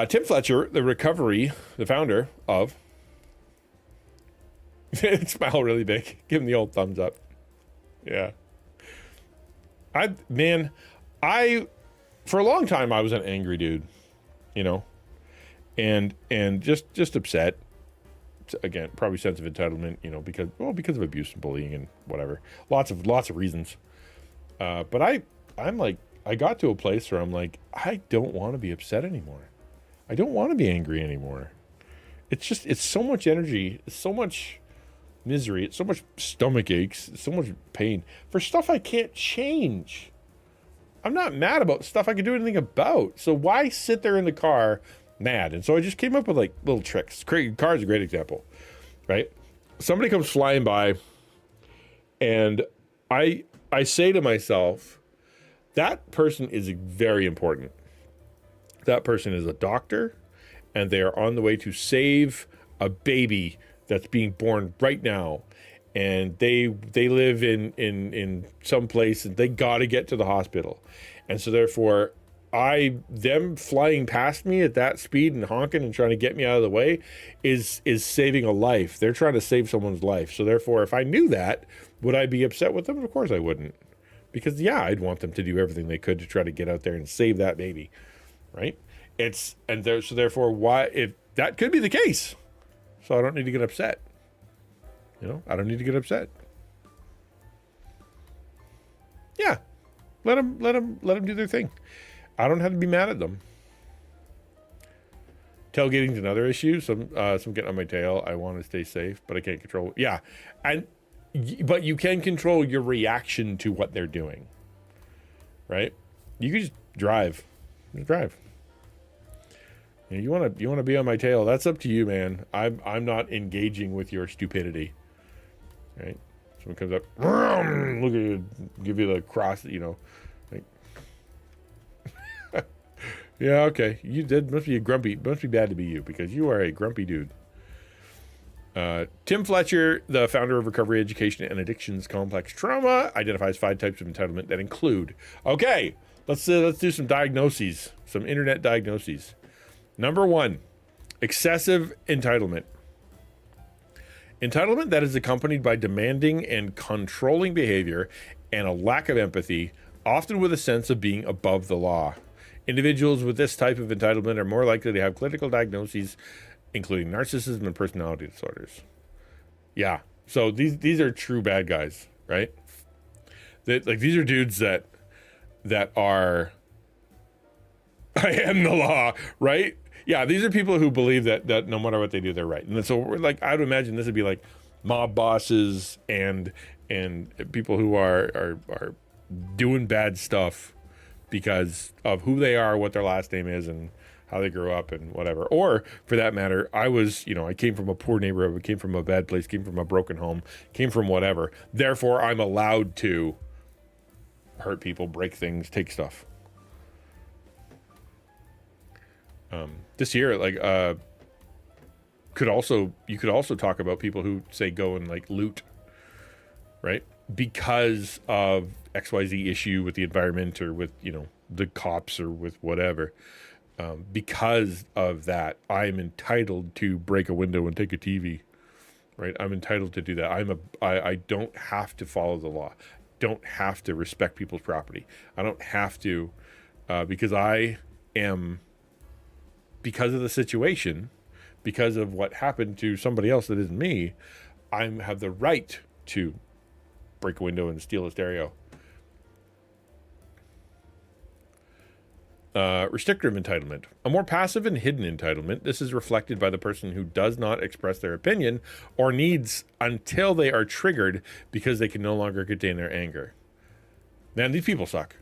Tim Fletcher, the founder of... Smile really big. Give him the old thumbs up. Yeah. For a long time, I was an angry dude, and just upset. Again, probably sense of entitlement, because of abuse and bullying and whatever. Lots of reasons. But I'm like, I got to a place where I'm like, I don't want to be upset anymore. I don't want to be angry anymore. It's so much energy. It's so much misery. It's so much stomach aches. It's so much pain for stuff I can't change. I'm not mad about stuff I can do anything about. So why sit there in the car mad? And so I just came up with little tricks. Car is a great example, right? Somebody comes flying by and I say to myself, that person is very important. That person is a doctor, and they are on the way to save a baby that's being born right now. And they live in some place, and they got to get to the hospital. And so therefore, them flying past me at that speed and honking and trying to get me out of the way is saving a life. They're trying to save someone's life. So therefore, if I knew that, would I be upset with them? Of course I wouldn't. Because yeah, I'd want them to do everything they could to try to get out there and save that baby. Right? So therefore, why, if that could be the case, so I don't need to get upset. I don't need to get upset. Yeah, let them do their thing. I don't have to be mad at them. Tailgating's another issue. Some getting on my tail. I want to stay safe, but I can't control. Yeah, but you can control your reaction to what they're doing. Right? You can just drive. Just drive. You want to be on my tail. That's up to you, man. I'm not engaging with your stupidity. Right? Someone comes up, look at you, give you the cross, like, yeah, okay. You did, must be bad to be you, because you are a grumpy dude. Tim Fletcher, the founder of Recovery Education and Addictions Complex Trauma, identifies 5 types of entitlement that include, okay, let's do some diagnoses, some internet diagnoses. Number 1, excessive entitlement. Entitlement that is accompanied by demanding and controlling behavior and a lack of empathy, often with a sense of being above the law. Individuals with this type of entitlement are more likely to have clinical diagnoses, including narcissism and personality disorders. Yeah, so these are true bad guys, right? These are dudes that are, I am the law, right? Yeah, these are people who believe that no matter what they do, they're right. And so I would imagine this would be like mob bosses and people who are doing bad stuff because of who they are, what their last name is, and how they grew up and whatever. Or for that matter, I came from a poor neighborhood, came from a bad place, came from a broken home, came from whatever. Therefore, I'm allowed to hurt people, break things, take stuff. This year, you could also talk about people who say go and loot, right? Because of XYZ issue with the environment or with, the cops or with whatever. Because of that, I am entitled to break a window and take a TV, right? I'm entitled to do that. I don't have to follow the law. Don't have to respect people's property. I don't have to, because I am, because of the situation, because of what happened to somebody else that isn't me, I have the right to break a window and steal a stereo. Restrictive entitlement. A more passive and hidden entitlement. This is reflected by the person who does not express their opinion or needs until they are triggered because they can no longer contain their anger. Man, these people suck,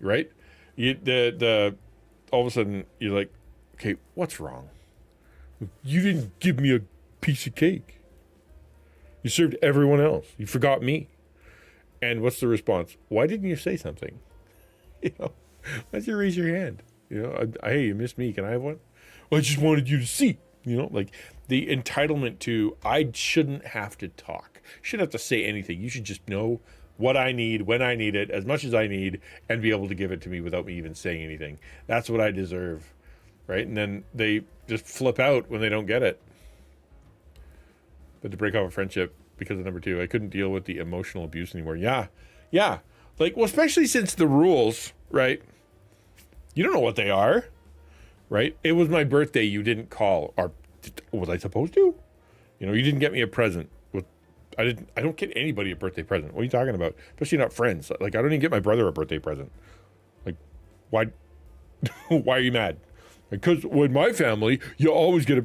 right? All of a sudden you're like, okay, what's wrong? You didn't give me a piece of cake. You served everyone else. You forgot me. And what's the response? Why didn't you say something? Why did you raise your hand? Hey, you missed me. Can I have one? Well, I just wanted you to see. The entitlement to, I shouldn't have to talk. Shouldn't have to say anything. You should just know what I need, when I need it, as much as I need, and be able to give it to me without me even saying anything. That's what I deserve. Right? And then they just flip out when they don't get it. But to break off a friendship because of number 2, I couldn't deal with the emotional abuse anymore. Yeah. Especially since the rules, right? You don't know what they are, right? It was my birthday. You didn't call. Or was I supposed to? You didn't get me a present. I don't get anybody a birthday present. What are you talking about? Especially not friends. I don't even get my brother a birthday present. Why? Why are you mad? Because with my family, you always get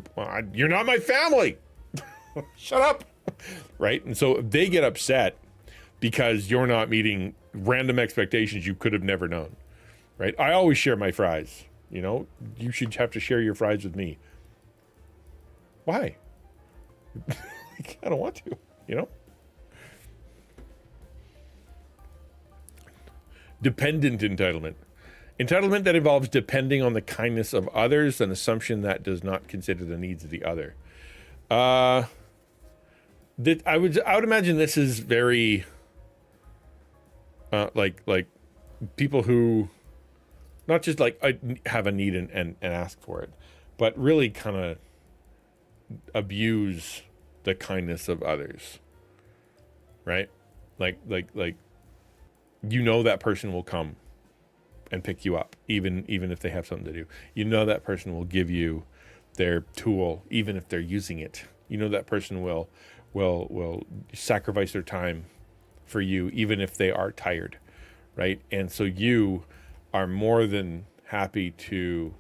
you're not my family. Shut up. Right? And so they get upset because you're not meeting random expectations you could have never known. Right? I always share my fries. You should have to share your fries with me. Why? I don't want to, Dependent entitlement. Entitlement that involves depending on the kindness of others, an assumption that does not consider the needs of the other. I would imagine this is very like people who not just like have a need and ask for it, but really kind of abuse the kindness of others, right? Like that person will come and pick you up even if they have something to do. That person will give you their tool even if they're using it. That person will sacrifice their time for you even if they are tired, right? And so you are more than happy to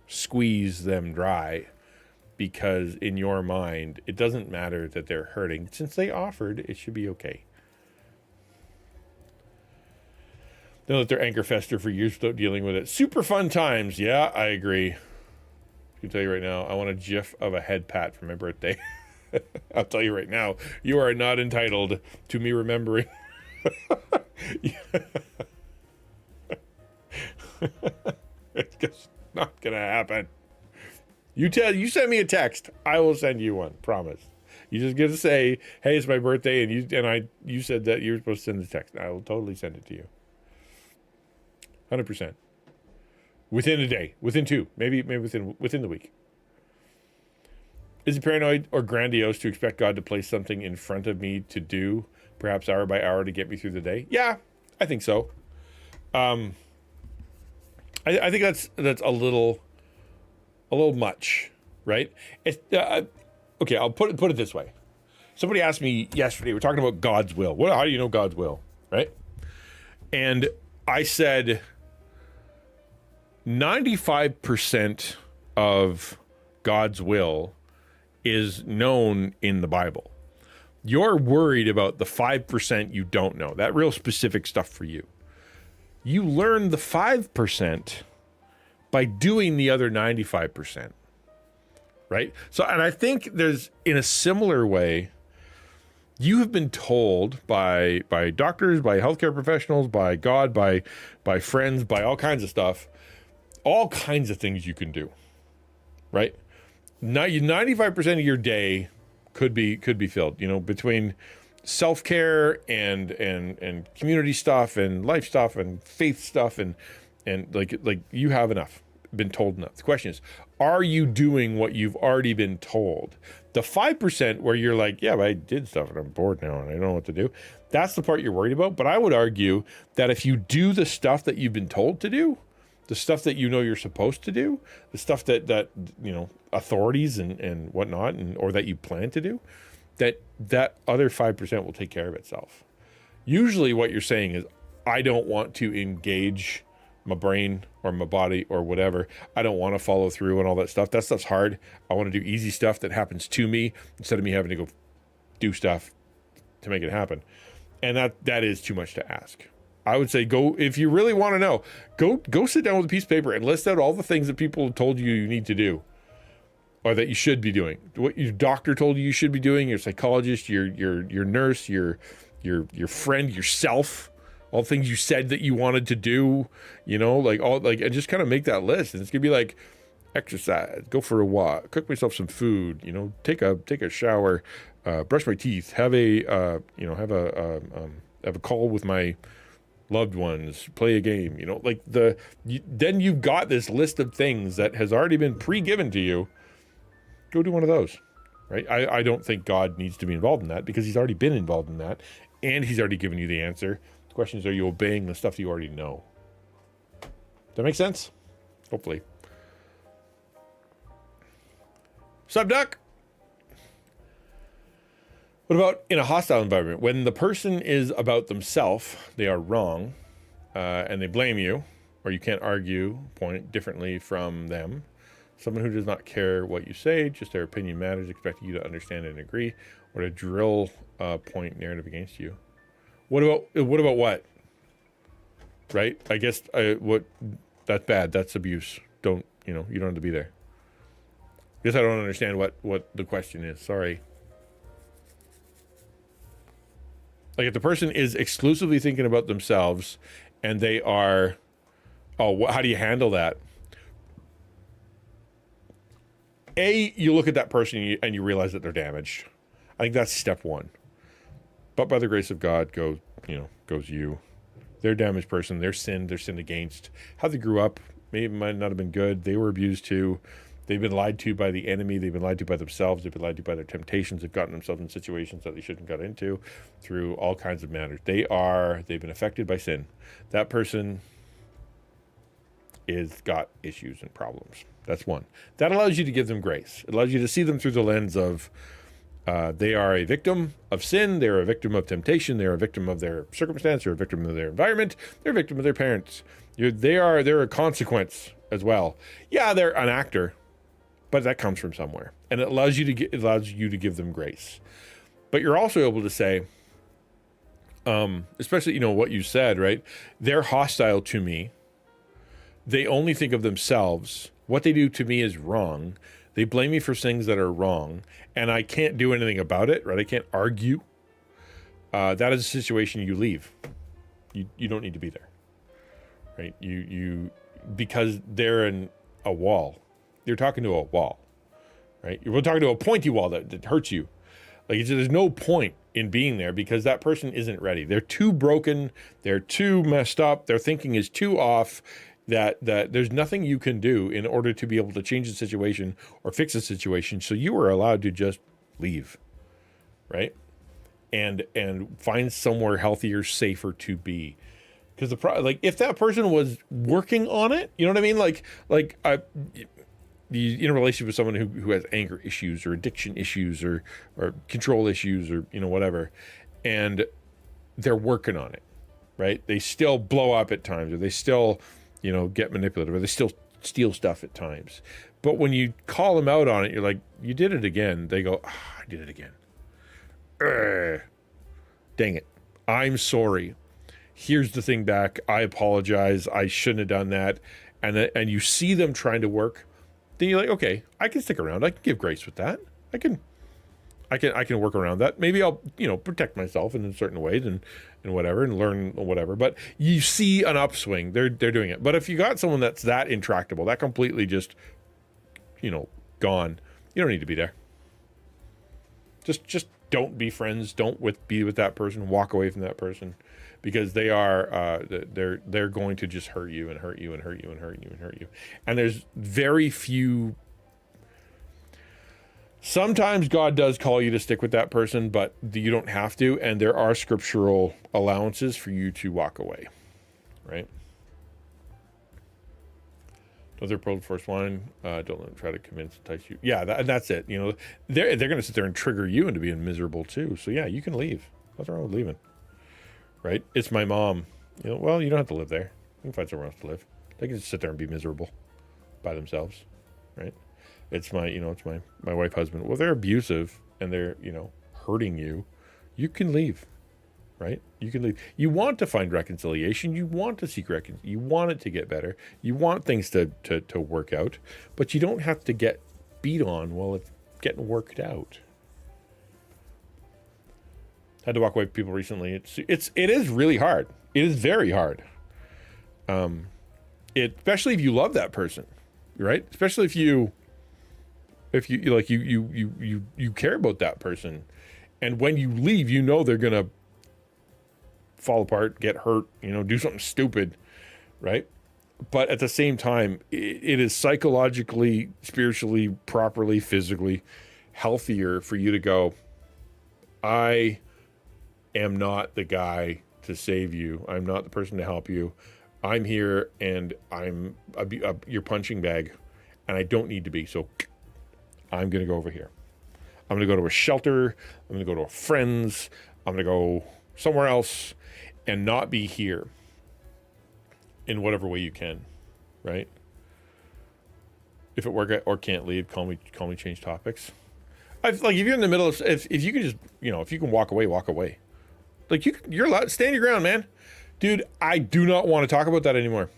squeeze them dry because in your mind it doesn't matter that they're hurting. Since they offered, it should be okay. They'll let their anger fester for years without dealing with it. Super fun times. Yeah, I agree. I can tell you right now, I want a gif of a head pat for my birthday. I'll tell you right now, you are not entitled to me remembering. It's just not gonna happen. You send me a text, I will send you one. Promise. You just get to say, "Hey, it's my birthday," and you said that you were supposed to send the text. I will totally send it to you. 100%. Within a day, within two, maybe within the week. Is it paranoid or grandiose to expect God to place something in front of me to do, perhaps hour by hour, to get me through the day? Yeah, I think so. I think that's a little much, right? Okay, I'll put it this way. Somebody asked me yesterday, we're talking about God's will. How do you know God's will, right? And I said 95% of God's will is known in the Bible. You're worried about the 5% you don't know, that real specific stuff for you. You learn the 5% by doing the other 95%, right? So, and I think there's, in a similar way, you have been told by doctors, by healthcare professionals, by God, by friends, by all kinds of stuff, all kinds of things you can do, right? Now, 95% of your day could be filled, between self-care and community stuff and life stuff and faith stuff and like you have enough, been told enough. The question is, are you doing what you've already been told? The 5% where you're like, yeah, but I did stuff and I'm bored now and I don't know what to do. That's the part you're worried about. But I would argue that if you do the stuff that you've been told to do, the stuff that you're supposed to do, the stuff that authorities and whatnot, or that you plan to do, that other 5% will take care of itself. Usually what you're saying is, I don't want to engage my brain or my body or whatever. I don't want to follow through and all that stuff. That stuff's hard. I want to do easy stuff that happens to me instead of me having to go do stuff to make it happen. And that is too much to ask. I would say go, if you really want to know, go sit down with a piece of paper and list out all the things that people have told you need to do or that you should be doing. What your doctor told you should be doing, your psychologist, your nurse, your friend, yourself, all the things you said that you wanted to do, and just kind of make that list. And it's gonna be like exercise, go for a walk, cook myself some food, take a shower, brush my teeth, have a call with my loved ones, play a game, then you've got this list of things that has already been pre-given to you. Go do one of those, right? I don't think God needs to be involved in that because he's already been involved in that and he's already given you the answer. The question is, are you obeying the stuff that you already know? Does that make sense? Hopefully. Sup, Duck? What about in a hostile environment? When the person is about themselves, they are wrong, and they blame you, or you can't argue point differently from them. Someone who does not care what you say, just their opinion matters, expecting you to understand and agree, or to drill point narrative against you. What about what? Right? I guess that's bad. That's abuse. You don't have to be there. I guess I don't understand what the question is. Sorry. Like if the person is exclusively thinking about themselves and they are Oh, how do you handle that? You look at that person and you realize that they're damaged. I think that's step one. But by the grace of God goes you. They're a damaged person. They're sinned against. How they grew up maybe might not have been good. They were abused too. They've been lied to by the enemy. They've been lied to by themselves. They've been lied to by their temptations. They've gotten themselves in situations that they shouldn't have got into through all kinds of matters. They've been affected by sin. That person is got issues and problems. That's one. That allows you to give them grace. It allows you to see them through the lens of they are a victim of sin. They're a victim of temptation. They're a victim of their circumstance. They're a victim of their environment. They're a victim of their parents. They're a consequence as well. Yeah, they're an actor, but that comes from somewhere, and it allows you to give them grace. But you're also able to say, especially what you said, right? They're hostile to me. They only think of themselves. What they do to me is wrong. They blame me for things that are wrong, and I can't do anything about it, right? I can't argue. That is a situation you leave. You don't need to be there, right? Because they're in a wall. You're talking to a wall, right? You're talking to a pointy wall that hurts you. Like, there's no point in being there because that person isn't ready. They're too broken. They're too messed up. Their thinking is too off. That there's nothing you can do in order to be able to change the situation or fix the situation. So you are allowed to just leave, right? And find somewhere healthier, safer to be. Because if that person was working on it, you know what I mean? In a relationship with someone who has anger issues or addiction issues or control issues or whatever, and they're working on it, right? They still blow up at times, or they still get manipulative, or they still steal stuff at times. But when you call them out on it, you're like, you did it again. They go, I did it again. Dang it. I'm sorry. Here's the thing back. I apologize. I shouldn't have done that. And you see them trying to work. Then you're like, okay, I can stick around. I can give grace with that. I can work around that. Maybe I'll, protect myself in certain ways and whatever, and learn whatever. But you see an upswing. They're doing it. But if you got someone that's that intractable, that completely just, gone, you don't need to be there. Just don't be friends. Don't be with that person. Walk away from that person, because they are they're going to just hurt you and hurt you and hurt you and hurt you and hurt you. And there's very few. Sometimes God does call you to stick with that person, but you don't have to. And there are scriptural allowances for you to walk away, right? Don't they're pulled first wine. Don't let them try to convince, entice you. Yeah, that's it. They're going to sit there and trigger you into being miserable too. So yeah, you can leave. Nothing wrong with leaving, right? It's my mom. Well, you don't have to live there. You can find somewhere else to live. They can just sit there and be miserable by themselves, right? It's it's my wife, husband. Well, they're abusive and they're, hurting you. You can leave, right? You can leave. You want to find reconciliation. You want to seek reconciliation. You want it to get better. You want things to work out, but you don't have to get beat on while it's getting worked out. Had to walk away from people recently. It is really hard. It is very hard. Especially if you love that person, right? Especially if you care about that person, and when you leave, they're gonna fall apart, get hurt, do something stupid, right? But at the same time, it is psychologically, spiritually, properly, physically healthier for you to go, I am not the guy to save you. I'm not the person to help you. I'm here and I'm your punching bag, and I don't need to be. So I'm going to go over here. I'm going to go to a shelter. I'm going to go to a friend's. I'm going to go somewhere else and not be here in whatever way you can, right? If it work or can't leave, call me, change topics. If you're in the middle of, if you can just, if you can walk away, walk away. You're allowed, stand your ground, man. Dude, I do not want to talk about that anymore.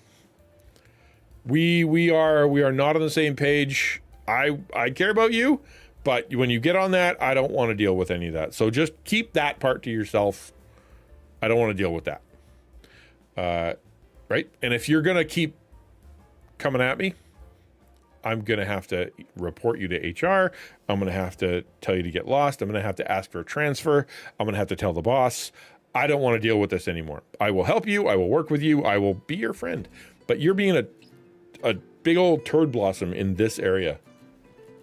We are not on the same page. I care about you, but when you get on that, I don't want to deal with any of that. So just keep that part to yourself. I don't want to deal with that. Right? And if you're going to keep coming at me, I'm going to have to report you to HR. I'm going to have to tell you to get lost. I'm going to have to ask for a transfer. I'm going to have to tell the boss. I don't want to deal with this anymore. I will help you. I will work with you. I will be your friend. But you're being a big old turd blossom in this area,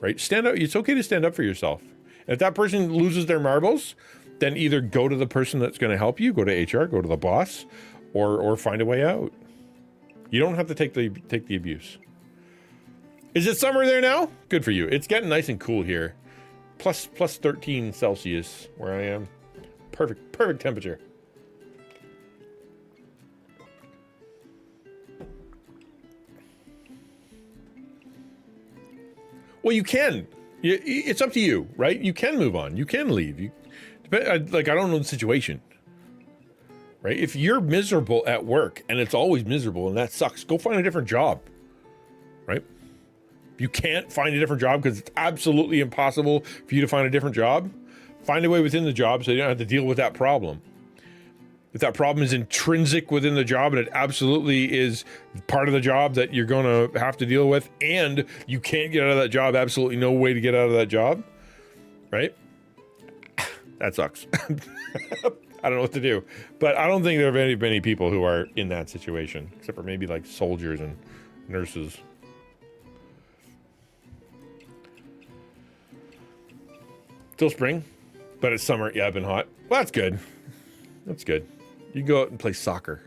right? Stand up. It's okay to stand up for yourself. And if that person loses their marbles, then either go to the person that's going to help you, go to HR, go to the boss, or find a way out. You don't have to take the abuse. Is it summer there now? Good for you. It's getting nice and cool here. Plus 13 Celsius where I am. Perfect temperature. Well, you can. It's up to you, right? You can move on. You can leave. I don't know the situation, right? If you're miserable at work and it's always miserable and that sucks, go find a different job, right? If you can't find a different job because it's absolutely impossible for you to find a different job, find a way within the job so you don't have to deal with that problem. If that problem is intrinsic within the job and it absolutely is part of the job that you're going to have to deal with and you can't get out of that job, absolutely no way to get out of that job, right? That sucks. I don't know what to do. But I don't think there are many people who are in that situation, except for maybe like soldiers and nurses. Still spring, but it's summer. Yeah, I've been hot. Well, that's good. That's good. You can go out and play soccer.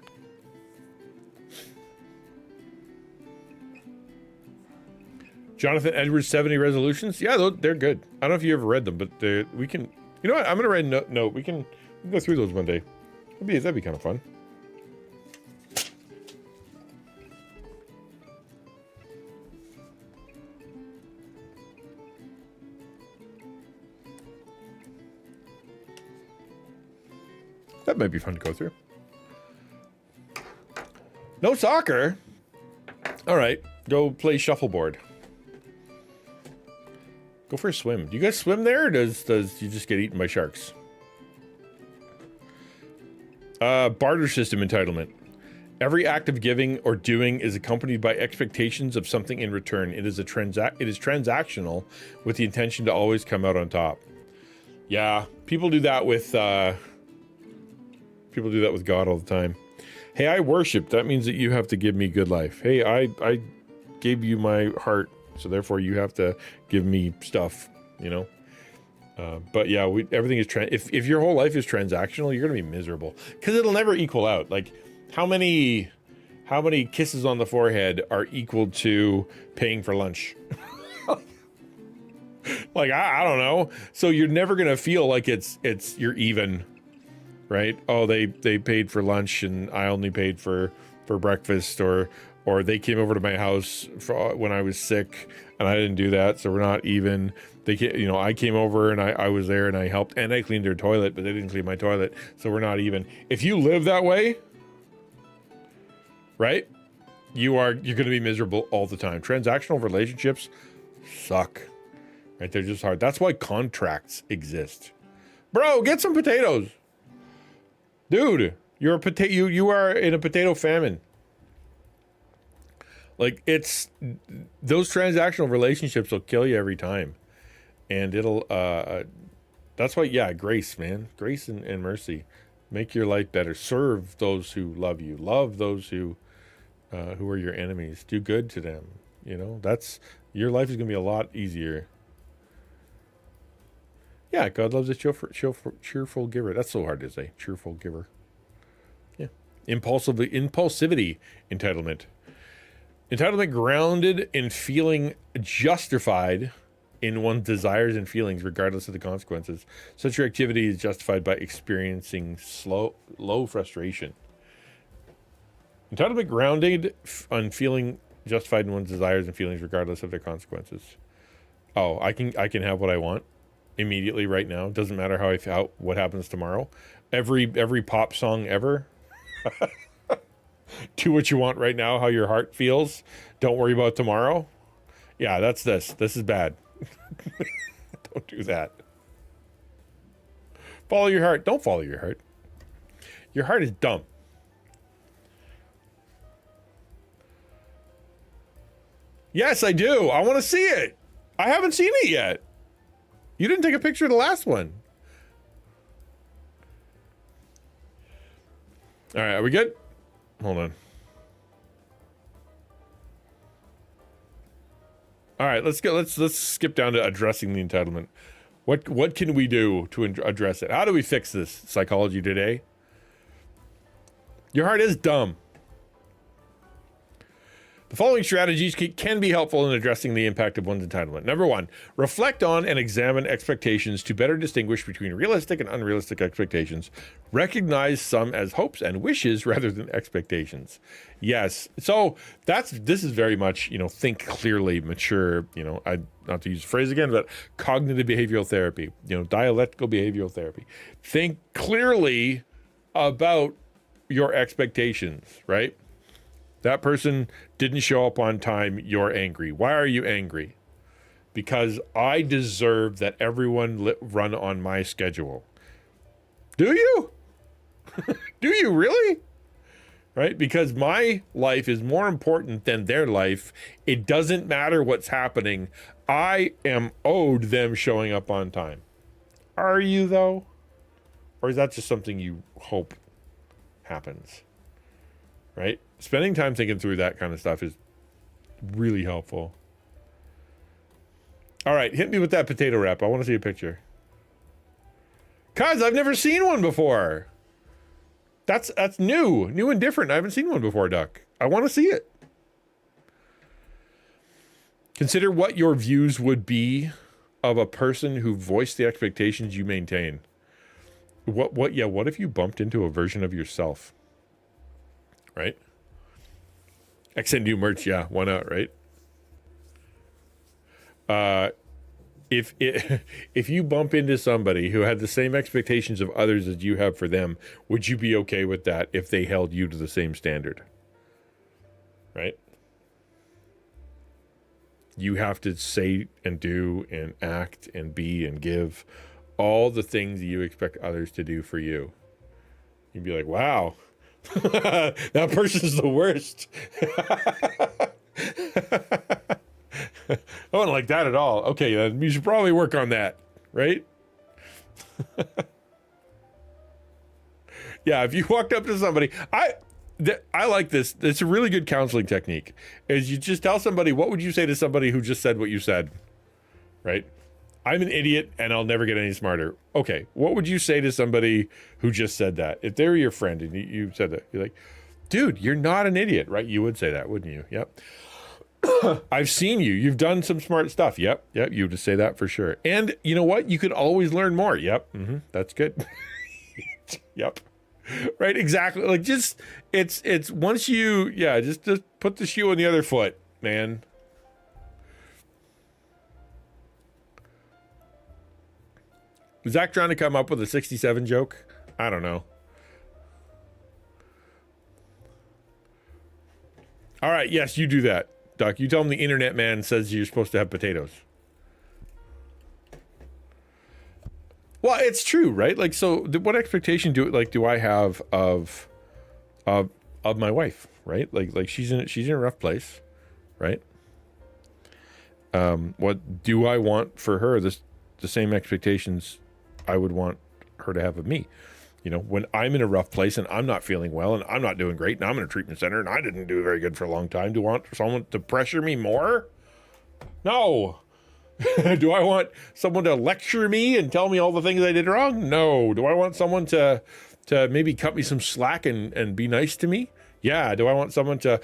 Jonathan Edwards 70 resolutions. Yeah, they're good. I don't know if you ever read them, but we can. You know what? I'm gonna write a note. We can go through those one day. That'd be kind of fun. That might be fun to go through. No soccer. All right, go play shuffleboard. Go for a swim. Do you guys swim there, or does you just get eaten by sharks? Barter system entitlement. Every act of giving or doing is accompanied by expectations of something in return. It is transactional with the intention to always come out on top. Yeah, people do that with God all the time. Hey, I worship. That means that you have to give me good life. Hey, I gave you my heart, so therefore you have to give me stuff, you know? But yeah, everything is if your whole life is transactional, you're gonna be miserable because it'll never equal out. Like, how many kisses on the forehead are equal to paying for lunch? Like, I don't know. So you're never gonna feel like you're even, right? Oh, they paid for lunch and I only paid for breakfast, or they came over to my house when I was sick and I didn't do that, so we're not even. I came over and I was there and I helped and I cleaned their toilet, but they didn't clean my toilet, so we're not even. If you live that way, right, you're going to be miserable all the time. Transactional relationships suck, right? They're just hard. That's why contracts exist. Bro, get some potatoes. Dude, you are in a potato famine. Like, those transactional relationships will kill you every time. And it'll, that's why, yeah, grace, man. Grace and mercy. Make your life better. Serve those who love you. Love those who are your enemies. Do good to them. You know, your life is going to be a lot easier. Yeah, God loves a cheerful giver. That's so hard to say. Cheerful giver. Yeah. Impulsivity, entitlement. Entitlement grounded in feeling justified in one's desires and feelings, regardless of the consequences. Such your activity is justified by experiencing low frustration. Entitlement grounded on feeling justified in one's desires and feelings, regardless of their consequences. Oh, I can have what I want immediately right now. Doesn't matter how what happens tomorrow. Every pop song ever. Do what you want right now, how your heart feels. Don't worry about tomorrow. Yeah, that's this. This is bad. Don't do that. Follow your heart. Don't follow your heart. Your heart is dumb. Yes, I do. I want to see it. I haven't seen it yet. You didn't take a picture of the last one. All right, are we good? Hold on. All right, let's go. Let's skip down to addressing the entitlement. What can we do to address it? How do we fix this? Psychology Today. Your heart is dumb. The following strategies can be helpful in addressing the impact of one's entitlement. Number one, reflect on and examine expectations to better distinguish between realistic and unrealistic expectations. Recognize some as hopes and wishes rather than expectations. Yes. So this is very much, think clearly, mature, not to use the phrase again, but cognitive behavioral therapy, dialectical behavioral therapy. Think clearly about your expectations, right? That person didn't show up on time. You're angry. Why are you angry? Because I deserve that everyone run on my schedule. Do you? Do you really? Right? Because my life is more important than their life. It doesn't matter what's happening. I am owed them showing up on time. Are you, though? Or is that just something you hope happens? Right? Spending time thinking through that kind of stuff is really helpful. All right, hit me with that potato wrap. I want to see a picture. Cuz I've never seen one before. That's new and different. I haven't seen one before, Duck. I want to see it. Consider what your views would be of a person who voiced the expectations you maintain. What if you bumped into a version of yourself? Right? XNU merch, yeah, why not, right? If you bump into somebody who had the same expectations of others as you have for them, would you be okay with that if they held you to the same standard? Right? You have to say and do and act and be and give all the things you expect others to do for you. You'd be like, wow. That person's the worst. I don't like that at all. Okay, then you should probably work on that, right? Yeah, if you walked up to somebody, I like this. It's a really good counseling technique. Is you just tell somebody, what would you say to somebody who just said what you said, right? I'm an idiot and I'll never get any smarter. Okay, what would you say to somebody who just said that? If they were your friend and you said that, you're like, dude, you're not an idiot, right? You would say that, wouldn't you? Yep. I've seen you. You've done some smart stuff. Yep. You would say that for sure. And you know what? You could always learn more. Yep. That's good. Yep. Right, exactly. Like it's once you, just put the shoe on the other foot, man. Was Zach trying to come up with a 67 joke? I don't know. All right, yes, you do that, Doc. You tell him the internet man says you're supposed to have potatoes. Well, it's true, right? Like, so what expectation do I have of my wife, right? Like she's in a rough place, right? What do I want for her? The same expectations I would want her to have of me. You know, when I'm in a rough place and I'm not feeling well and I'm not doing great and I'm in a treatment center and I didn't do very good for a long time, do I want someone to pressure me more? No. Do I want someone to lecture me and tell me all the things I did wrong? No. Do I want someone to maybe cut me some slack and be nice to me? Yeah. Do I want someone to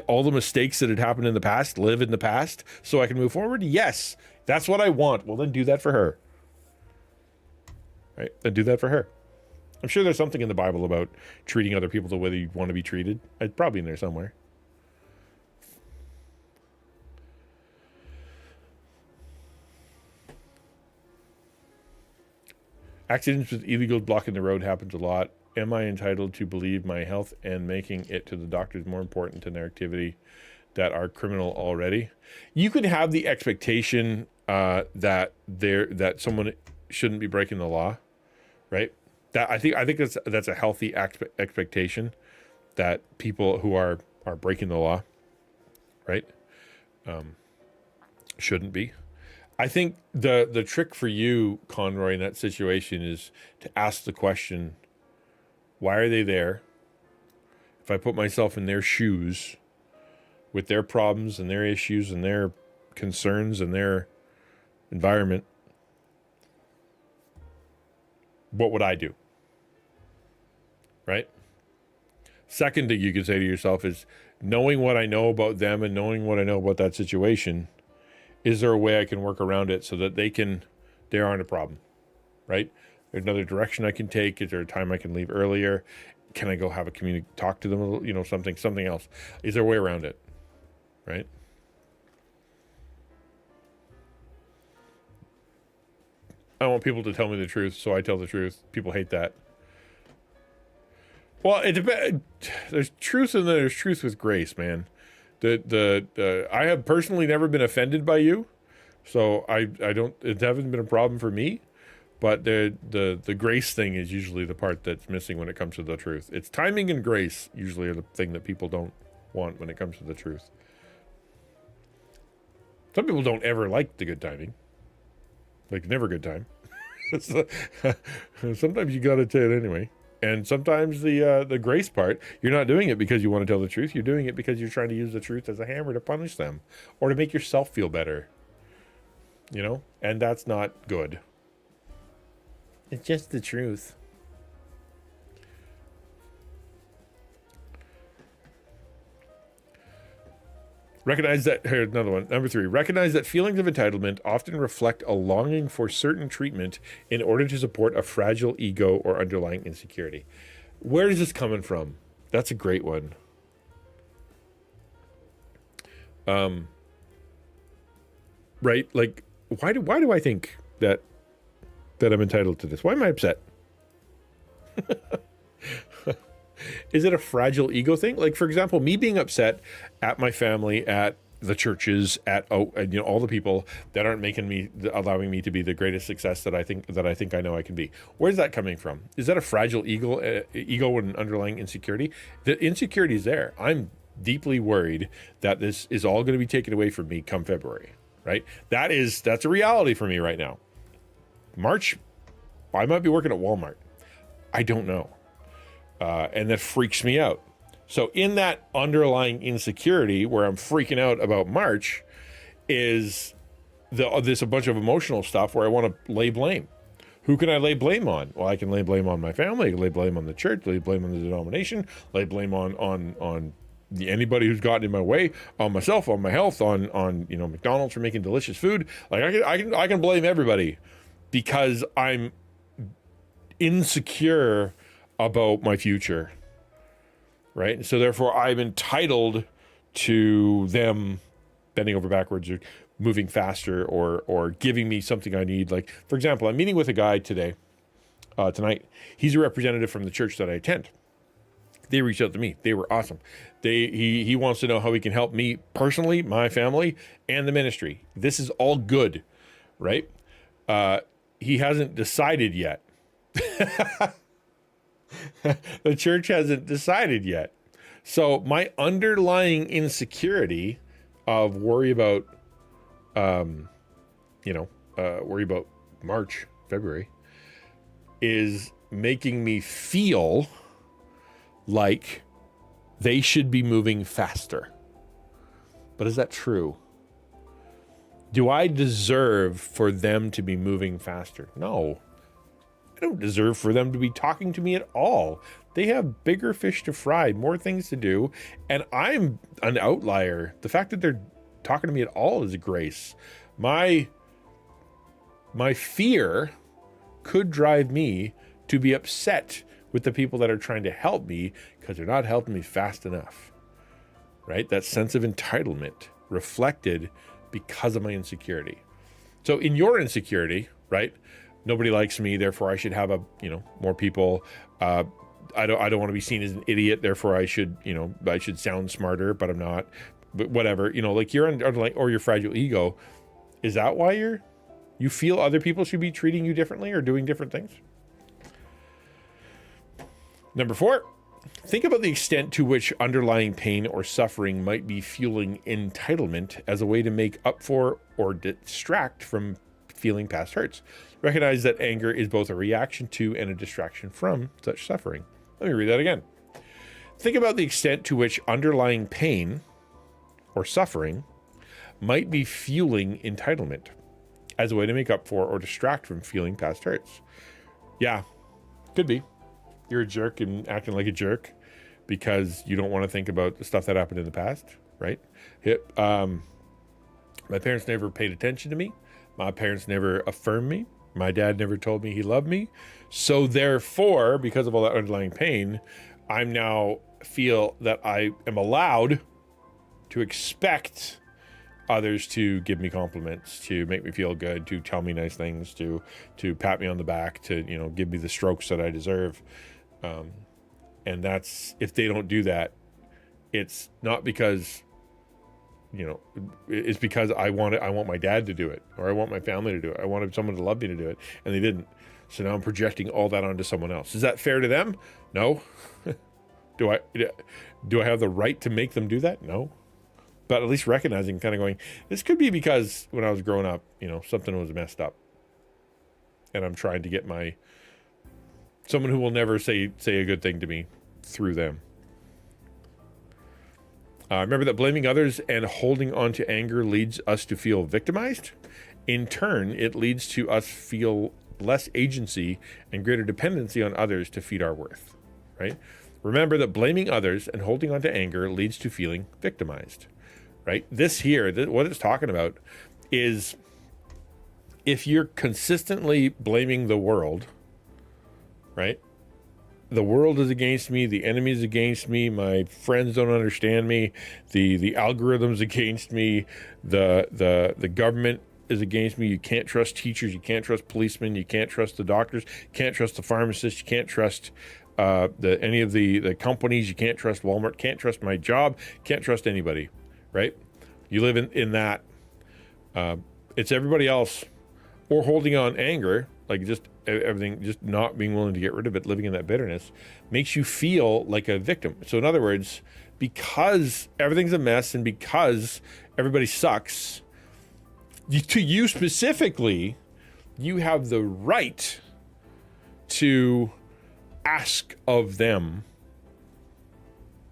all the mistakes that had happened in the past, live in the past so I can move forward? Yes. That's what I want. Well, then do that for her. Right? Then do that for her. I'm sure there's something in the Bible about treating other people the way you want to be treated. It's probably in there somewhere. Accidents with illegals blocking the road happens a lot. Am I entitled to believe my health and making it to the doctor is more important than their activity that are criminal already? You could have the expectation that someone shouldn't be breaking the law, right? That I think that's a healthy expectation, that people who are breaking the law, right? Shouldn't be. I think the trick for you, Conroy, in that situation is to ask the question, why are they there? If I put myself in their shoes with their problems and their issues and their concerns and their environment, what would I do? Right? Second thing you could say to yourself is, knowing what I know about them and knowing what I know about that situation, is there a way I can work around it so that they aren't a problem, right? There's another direction I can take. Is there a time I can leave earlier? Can I go have a talk to them, something else? Is there a way around it, right? I want people to tell me the truth, so I tell the truth. People hate that. Well, it depends. There's truth and there's truth with grace, man. I have personally never been offended by you, so I don't. It hasn't been a problem for me. But the grace thing is usually the part that's missing when it comes to the truth. It's timing and grace usually are the thing that people don't want when it comes to the truth. Some people don't ever like the good timing. Like, never good time. Sometimes you got to tell it anyway. And sometimes the grace part, you're not doing it because you want to tell the truth. You're doing it because you're trying to use the truth as a hammer to punish them or to make yourself feel better. And that's not good. It's just the truth. Recognize that, here, another one, number 3, recognize that feelings of entitlement often reflect a longing for certain treatment in order to support a fragile ego or underlying insecurity. Where is this coming from? That's a great one. Right? Like, why do I think that I'm entitled to this? Why am I upset? Is it a fragile ego thing? Like, for example, me being upset at my family, at the churches, at all the people that aren't allowing me to be the greatest success that I think I know I can be. Where's that coming from? Is that a fragile ego and underlying insecurity? The insecurity is there. I'm deeply worried that this is all going to be taken away from me come February, right? That's a reality for me right now. March, I might be working at Walmart. I don't know. And that freaks me out. So in that underlying insecurity where I'm freaking out about March is this a bunch of emotional stuff where I want to lay blame. Who can I lay blame on? Well, I can lay blame on my family, I can lay blame on the church, lay blame on the denomination, lay blame on anybody who's gotten in my way, on myself, on my health, on McDonald's for making delicious food. Like I can blame everybody because I'm insecure about my future, right? And so therefore I'm entitled to them bending over backwards or moving faster or giving me something I need. Like, for example, I'm meeting with a guy tonight. He's a representative from the church that I attend. They reached out to me. They were awesome. He wants to know how he can help me personally, my family, and the ministry. This is all good, right? He hasn't decided yet. The church hasn't decided yet. So my underlying insecurity of worry about March, February is making me feel like they should be moving faster. But is that true? Do I deserve for them to be moving faster? No. I don't deserve for them to be talking to me at all. They have bigger fish to fry, more things to do, and I'm an outlier. The fact that they're talking to me at all is a grace. My fear could drive me to be upset with the people that are trying to help me because they're not helping me fast enough, right? That sense of entitlement reflected because of my insecurity. So in your insecurity, right? Nobody likes me, therefore I should have more people. I don't want to be seen as an idiot, therefore I should sound smarter, but I'm not. But whatever, like your underlying or your fragile ego, is that why you feel other people should be treating you differently or doing different things? Number 4, Think about the extent to which underlying pain or suffering might be fueling entitlement as a way to make up for or distract from feeling past hurts. Recognize that anger is both a reaction to and a distraction from such suffering. Let me read that again. Think about the extent to which underlying pain or suffering might be fueling entitlement as a way to make up for or distract from feeling past hurts. Yeah, could be. You're a jerk and acting like a jerk because you don't want to think about the stuff that happened in the past, right? My parents never paid attention to me. My parents never affirmed me. My dad never told me he loved me. So therefore, because of all that underlying pain, I'm now feel that I am allowed to expect others to give me compliments, to make me feel good, to tell me nice things, to pat me on the back, to, you know, give me the strokes that I deserve. And that's, if they don't do that, it's not because, you know, it's because I want my dad to do it, or I want my family to do it. I wanted someone to love me to do it, and they didn't. So now I'm projecting all that onto someone else. Is that fair to them? No. Do I have the right to make them do that? No. But at least recognizing, kind of going, this could be because when I was growing up, you know, something was messed up, and I'm trying to get someone who will never say a good thing to me through them. Remember that blaming others and holding on to anger leads us to feel victimized. In turn, it leads to us feel less agency and greater dependency on others to feed our worth, right? Remember that blaming others and holding on to anger leads to feeling victimized, right? This here, what it's talking about is if you're consistently blaming the world, right? The world is against me. The enemy is against me. My friends don't understand me. The algorithm's against me. The government is against me. You can't trust teachers. You can't trust policemen. You can't trust the doctors. You can't trust the pharmacists. You can't trust any of the companies. You can't trust Walmart. Can't trust my job. Can't trust anybody, right? You live in that. It's everybody else, or holding on anger, like just everything, just not being willing to get rid of it, living in that bitterness, makes you feel like a victim. So in other words, because everything's a mess and because everybody sucks, to you specifically, you have the right to ask of them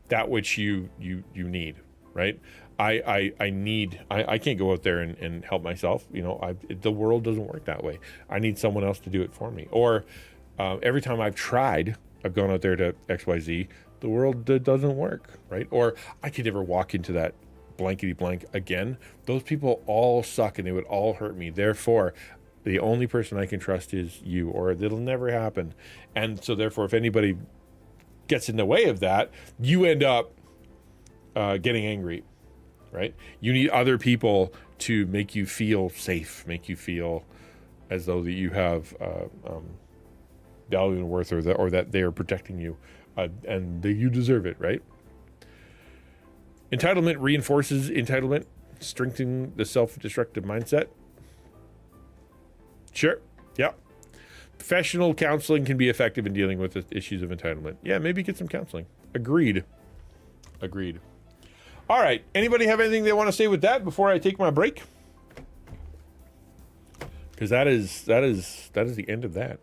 that which you need, right? I can't go out there and help myself. You know, the world doesn't work that way. I need someone else to do it for me. Or every time I've gone out there to XYZ, the world doesn't work, right? Or I could never walk into that blankety blank again. Those people all suck and they would all hurt me. Therefore, the only person I can trust is you, or it'll never happen. And so therefore, if anybody gets in the way of that, you end up getting angry. Right? You need other people to make you feel safe, make you feel as though that you have value and worth, or that they are protecting you, and that you deserve it, right? Entitlement reinforces entitlement, strengthening the self-destructive mindset. Sure. Yeah. Professional counseling can be effective in dealing with the issues of entitlement. Yeah, maybe get some counseling. Agreed. All right. Anybody have anything they want to say with that before I take my break? Because that is the end of that.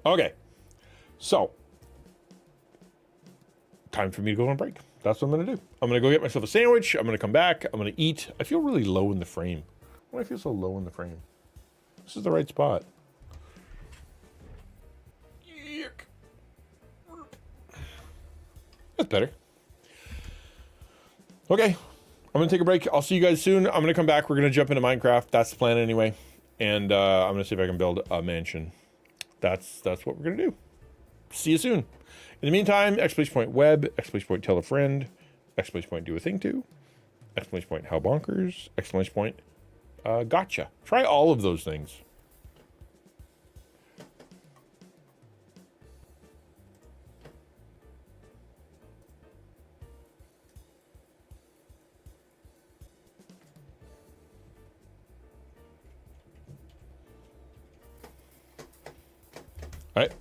Okay. So, time for me to go on a break. That's what I'm going to do. I'm going to go get myself a sandwich. I'm going to come back. I'm going to eat. I feel really low in the frame. Why do I feel so low in the frame? This is the right spot. Yuck. That's better. Okay. I'm going to take a break. I'll see you guys soon. I'm going to come back. We're going to jump into Minecraft. That's the plan anyway. And I'm going to see if I can build a mansion. That's what we're going to do. See you soon. In the meantime, !web, !tell a friend, !do a thing to, !how bonkers, gotcha. Try all of those things. All right.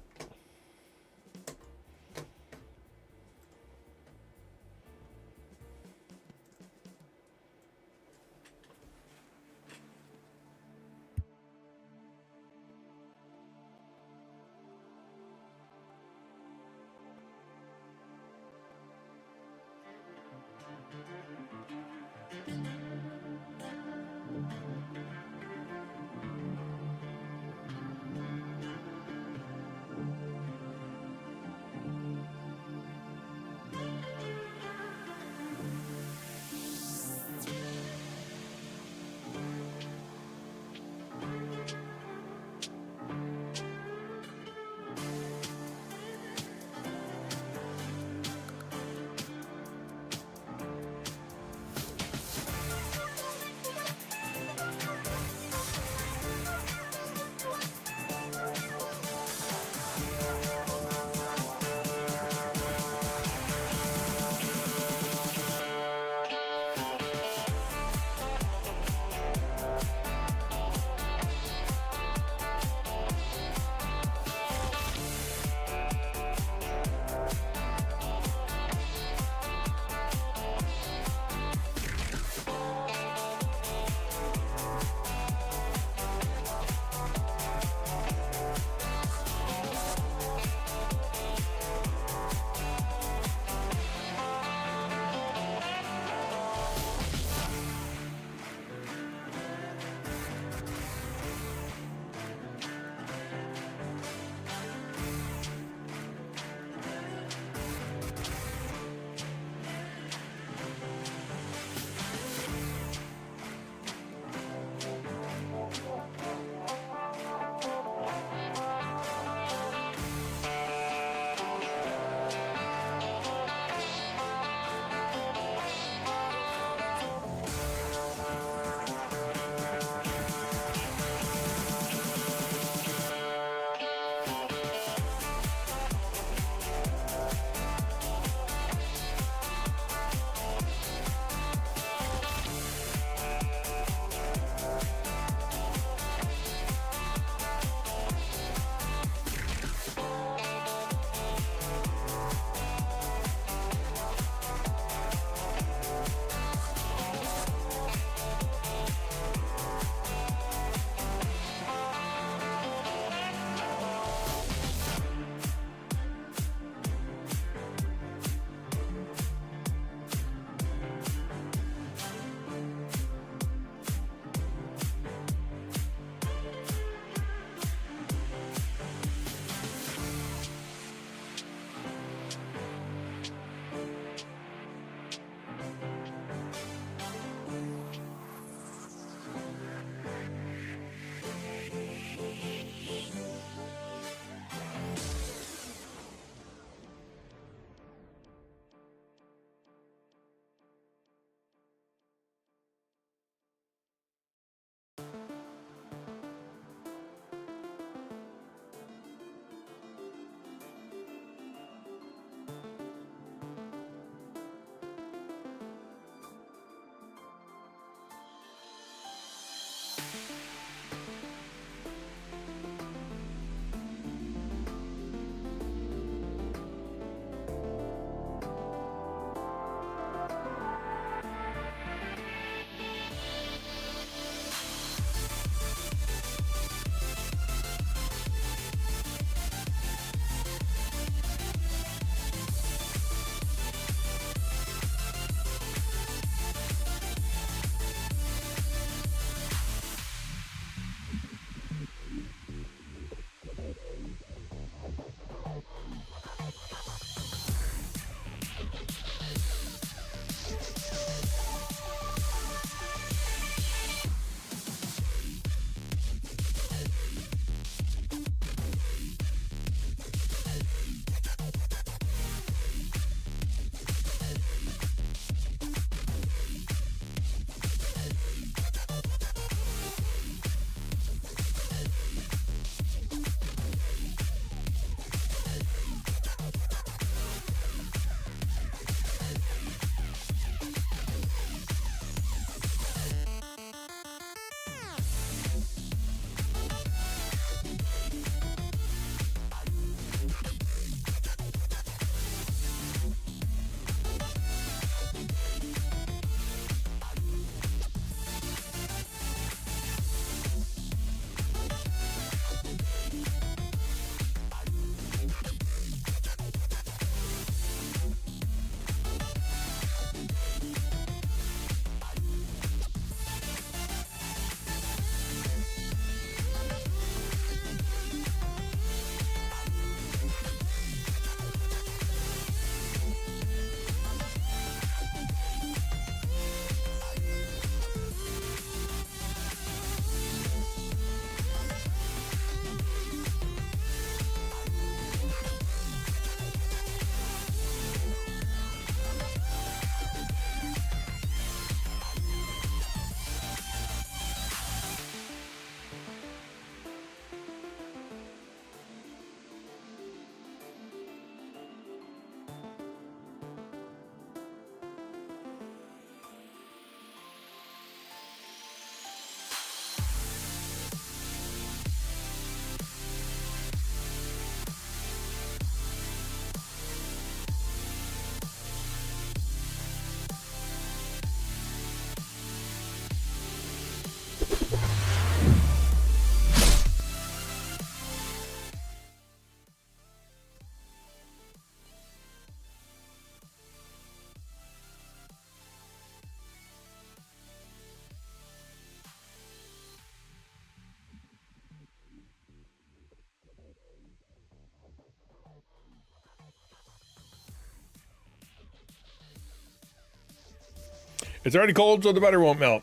It's already cold, so the butter won't melt.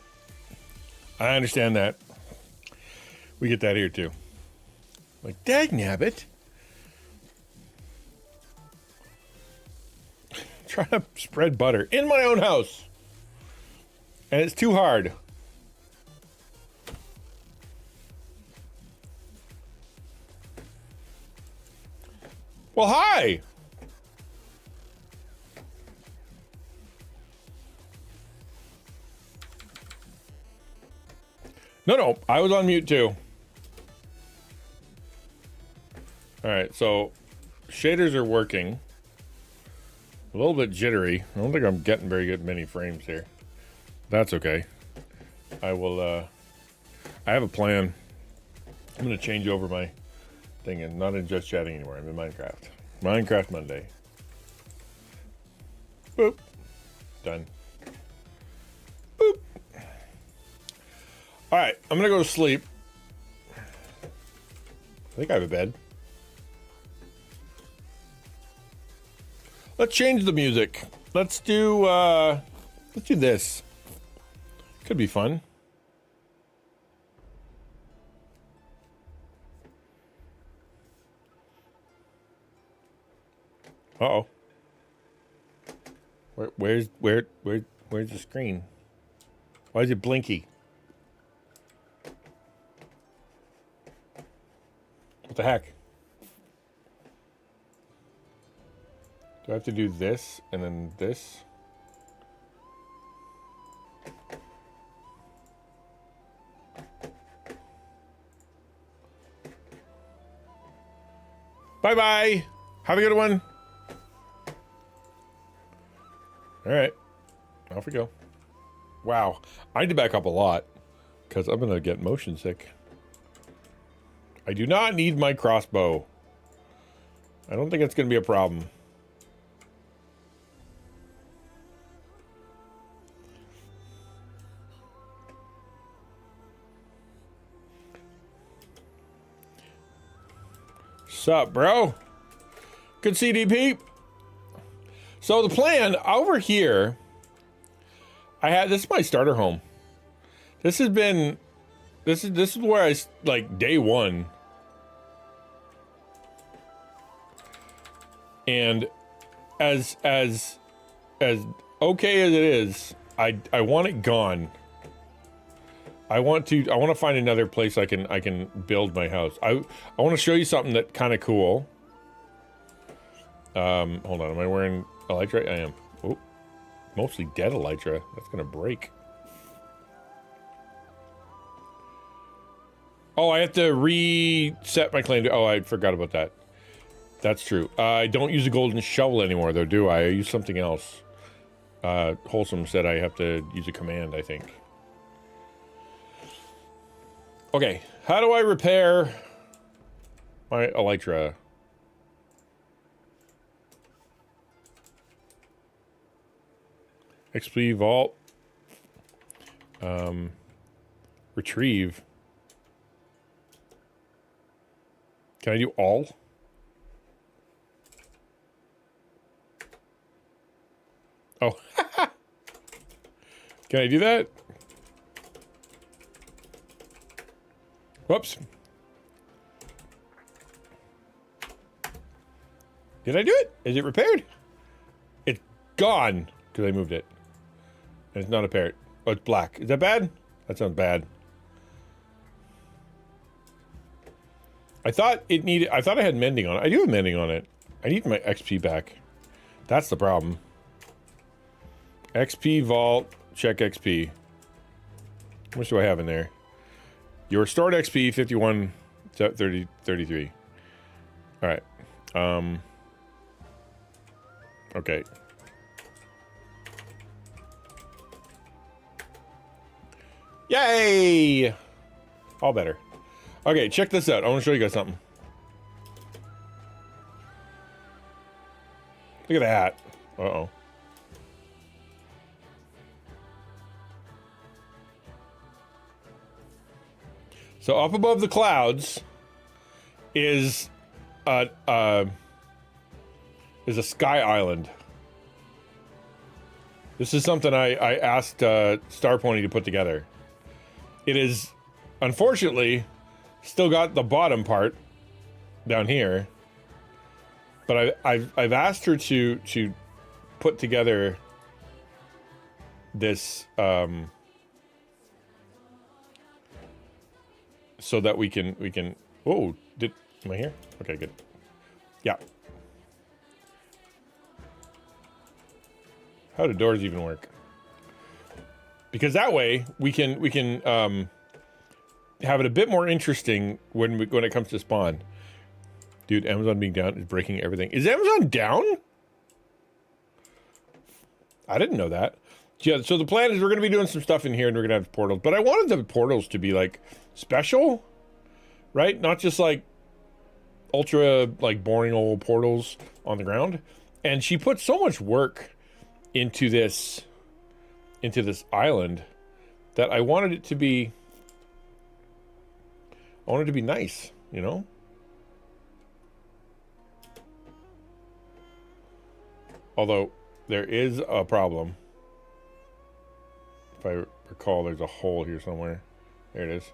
I understand that. We get that here too. Like, dagnabbit. Trying to spread butter in my own house. And it's too hard. Well, hi. No, I was on mute too. All right, so shaders are working. A little bit jittery. I don't think I'm getting very good many frames here. That's okay. I will, I have a plan. I'm going to change over my thing and not in Just Chatting anymore. I'm in Minecraft. Minecraft Monday. Boop. Done. Boop. All right, I'm going to go to sleep. I think I have a bed. Let's change the music. Let's do this. Could be fun. Uh-oh. Where's the screen? Why is it blinky? What the heck? Do I have to do this and then this? Bye-bye. Have a good one. All right. Off we go. Wow. I need to back up a lot because I'm going to get motion sick. I do not need my crossbow. I don't think it's going to be a problem. Sup, bro? Good CDP. So the plan over here, this is my starter home. This has been, this is where I, like, day one. And as okay as it is, I want it gone. I want to find another place I can build my house. I want to show you something that kind of cool. Hold on, am I wearing elytra? I am. Oh, mostly dead elytra. That's gonna break. Oh, I have to reset my claim to. Oh, I forgot about that. That's true. I don't use a golden shovel anymore, though, do I? I use something else. Wholesome said I have to use a command, I think. Okay, how do I repair my elytra? XP vault. Retrieve. Can I do all? Oh. Can I do that? Whoops. Did I do it? Is it repaired? It's gone because I moved it. And it's not repaired. Oh, it's black. Is that bad? That sounds bad. I thought I had mending on it. I do have mending on it. I need my XP back. That's the problem. XP vault, check XP. How much do I have in there? Your stored XP 51 30 33. All right. Okay. Yay! All better. Okay, check this out. I want to show you guys something. Look at that. Uh-oh. So up above the clouds is a sky island. This is something I asked Star Pony to put together. It is, unfortunately, still got the bottom part down here, but I've asked her to put together this so that we can. Whoa! Am I here? Okay, good. Yeah. How do doors even work? Because that way we can have it a bit more interesting when it comes to spawn. Dude, Amazon being down is breaking everything. Is Amazon down? I didn't know that. Yeah, so the plan is we're going to be doing some stuff in here and we're going to have portals. But I wanted the portals to be, like, special, right? Not just, like, ultra, like, boring old portals on the ground. And she put so much work into this island that I wanted it to be... I wanted it to be nice, you know? Although, there is a problem. If I recall, there's a hole here somewhere. There it is.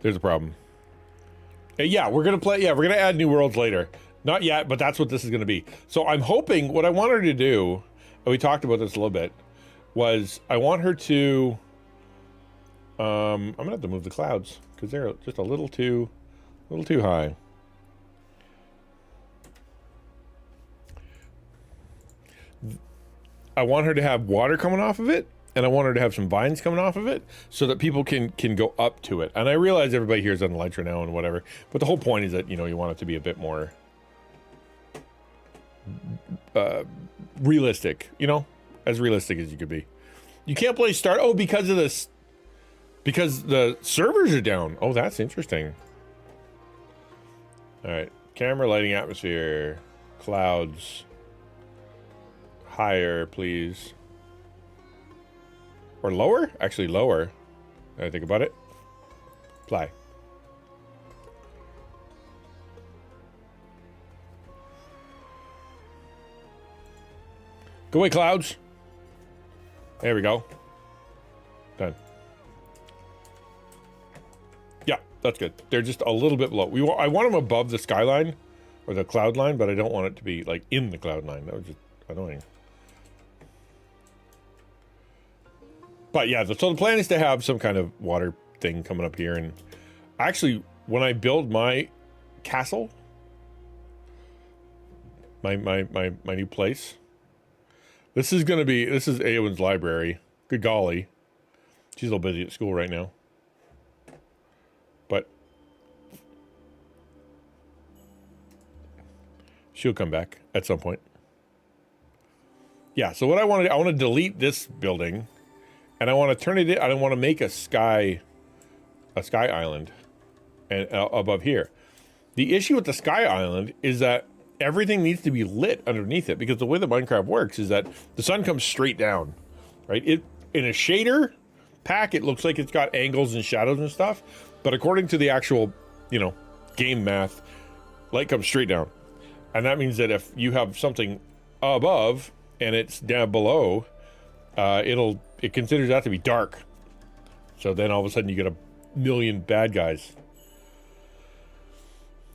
There's a problem. Yeah, we're going to add new worlds later. Not yet, but that's what this is going to be. So I'm hoping, what I want her to do, and we talked about this a little bit, was I want her to... I'm going to have to move the clouds, because they're just a little too high. I want her to have water coming off of it, and I want her to have some vines coming off of it, so that people can go up to it. And I realize everybody here is on Elytra now and whatever, but the whole point is that, you know, you want it to be a bit more realistic, you know, as realistic as you could be. You can't play Start. Oh, because of this, because the servers are down. Oh, that's interesting. All right, camera, lighting, atmosphere, clouds. Higher, please. Or lower? Actually, lower. Now I think about it. Apply. Go away, clouds. There we go. Done. Yeah, that's good. They're just a little bit low. I want them above the skyline or the cloud line, but I don't want it to be like in the cloud line. That was just annoying. But yeah, so the plan is to have some kind of water thing coming up here. And actually, when I build my castle, my new place, this is 𝘼𝙡𝙬𝙧𝙚𝙚 library. Good golly. She's a little busy at school right now. But she'll come back at some point. Yeah, so what I want to delete this building. And I want to turn it in, I want to make a sky island and above here. The issue with the sky island is that everything needs to be lit underneath it, because the way that Minecraft works is that the sun comes straight down, right? In a shader pack, it looks like it's got angles and shadows and stuff, but according to the actual, you know, game math, light comes straight down. And that means that if you have something above and it's down below, it considers that to be dark. So then all of a sudden you get a million bad guys.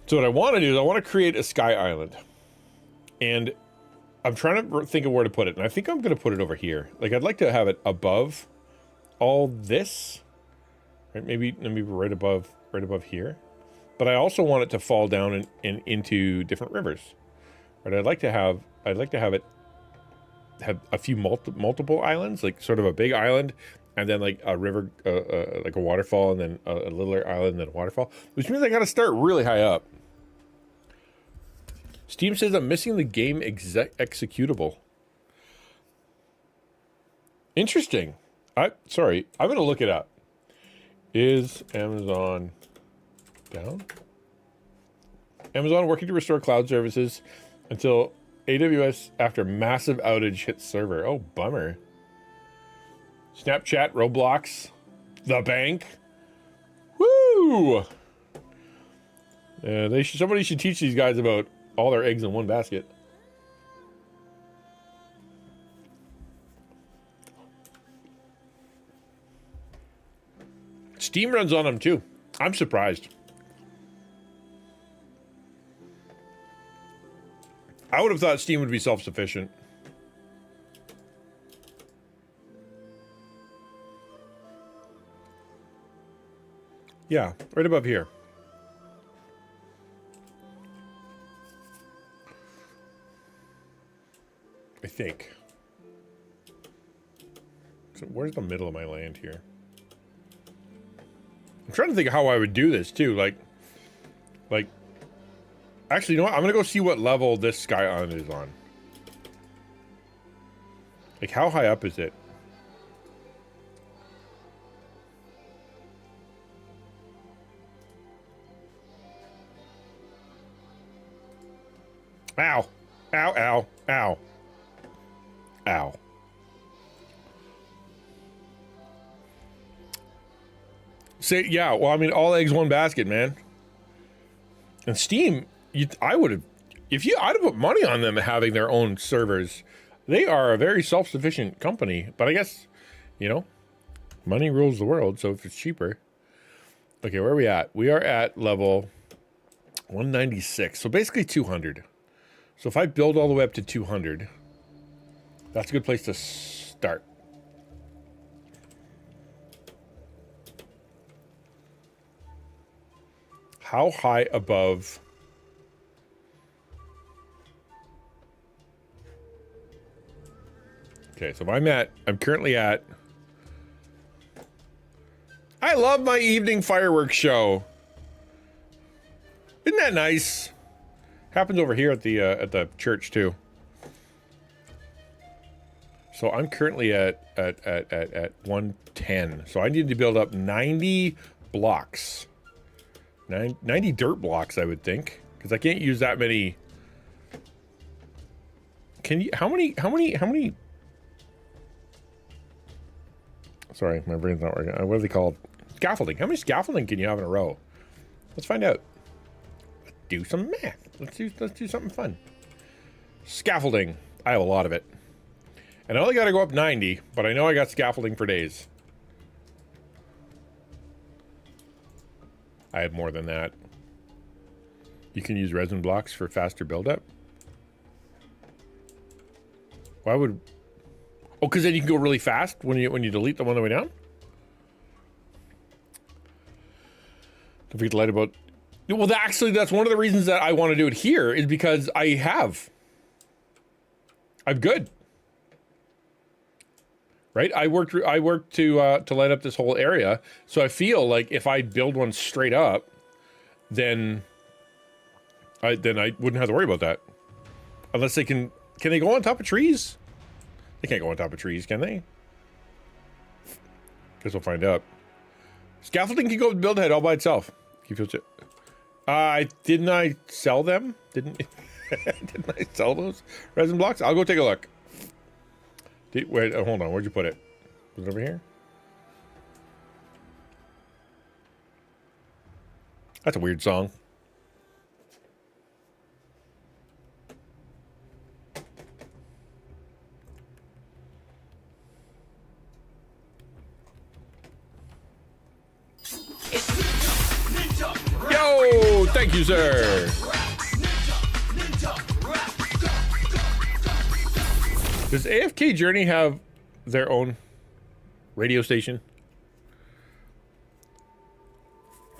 So what I want to do is I want to create a sky island. And I'm trying to think of where to put it. And I think I'm going to put it over here. Like, I'd like to have it above all this. Right? Maybe right above here. But I also want it to fall down and into different rivers. Right? I'd like to have it have a few multiple islands, like sort of a big island, and then like a river, like a waterfall, and then a littler island, and then a waterfall, which means I got to start really high up. Steam says I'm missing the game executable. Interesting. Sorry, I'm going to look it up. Is Amazon down? Amazon working to restore cloud services until AWS after massive outage hits server. Oh, bummer. Snapchat, Roblox, the bank. Woo! Somebody should teach these guys about all their eggs in one basket. Steam runs on them too. I'm surprised. I would have thought Steam would be self-sufficient. Yeah, right above here. I think. So where's the middle of my land here? I'm trying to think of how I would do this too. Like, actually, you know what? I'm gonna go see what level this Sky Island is on. Like, how high up is it? Ow. Ow, ow, ow. Ow. Say, yeah, well, I mean, all eggs, one basket, man. And Steam, I would have, I'd have put money on them having their own servers. They are a very self-sufficient company, but I guess, you know, money rules the world, so if it's cheaper. Okay, where are we at? We are at level 196, so basically 200. So if I build all the way up to 200, that's a good place to start. How high above? Okay, so I'm currently at, I love my evening fireworks show. Isn't that nice? Happens over here at the church too. So I'm currently at 110. So I need to build up 90 blocks. 90 dirt blocks, I would think, because I can't use that many. Can you, how many, sorry, my brain's not working. What are they called? Scaffolding. How many scaffolding can you have in a row? Let's find out. Let's do some math. Let's do something fun. Scaffolding. I have a lot of it. And I only got to go up 90, but I know I got scaffolding for days. I have more than that. You can use resin blocks for faster buildup. Why would? Oh, because then you can go really fast when you delete them on the way down. Don't forget to light about. Well, actually, that's one of the reasons that I want to do it here is because I'm good. Right, I worked to light up this whole area, so I feel like if I build one straight up, then I wouldn't have to worry about that. Unless they can they go on top of trees? They can't go on top of trees, can they? Guess we'll find out. Scaffolding can go with build head all by itself. Didn't I sell them? Didn't I sell those resin blocks? I'll go take a look. Wait, hold on. Where'd you put it? Was it over here? That's a weird song. Yo, thank you, sir. Does AFK Journey have their own radio station?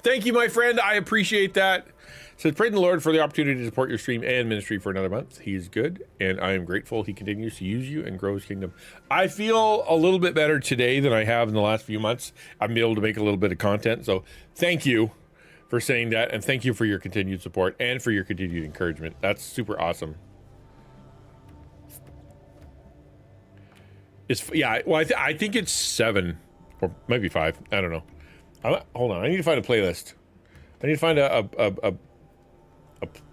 Thank you, my friend. I appreciate that. Says, pray to the Lord for the opportunity to support your stream and ministry for another month. He is good, and I am grateful he continues to use you and grow his kingdom. I feel a little bit better today than I have in the last few months. I'm able to make a little bit of content, so thank you for saying that, and thank you for your continued support and for your continued encouragement. That's super awesome. Yeah, well, I think it's 7 or maybe 5. I don't know. Hold on, I need to find a playlist. I need to find a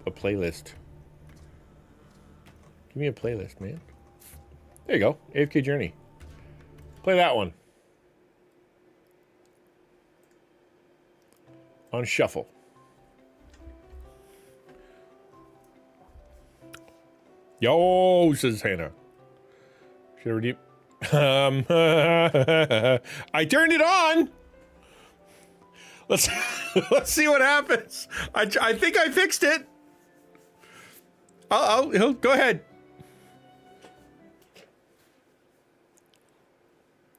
playlist. Give me a playlist, man. There you go, AFK Journey. Play that one. On shuffle. Yo, says Hannah. Should I redeem? I turned it on. Let's let's see what happens. I think I fixed it. He'll go ahead.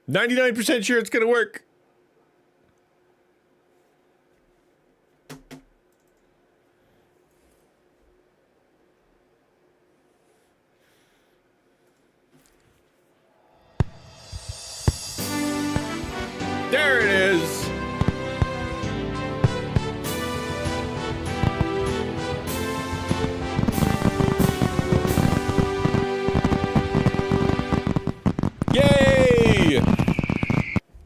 99% sure it's gonna work. There it is. Yay!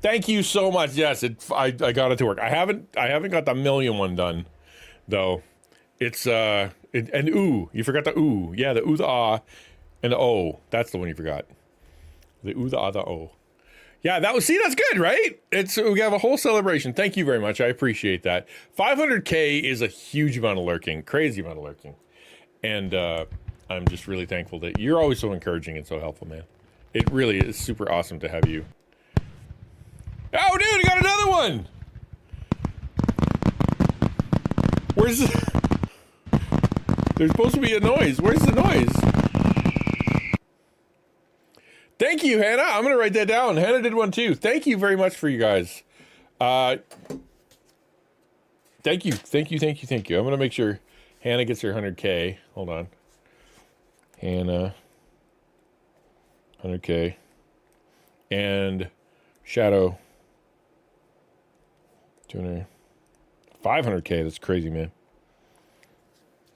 Thank you so much. Yes, I got it to work. I haven't got the million one done though. It's and ooh, you forgot the ooh. Yeah, the ooh, the ah, and the o. That's the one you forgot. The ooh, the ah, the o. Yeah, that was, see, that's good, right? We have a whole celebration. Thank you very much. I appreciate that. 500K is a huge amount of lurking, crazy amount of lurking. And I'm just really thankful that you're always so encouraging and so helpful, man. It really is super awesome to have you. Oh, dude, I got another one. Where's the... There's supposed to be a noise. Where's the noise? Thank you, Hannah. I'm going to write that down. Hannah did one too. Thank you very much for you guys. Thank you. I'm going to make sure Hannah gets her 100K. Hold on. Hannah. 100K. And Shadow. 200. 500K. That's crazy, man.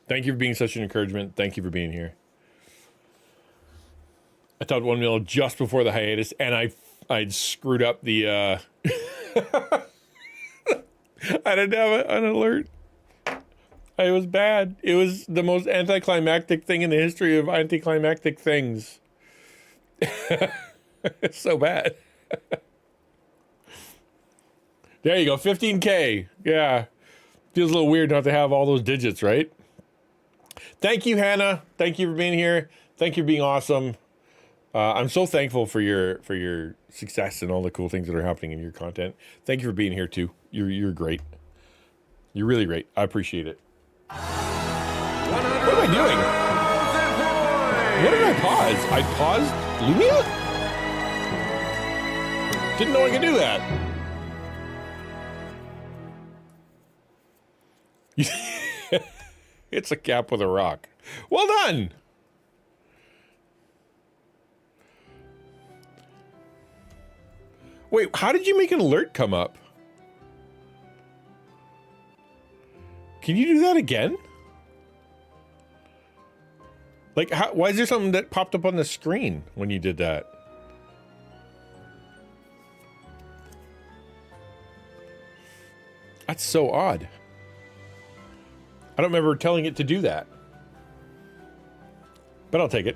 Thank you for being such an encouragement. Thank you for being here. I topped 1 mil just before the hiatus, and I'd screwed up the, I didn't have an alert. It was bad. It was the most anticlimactic thing in the history of anticlimactic things. It's so bad. There you go, 15K. Yeah. Feels a little weird not to have all those digits, right? Thank you, Hannah. Thank you for being here. Thank you for being awesome. I'm so thankful for your success and all the cool things that are happening in your content. Thank you for being here too. You're great. You're really great. I appreciate it. What am I doing? What did I pause? I paused Lumia? Didn't know I could do that. It's a cap with a rock. Well done. Wait, how did you make an alert come up? Can you do that again? Like, why is there something that popped up on the screen when you did that? That's so odd. I don't remember telling it to do that. But I'll take it.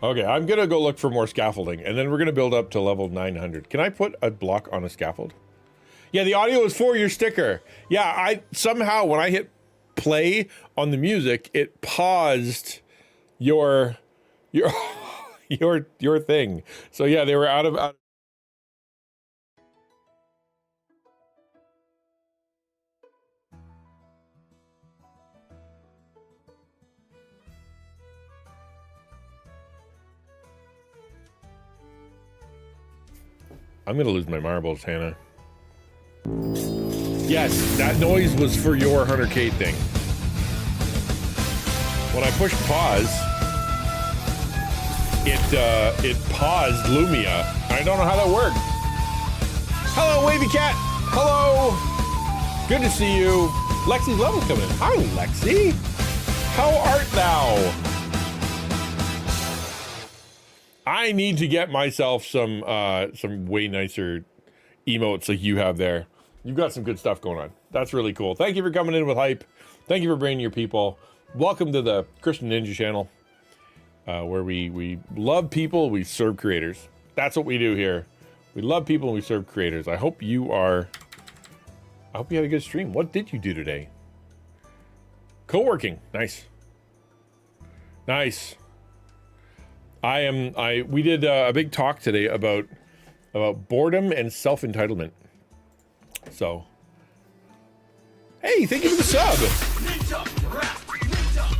Okay, I'm gonna go look for more scaffolding, and then we're gonna build up to level 900. Can I put a block on a scaffold? Yeah, the audio is for your sticker. Yeah, I somehow, when I hit play on the music, it paused your thing. So yeah, they were out of. I'm gonna lose my marbles, Hannah. Yes, that noise was for your 100K thing. When I pushed pause, it paused Lumia. I don't know how that worked. Hello, Wavy Cat. Hello. Good to see you. Lexi's level coming in. Hi, Lexi. How art thou? I need to get myself some way nicer emotes like you have there. You've got some good stuff going on. That's really cool. Thank you for coming in with hype. Thank you for bringing your people. Welcome to the XtianNinja channel, where we love people, we serve creators. That's what we do here. We love people and we serve creators. I hope you had a good stream. What did you do today? Co-working. Nice. Nice. We did a big talk today about boredom and self-entitlement. So, hey, thank you for the sub.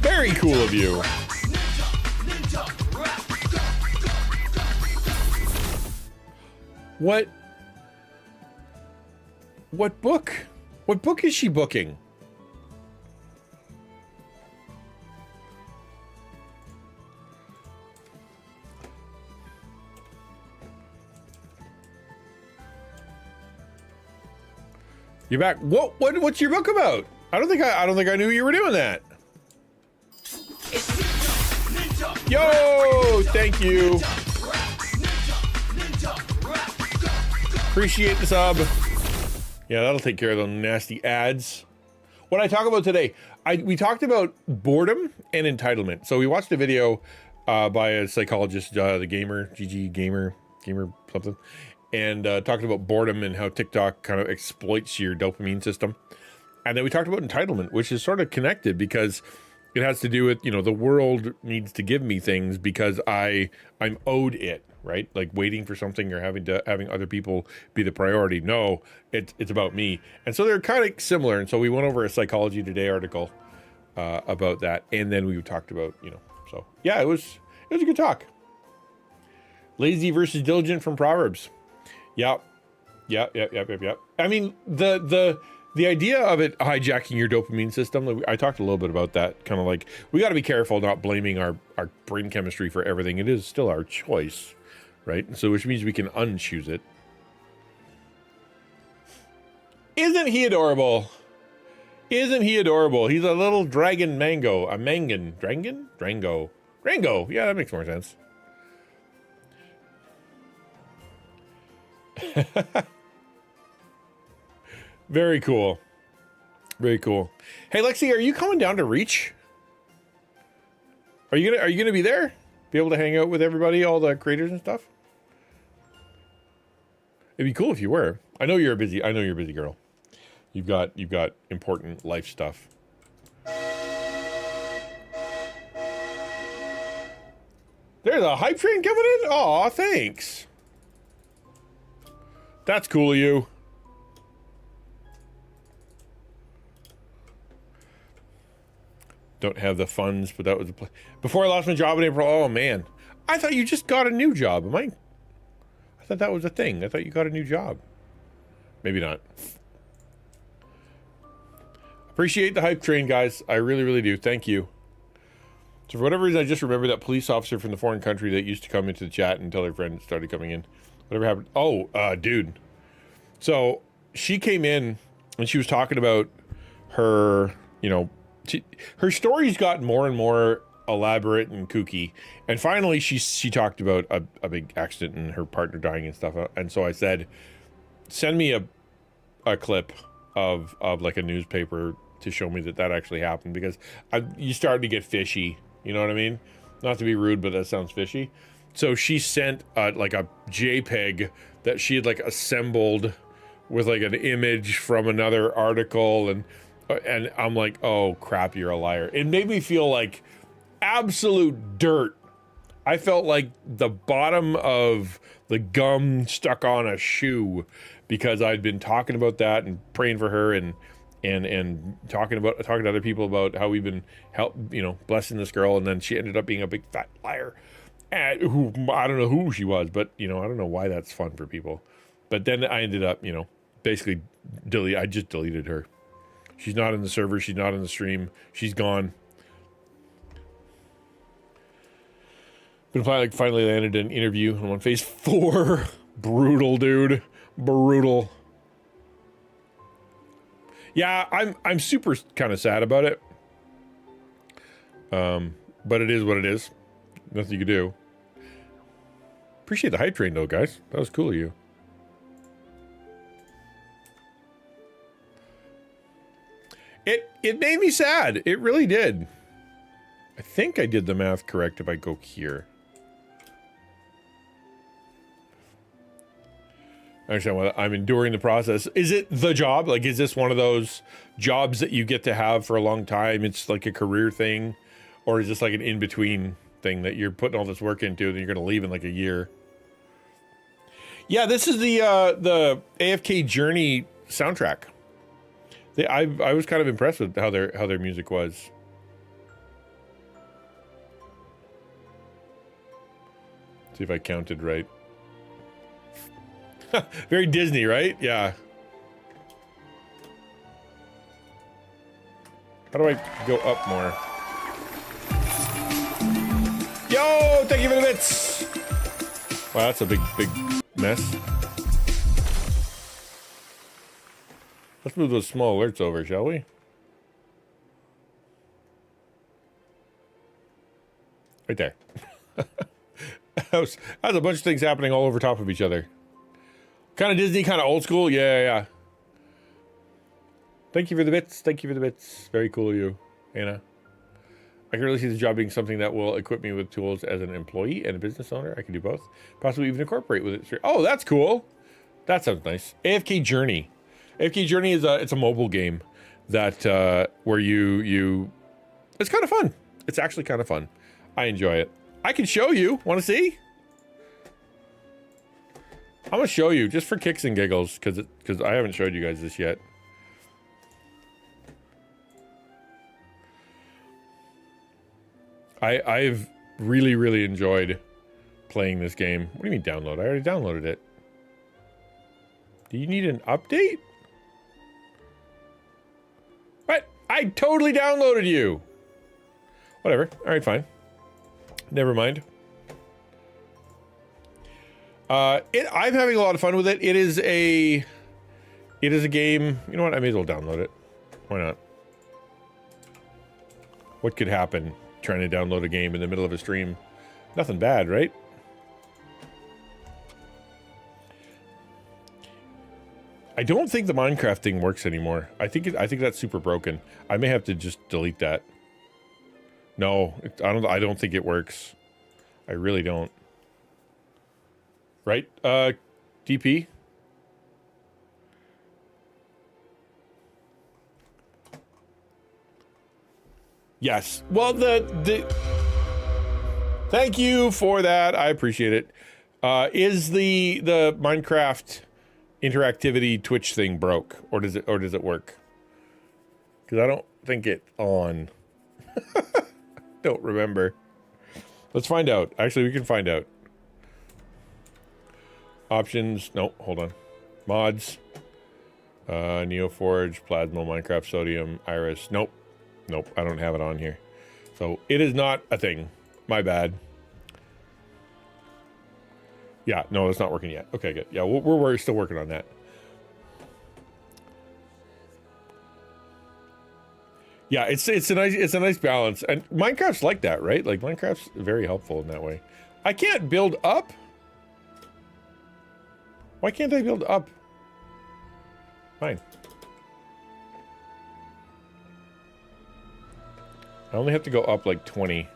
Very cool of you. What book? What book is she booking? You're back. What's your book about? I don't think I knew you were doing that. Yo, thank you. Appreciate the sub. Yeah, that'll take care of the nasty ads. What I talk about today, we talked about boredom and entitlement. So we watched a video by a psychologist, the gamer, GG gamer something, and talking about boredom and how TikTok kind of exploits your dopamine system. And then we talked about entitlement, which is sort of connected because it has to do with, the world needs to give me things because I'm owed it, right? Like waiting for something or having other people be the priority. No, it's about me. And so they're kind of similar. And so we went over a Psychology Today article about that. And then we talked about, so yeah, it was a good talk. Lazy versus diligent from Proverbs. Yep. I mean, the idea of it hijacking your dopamine system, I talked a little bit about that, kind of like, we got to be careful not blaming our brain chemistry for everything. It is still our choice, right? So, which means we can unchoose it. Isn't he adorable? Isn't he adorable? He's a little dragon mango, a mangan, Drango. Yeah, that makes more sense. Very cool. Very cool. Hey, Lexi, are you coming down to Reach? Are you gonna be there? Be able to hang out with everybody, all the creators and stuff? It'd be cool if you were. I know you're a busy girl. You've got important life stuff. There's a hype train coming in? Aw, thanks. That's cool of you. Don't have the funds, but that was before I lost my job in April. Oh man, I thought you just got a new job. I thought that was a thing. I thought you got a new job. Maybe not. Appreciate the hype train, guys. I really, really do. Thank you. So for whatever reason, I just remember that police officer from the foreign country that used to come into the chat and tell her friend started coming in. Whatever happened? Oh, dude. So she came in and she was talking about her, her story's gotten more and more elaborate and kooky. And finally, she talked about a big accident and her partner dying and stuff. And so I said, send me a clip of like a newspaper to show me that actually happened, because you started to get fishy. You know what I mean? Not to be rude, but that sounds fishy. So she sent like a JPEG that she had like assembled with like an image from another article, and I'm like, oh crap, you're a liar. It made me feel like absolute dirt. I felt like the bottom of the gum stuck on a shoe, because I'd been talking about that and praying for her and talking to other people about how we've been blessing this girl, and then she ended up being a big fat liar. Who I don't know who she was, but I don't know why that's fun for people. But then I ended up, basically I just deleted her. She's not in the server. She's not in the stream. She's gone. But finally landed an interview. I'm on phase 4. Brutal, dude. Brutal. Yeah, I'm super kind of sad about it. But it is what it is. Nothing you can do. Appreciate the hype train though, guys. That was cool of you. It made me sad. It really did. I think I did the math correct if I go here. I understand why I'm enduring the process. Is it the job? Like, is this one of those jobs that you get to have for a long time? It's like a career thing, or is this like an in-between thing that you're putting all this work into and you're going to leave in like a year? Yeah, this is the AFK Journey soundtrack. I was kind of impressed with how their music was. See if I counted right. Very Disney, right? Yeah. How do I go up more? Yo, thank you for the bits. Wow, that's a big mess. Let's move those small alerts over, shall we? Right there. That was a bunch of things happening all over top of each other. Kind of Disney, kind of old school. Yeah. Thank you for the bits. Thank you for the bits. Very cool of you, Anna. I can really see the job being something that will equip me with tools as an employee and a business owner. I can do both. Possibly even incorporate with it. Oh, that's cool. That sounds nice. AFK Journey. AFK Journey is it's a mobile game that where you it's kind of fun. It's actually kind of fun. I enjoy it. I can show you. Want to see? I'm gonna show you just for kicks and giggles because I haven't showed you guys this yet. I've really enjoyed playing this game. What do you mean download? I already downloaded it. Do you need an update? What? I totally downloaded you. Whatever. All right, fine. Never mind. I'm having a lot of fun with it. It is a game. You know what? I may as well download it. Why not? What could happen trying to download a game in the middle of a stream? Nothing bad, right? I don't think the Minecraft thing works anymore. I think that's super broken. I may have to just delete that. No, I don't think it works. I really don't. Right? DP? Yes. Well, thank you for that. I appreciate it. Is the Minecraft interactivity Twitch thing broke, or does it work? Because I don't think it's on. Don't remember. Let's find out. Actually, we can find out. Options. Nope. Hold on. Mods. Neoforge, Plasma, Minecraft, Sodium, Iris. Nope. I don't have it on here. So it is not a thing. My bad. Yeah. No, it's not working yet. Okay, good. Yeah, we're still working on that. Yeah, it's a nice balance, and Minecraft's like that, right? Like Minecraft's very helpful in that way. I can't build up. Why can't I build up? Fine. I only have to go up like 20.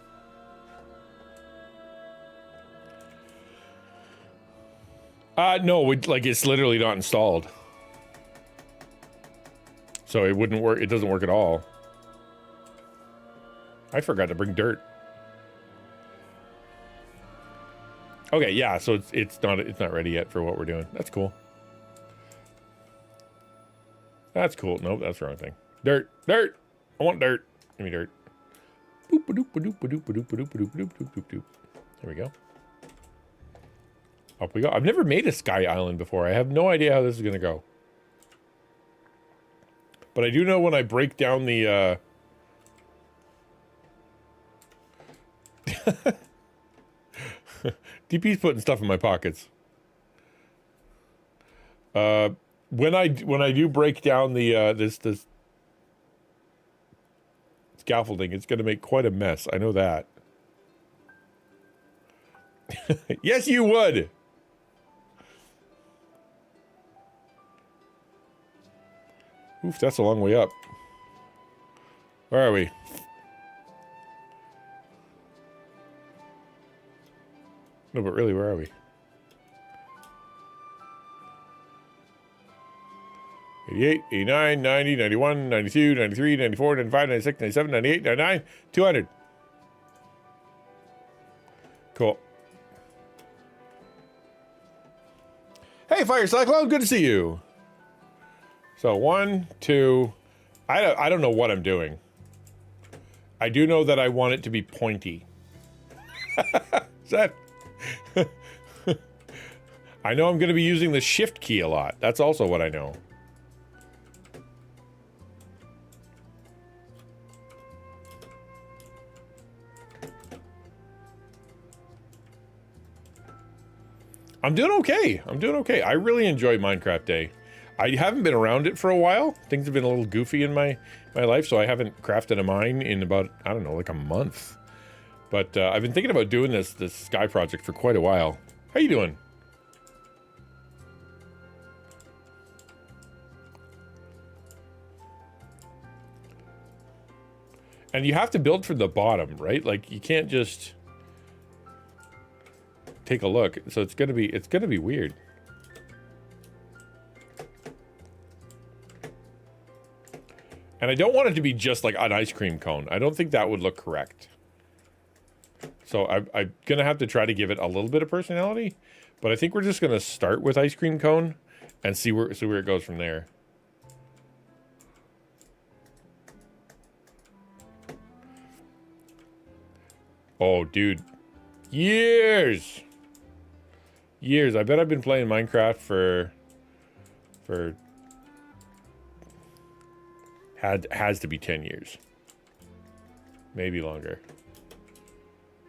No, like it's literally not installed. So it wouldn't work. It doesn't work at all. I forgot to bring dirt. Okay, yeah, so it's not ready yet for what we're doing. That's cool. That's cool. Nope, that's the wrong thing. Dirt. I want dirt. Give me dirt. There we go. Up we go. I've never made a sky island before. I have no idea how this is gonna go. But I do know when I break down the DP's putting stuff in my pockets. When I do break down the this scaffolding, it's going to make quite a mess. I know that. Yes, you would. Oof, that's a long way up. Where are we? No, but really, where are we? 88, 89, 90, 91, 92, 93, 94, 95, 96, 97, 98, 99, 200. Cool. Hey, Fire Cyclone, good to see you. So 1, 2, I don't know what I'm doing. I do know that I want it to be pointy. Is that? I know I'm going to be using the shift key a lot. That's also what I know. I'm doing okay. I'm doing okay. I really enjoy Minecraft Day. I haven't been around it for a while. Things have been a little goofy in my life, so I haven't crafted a mine in about, I don't know, like a month. But I've been thinking about doing this sky project for quite a while. How you doing? And you have to build from the bottom, right? Like you can't just take a look. So it's gonna be weird. And I don't want it to be just like an ice cream cone. I don't think that would look correct. So I'm gonna have to try to give it a little bit of personality, but I think we're just gonna start with ice cream cone and see where it goes from there. Oh, dude, years. I bet I've been playing Minecraft for has to be 10 years, maybe longer.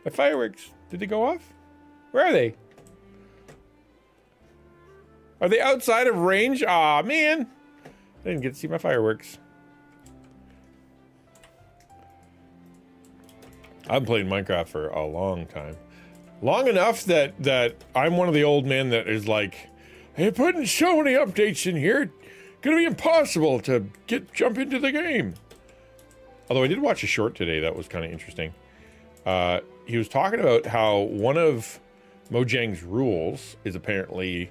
The fireworks, did they go off? Where are they? Are they outside of range? Aw, man. I didn't get to see my fireworks. I've played Minecraft for a long time. Long enough that I'm one of the old men that is like, hey, putting so many updates in here, gonna be impossible to jump into the game. Although I did watch a short today that was kind of interesting. He was talking about how one of Mojang's rules is apparently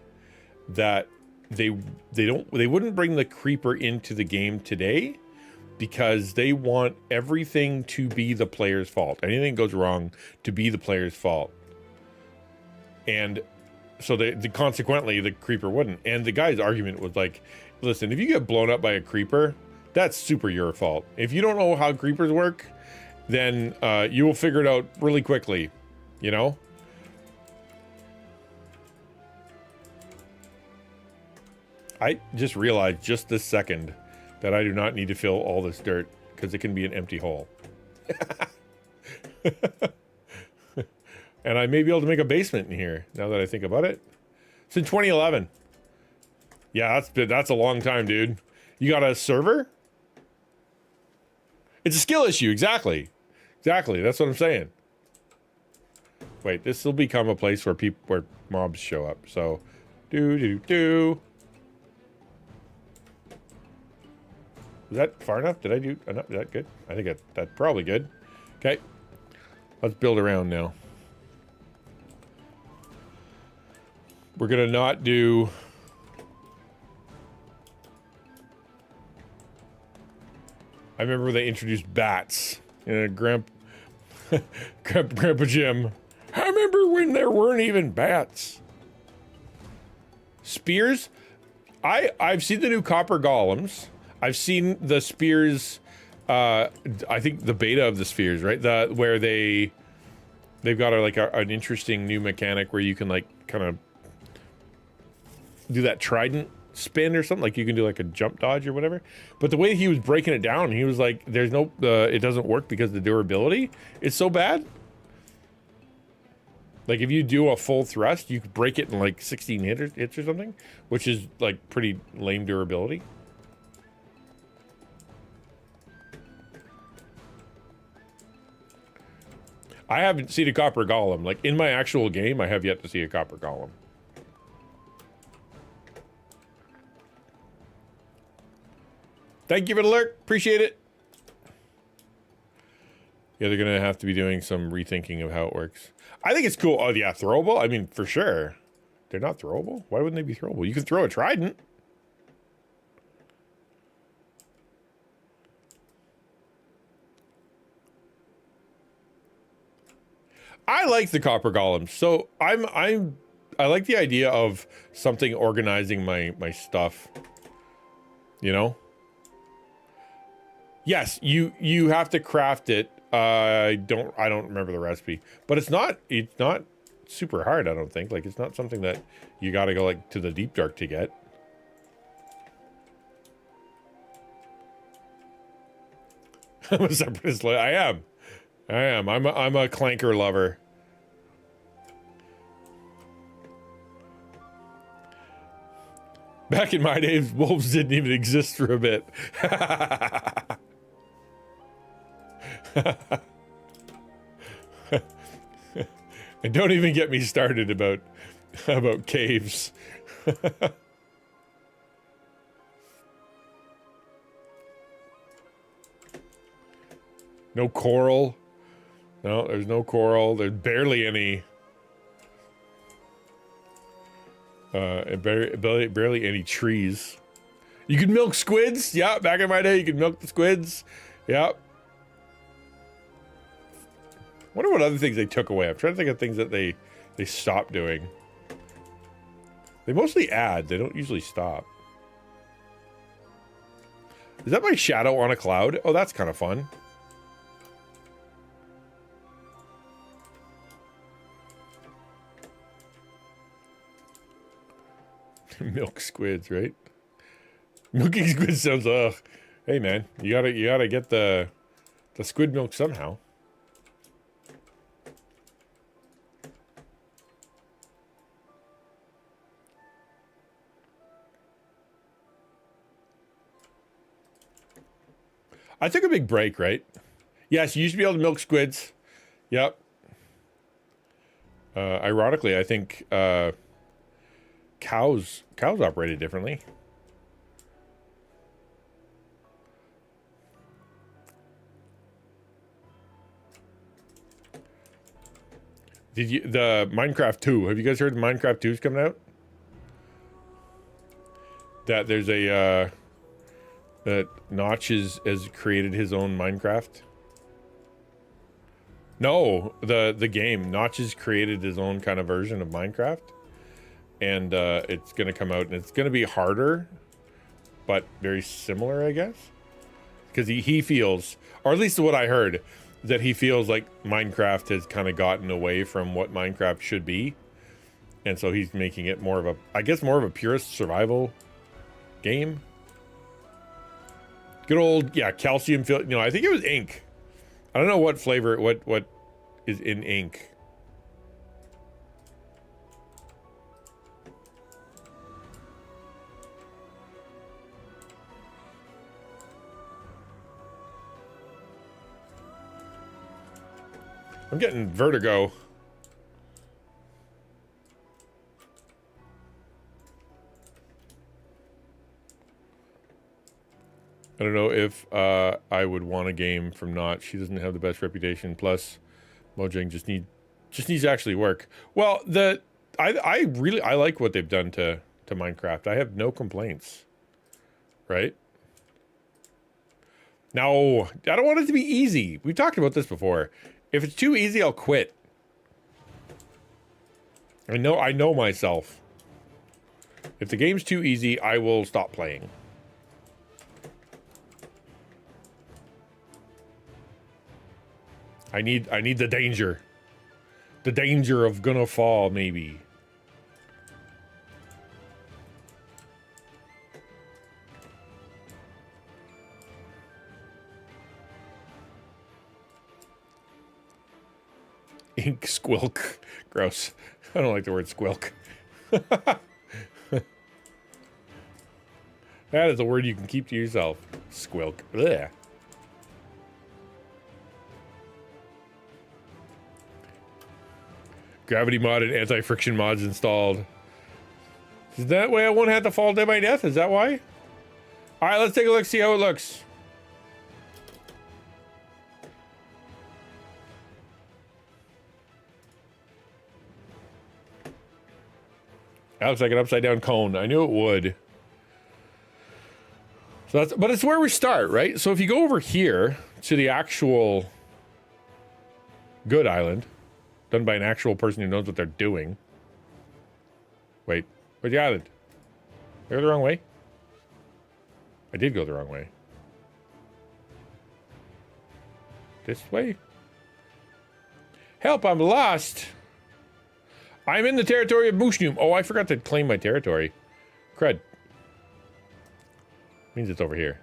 that they wouldn't bring the creeper into the game today because they want everything to be the player's fault. Anything goes wrong to be the player's fault. And so consequently the creeper wouldn't. And the guy's argument was like, listen, if you get blown up by a creeper, that's super your fault. If you don't know how creepers work, then you will figure it out really quickly, you know? I just realized just this second that I do not need to fill all this dirt because it can be an empty hole. And I may be able to make a basement in here now that I think about it. It's in 2011. Yeah, that's a long time, dude. You got a server? It's a skill issue, exactly. Exactly, that's what I'm saying. Wait, this will become a place where mobs show up. So, do. Was that far enough? Did I do enough? Is that good? I think that's probably good. Okay, let's build around now. We're gonna not do. I remember they introduced bats. Grandpa Jim. I remember when there weren't even bats. Spears? I've seen the new copper golems. I've seen the spears. I think the beta of the spears, right? Where they've got an interesting new mechanic where you can like kind of do that trident spin or something, like you can do like a jump dodge or whatever. But the way he was breaking it down, he was like, there's no it doesn't work because the durability is so bad. Like if you do a full thrust, you could break it in like 16 hits or something, which is like pretty lame durability. I haven't seen a copper golem. Like in my actual game, I have yet to see a copper golem. Thank you for the alert. Appreciate it. Yeah, they're going to have to be doing some rethinking of how it works. I think it's cool. Oh, yeah, throwable? I mean, for sure. They're not throwable? Why wouldn't they be throwable? You can throw a trident. I like the copper golems. So I like the idea of something organizing my stuff. You know? Yes, you have to craft it. I don't remember the recipe, but it's not super hard, I don't think. Like, it's not something that you got to go like to the deep dark to get. I'm a separatist. I am. I'm a clanker lover. Back in my days, wolves didn't even exist for a bit. And don't even get me started about caves. No coral. No, there's no coral. There's barely any. Barely any trees. You can milk squids. Yeah, back in my day, you could milk the squids. Yeah. Wonder what other things they took away. I'm trying to think of things that they stopped doing. They mostly add. They don't usually stop. Is that my shadow on a cloud? Oh, that's kind of fun. Milk squids, right? Milking squids sounds ugh. Hey man, you gotta get the squid milk somehow. I took a big break, right? Yes, you used to be able to milk squids. Yep. Ironically, I think cows operated differently. The Minecraft 2, have you guys heard Minecraft 2 is coming out? That there's a that Notch has created his own Minecraft. No, the game. Notch has created his own kind of version of Minecraft. And it's going to come out, and it's going to be harder, but very similar, I guess. Because he feels, or at least what I heard, that he feels like Minecraft has kind of gotten away from what Minecraft should be. And so he's making it more of a, I guess, more of a purist survival game. Good old, yeah, calcium fill. I think it was ink. I don't know what flavor, what is in ink. I'm getting vertigo. I don't know if I would want a game from Notch. She doesn't have the best reputation. Plus, Mojang just needs to actually work. Well, I really like what they've done to Minecraft. I have no complaints. Right? No, I don't want it to be easy. We've talked about this before. If it's too easy, I'll quit. I know myself. If the game's too easy, I will stop playing. I need the danger. The danger of gonna fall, maybe. Ink squilk. Gross. I don't like the word squilk. That is a word you can keep to yourself. Squilk. Blech. Gravity mod and anti-friction mods installed. Is that way I won't have to fall dead by death? Is that why? Alright, let's take a look, see how it looks. That looks like an upside down cone. I knew it would. So but it's where we start, right? So if you go over here to the actual good island, done by an actual person who knows what they're doing. Wait, where'd you at it? Did I go the wrong way? I did go the wrong way. This way? Help, I'm lost! I'm in the territory of 𝘼𝙡𝙬𝙧𝙚𝙚. Oh, I forgot to claim my territory. Crud. Means it's over here.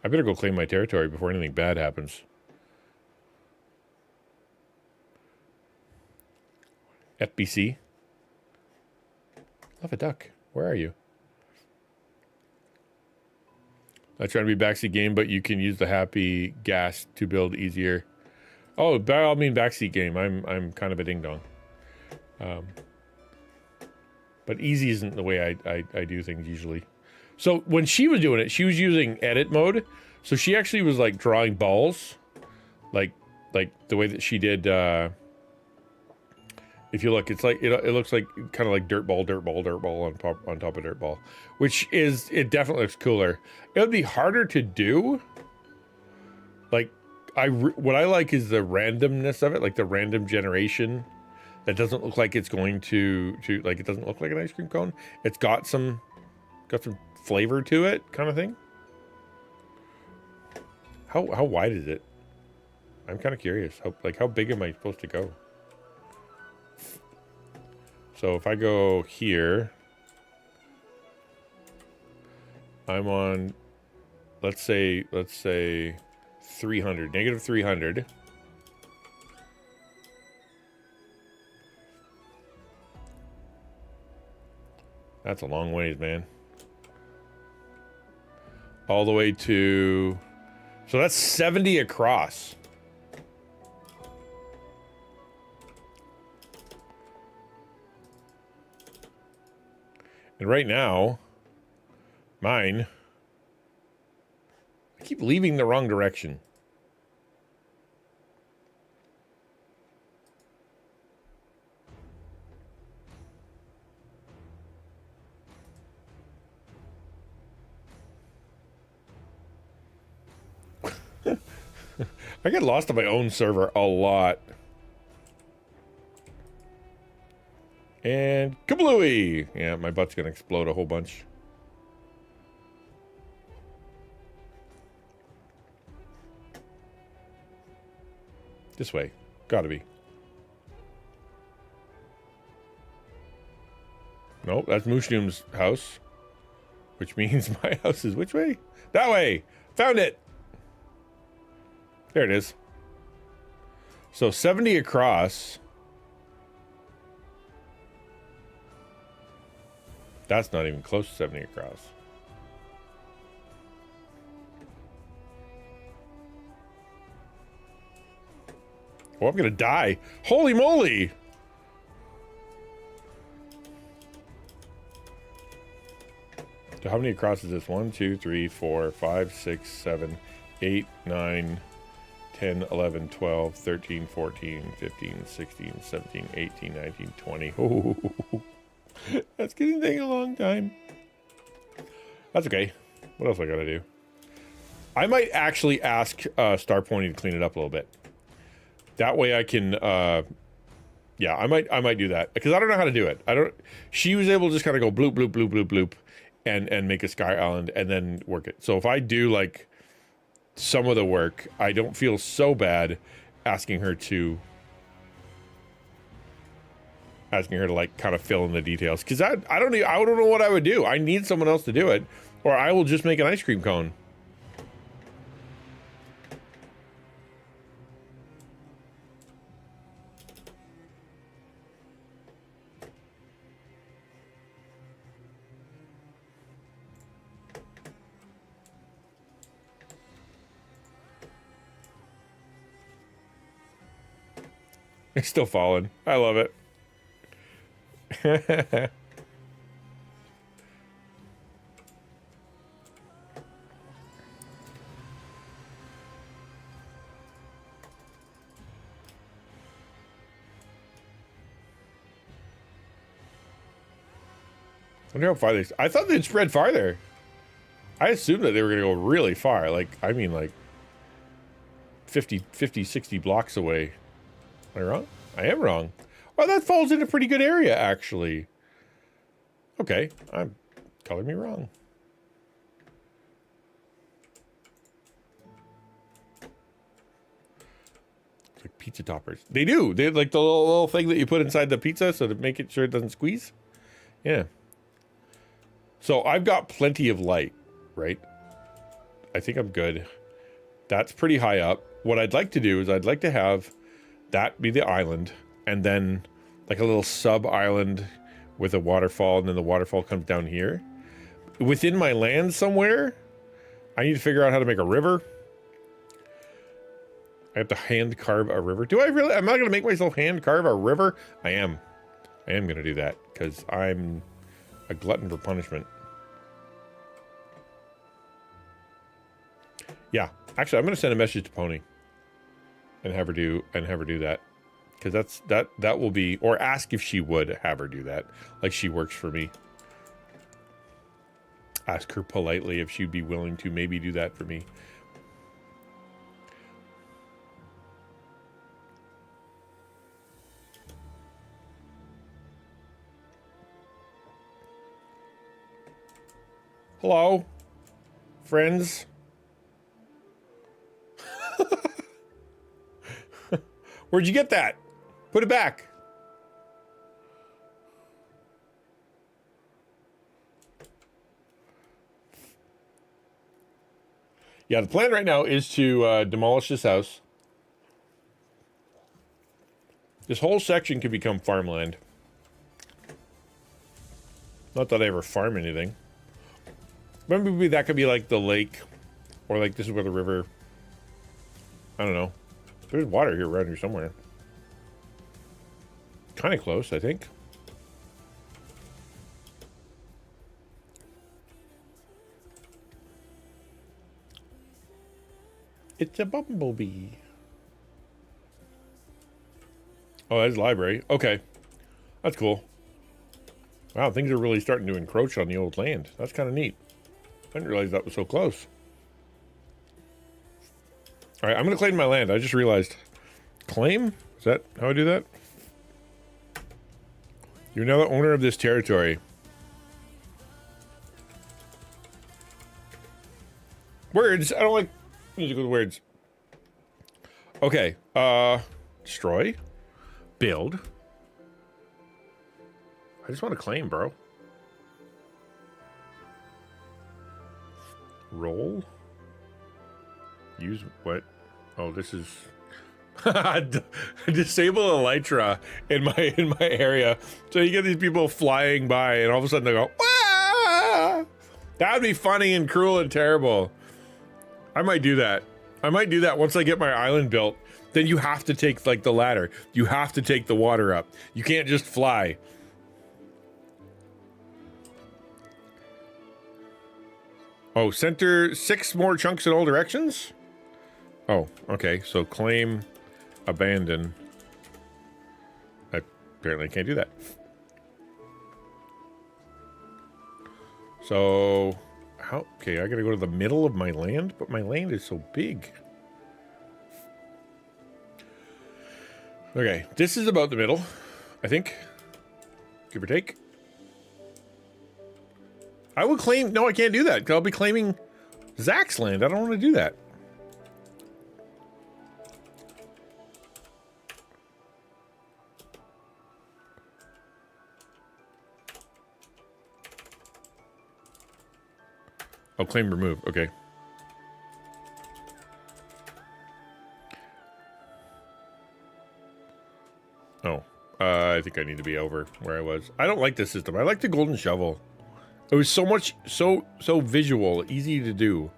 I better go claim my territory before anything bad happens. FBC. Love a duck. Where are you? I'm trying to be backseat game, but you can use the happy gas to build easier. Oh, by all means, backseat game. I'm kind of a ding dong. But easy isn't the way I do things usually. So when she was doing it, she was using edit mode. So she actually was like drawing balls, like the way that she did. If you look, it's like it looks like kind of like dirt ball on top of dirt ball, which is, it definitely looks cooler. It would be harder to do. Like what I like is the randomness of it, like the random generation. That doesn't look like it's going to like, it doesn't look like an ice cream cone. It's got some flavor to it, kind of thing. How wide is it? I'm kind of curious. How big am I supposed to go? So if I go here, I'm on, let's say 300, negative 300. That's a long ways, man. All the way to, so that's 70 across. And right now, mine, I keep leaving the wrong direction. I get lost on my own server a lot. And kablooey! Yeah, my butt's gonna explode a whole bunch. This way. Gotta be. Nope, that's 𝘼𝙡𝙬𝙧𝙚's house. Which means my house is which way? That way! Found it! There it is. So 70 across. That's not even close to 70 across. Oh, I'm gonna die. Holy moly! So how many across is this? 1, 2, 3, 4, 5, 6, 7, 8, 9, 10, 11, 12, 13, 14, 15, 16, 17, 18, 19, 20. Oh, that's gonna take a long time. That's okay. What else I gotta do? I might actually ask Star Pony to clean it up a little bit. That way I can, yeah, I might do that because I don't know how to do it. She was able to just kind of go bloop, bloop, bloop, bloop, bloop, and make a sky island and then work it. So if I do like some of the work, I don't feel so bad asking her to like kind of fill in the details because I don't know what I would do. I need someone else to do it, or I will just make an ice cream cone. It's still falling. I love it. I wonder how far I thought they'd spread farther. I assumed that they were going to go really far. Like, I mean, like 50, 60 blocks away. Am I wrong? I am wrong. Oh, that falls in a pretty good area, actually. Okay, I'm coloring me wrong. It's like pizza toppers. They do. They have like the little thing that you put inside the pizza so to make it sure it doesn't squeeze. Yeah. So I've got plenty of light, right? I think I'm good. That's pretty high up. What I'd like to do is I'd like to have that be the island, and then like a little sub-island with a waterfall, and then the waterfall comes down here. Within my land somewhere, I need to figure out how to make a river. I have to hand carve a river. Do I really? Am I going to make myself hand carve a river? I am. I am going to do that because I'm a glutton for punishment. Yeah, actually, I'm going to send a message to Pony and have her do that, because that will be, or ask if she would have her do that, like she works for me. Ask her politely if she'd be willing to maybe do that for me. Hello, friends. Where'd you get that? Put it back. Yeah, the plan right now is to demolish this house. This whole section could become farmland. Not that I ever farm anything. Maybe that could be like the lake, or like this is where the river. I don't know. There's water here around here somewhere. Kind of close, I think. It's a bumblebee. Oh, that's library. Okay. That's cool. Wow, things are really starting to encroach on the old land. That's kind of neat. I didn't realize that was so close. All right, I'm going to claim my land. I just realized. Claim? Is that how I do that? You're now the owner of this territory. Words. I don't like music with words. Okay. Destroy. Build. I just want to claim, bro. Roll. Use what? Oh, this is disable elytra in my area. So you get these people flying by, and all of a sudden they go, "Wah!" That would be funny and cruel and terrible. I might do that. I might do that once I get my island built. Then you have to take like the ladder. You have to take the water up. You can't just fly. Oh, center 6 more chunks in all directions? Oh, okay. So claim, abandon. I apparently can't do that. So, how? Okay, I gotta go to the middle of my land, but my land is so big. Okay, this is about the middle, I think. Give or take. I would claim... No, I can't do that, because I'll be claiming Zach's land. I don't want to do that. Oh, claim remove. Okay. Oh. I think I need to be over where I was. I don't like this system. I like the golden shovel. It was so much, so visual, easy to do.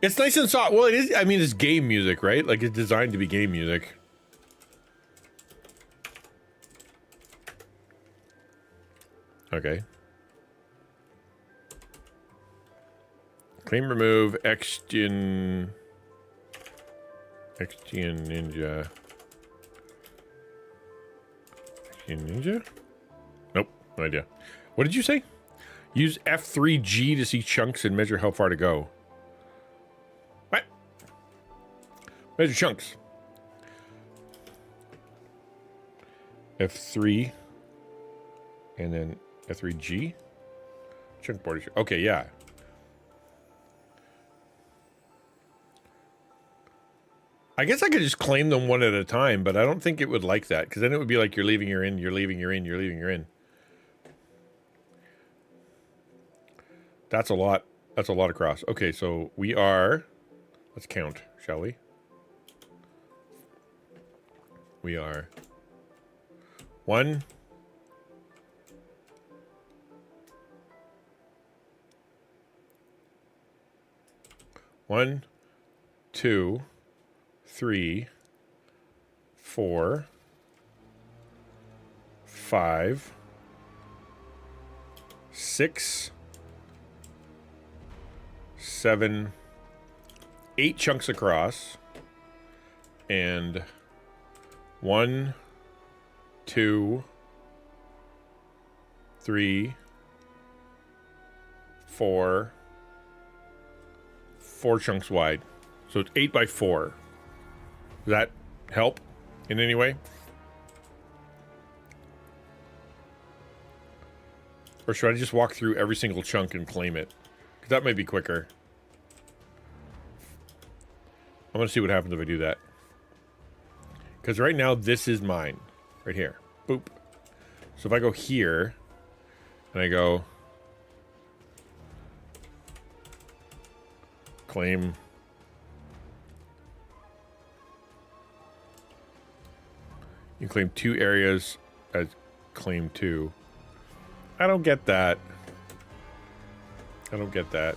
It's nice and soft. Well, it is, I mean, it's game music, right? Like, it's designed to be game music. Okay. Claim remove, XtianNinja. XtianNinja. Nope, no idea. What did you say? Use F3G to see chunks and measure how far to go. What? Measure chunks. F3, and then F3G. Chunk border. Okay, yeah. I guess I could just claim them one at a time, but I don't think it would like that, because then it would be like you're leaving, you're in, you're leaving, you're in, you're leaving, you're in. That's a lot. That's a lot across. Okay, so we are, let's count, shall we? We are 1, 1, 2, 3, 4, 5, 6, 7, 8 chunks across, and 1, 2, 3, 4 chunks wide. So it's 8 by 4. Does that help in any way? Or should I just walk through every single chunk and claim it? Because that might be quicker. I'm going to see what happens if I do that. Because right now, this is mine. Right here. Boop. So if I go here, and I go claim. You claim 2 areas as claim 2. I don't get that. I don't get that.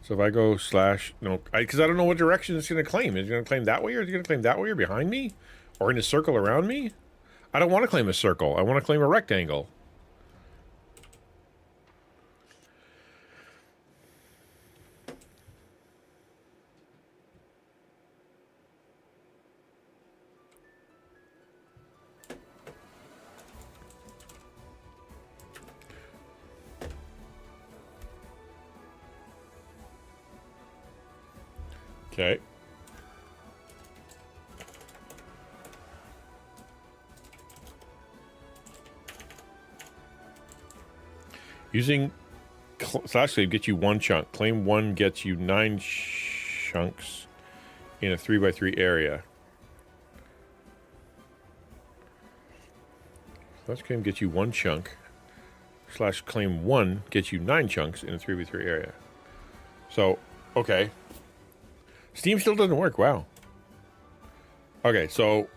So if I go slash, no, because I don't know what direction it's going to claim. Is it going to claim that way, or is it going to claim that way, or behind me, or in a circle around me? I don't want to claim a circle. I want to claim a rectangle. Okay. Using slash save gets you 1 chunk. Claim 1 gets you 9 chunks in a 3 by 3 area. Slash claim gets you 1 chunk. Slash claim 1 gets you 9 chunks in a 3 by 3 area. So, okay. Steam still doesn't work. Wow. Okay, so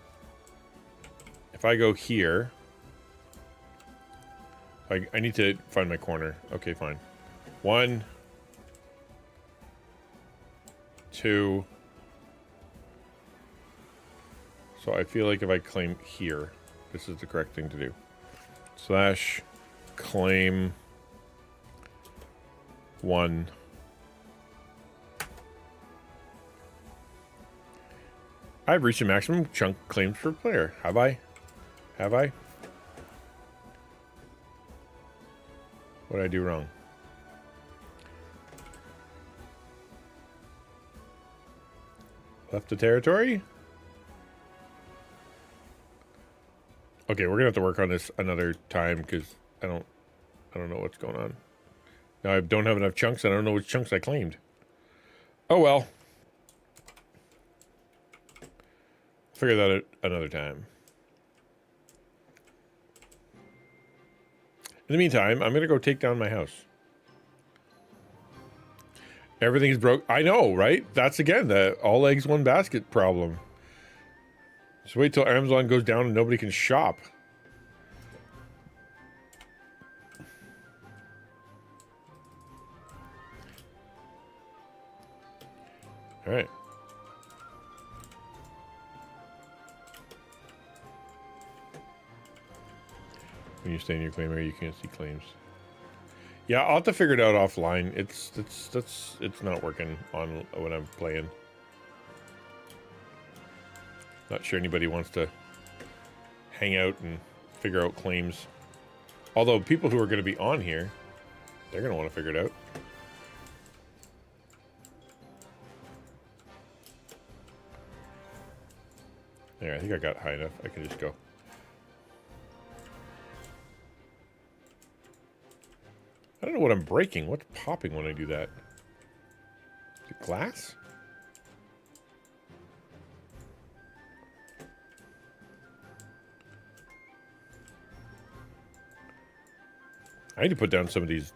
if I go here, I need to find my corner. Okay, fine. 1, 2. So I feel like if I claim here, this is the correct thing to do. Slash claim 1. I've reached a maximum chunk claims per player. Have I? Have I? What did I do wrong? Left the territory? Okay, we're gonna have to work on this another time because I don't know what's going on. Now I don't have enough chunks. I don't know which chunks I claimed. Oh well. Figure that out another time. In the meantime, I'm going to go take down my house. Everything's broke. I know, right? That's, again, the all eggs, one basket problem. Just wait till Amazon goes down and nobody can shop. All right. When you stay in your claim area, you can't see claims. Yeah, I'll have to figure it out offline. It's not working on when I'm playing. Not sure anybody wants to hang out and figure out claims. Although people who are going to be on here, they're going to want to figure it out. There, I think I got high enough. I can just go. I don't know what I'm breaking. What's popping when I do that? Is it glass? I need to put down some of these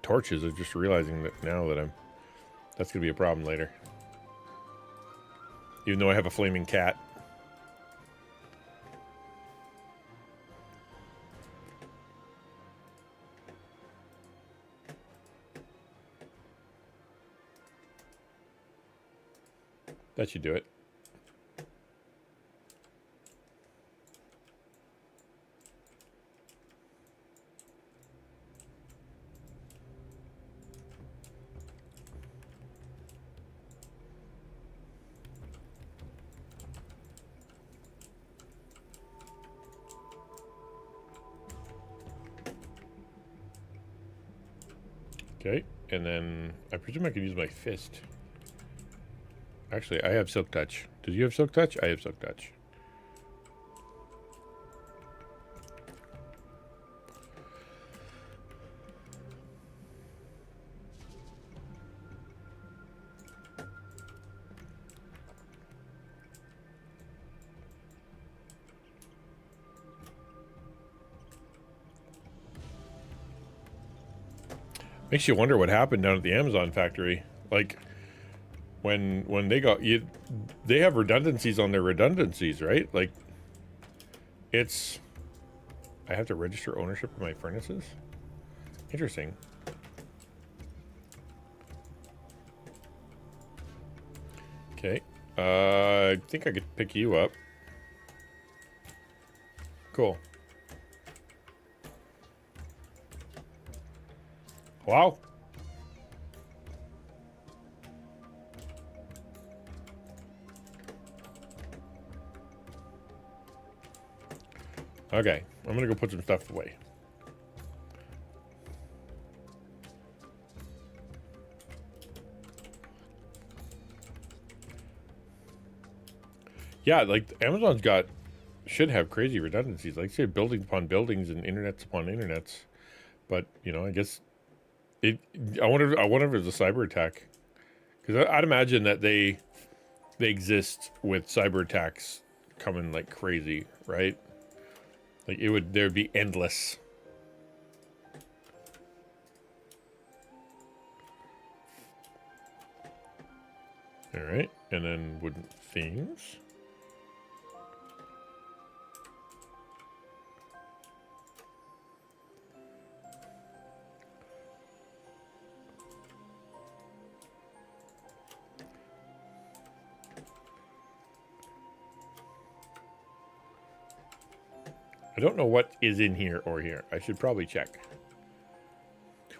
torches. I'm just realizing that now that that's going to be a problem later. Even though I have a flaming cat. That should do it. Okay, and then I presume I can use my fist. Actually, I have Silk Touch. Do you have Silk Touch? I have Silk Touch. Makes you wonder what happened down at the Amazon factory. Like, when they got you, they have redundancies on their redundancies, right? Like, it's, I have to register ownership of my furnaces. Interesting. Okay, I think I could pick you up. Cool. Wow. Okay, I'm gonna go put some stuff away. Yeah, like Amazon's should have crazy redundancies. Like say buildings upon buildings and internets upon internets. But, you know, I guess I wonder if it was a cyber attack. Because I'd imagine that they exist with cyber attacks coming like crazy, right? Like there'd be endless. All right, and then wooden things. I don't know what is in here or here. I should probably check.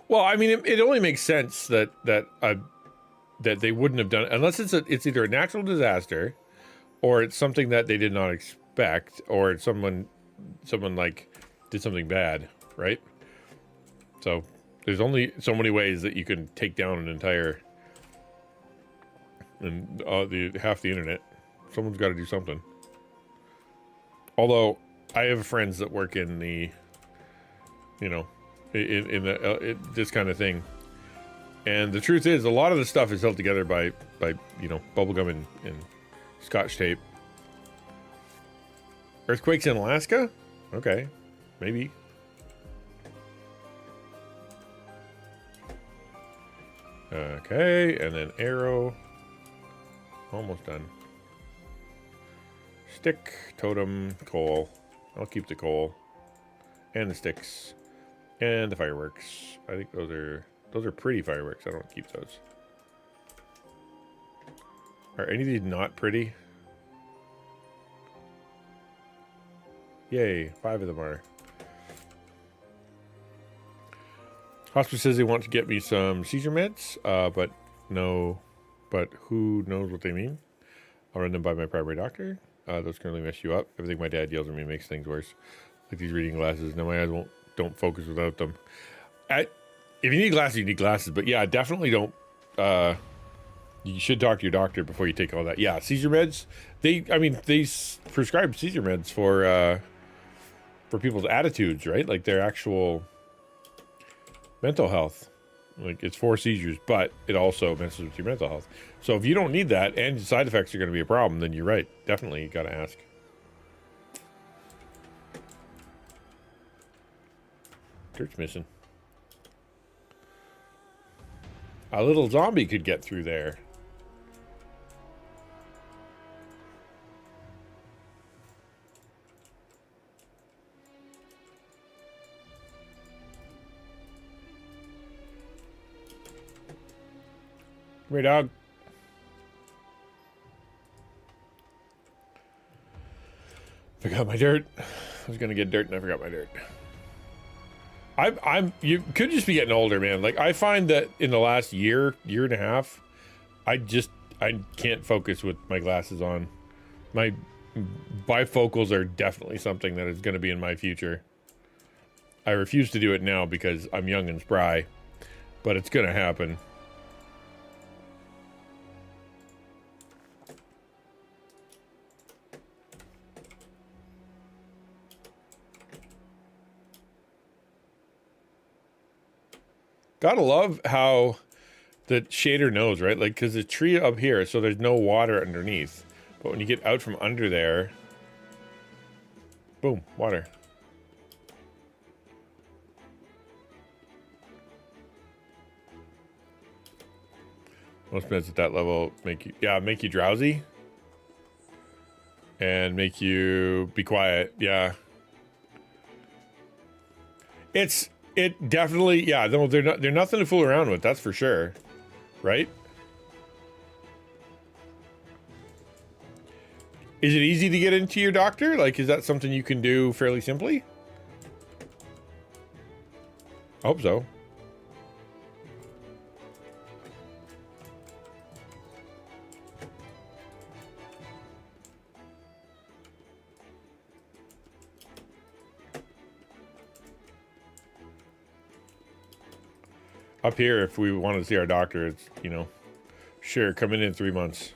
Well, I mean, it only makes sense that they wouldn't have done it unless it's either a natural disaster, or it's something that they did not expect, or it's someone like did something bad, right? So there's only so many ways that you can take down an entire half the internet. Someone's got to do something. Although I have friends that work in the, you know, in this kind of thing, and the truth is, a lot of the stuff is held together by you know, bubblegum and Scotch tape. Earthquakes in Alaska? Okay, maybe. Okay, and then arrow. Almost done. Stick, totem, coal. I'll keep the coal and the sticks and the fireworks. I think those are pretty fireworks. I don't keep those. Are any of these not pretty? Yay, 5 of them are. Hospice says they want to get me some seizure meds, but who knows what they mean? I'll run them by my primary doctor. Those currently mess you up. Everything my dad yells at me makes things worse. Like these reading glasses. Now my eyes don't focus without them. If you need glasses, you need glasses. But yeah, definitely don't You should talk to your doctor before you take all that. Yeah, seizure meds. They prescribe seizure meds for people's attitudes, right? Like their actual mental health. Like it's for seizures, but it also messes with your mental health. So if you don't need that and side effects are going to be a problem, then you're right. Definitely, you got to ask. Dirt's missing. A little zombie could get through there. Come here, dog. Forgot my dirt. I was gonna get dirt and I forgot my dirt. You could just be getting older, man. Like I find that in the last year and a half, I can't focus with my glasses on. My bifocals are definitely something that is going to be in my future. I refuse to do it now because I'm young and spry, but it's going to happen. Gotta love how the shader knows, right? Like, because the tree up here, so there's no water underneath. But when you get out from under there, boom, water. Most meds at that level make you drowsy. And make you be quiet, yeah. It definitely, yeah, no, they're nothing to fool around with, that's for sure. Right? Is it easy to get into your doctor? Like, is that something you can do fairly simply? I hope so. Up here, if we wanted to see our doctor, it's, you know, sure, come in 3 months.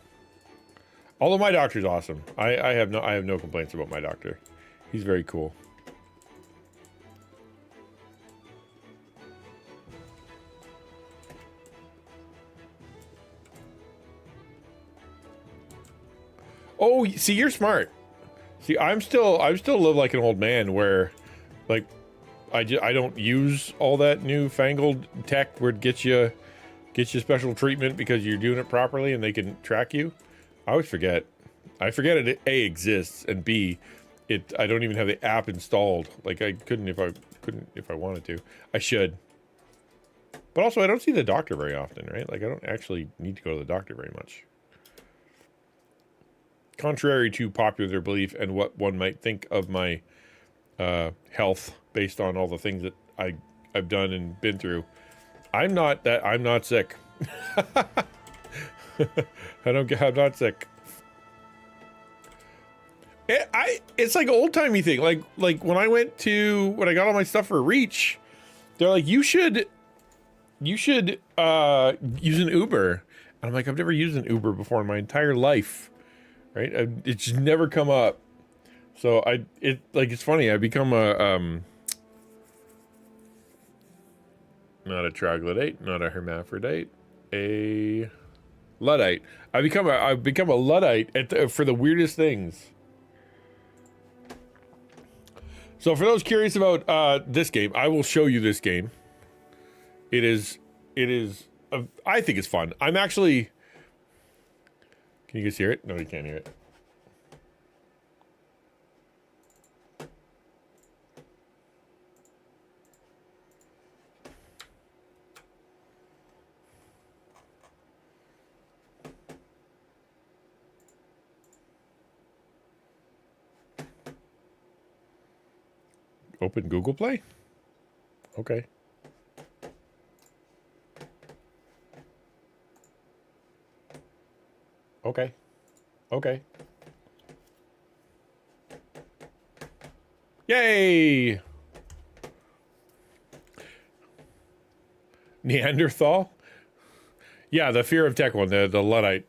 Although my doctor's awesome. I have no complaints about my doctor. He's very cool. Oh, see, you're smart. See, I'm still live like an old man where, like, I don't use all that newfangled tech where it gets you special treatment because you're doing it properly and they can track you. I always forget. I forget it A exists and B, I don't even have the app installed. Like I couldn't if I wanted to. I should. But also I don't see the doctor very often, right? Like I don't actually need to go to the doctor very much. Contrary to popular belief and what one might think of my health based on all the things that I've done and been through, I'm not sick. I'm not sick. It's like an old timey thing. Like when I got all my stuff for Reach, they're like, you should use an Uber. And I'm like, I've never used an Uber before in my entire life. Right? It's just never come up. So it's funny. I become a not a troglodyte, not a hermaphrodite, a Luddite. I've become a Luddite for the weirdest things. So for those curious about this game, I will show you this game. It is I think it's fun. I'm actually. Can you guys hear it? No, you can't hear it. Open Google Play? Okay. Okay. Okay. Yay! Neanderthal? Yeah, the fear of tech one, the Luddite.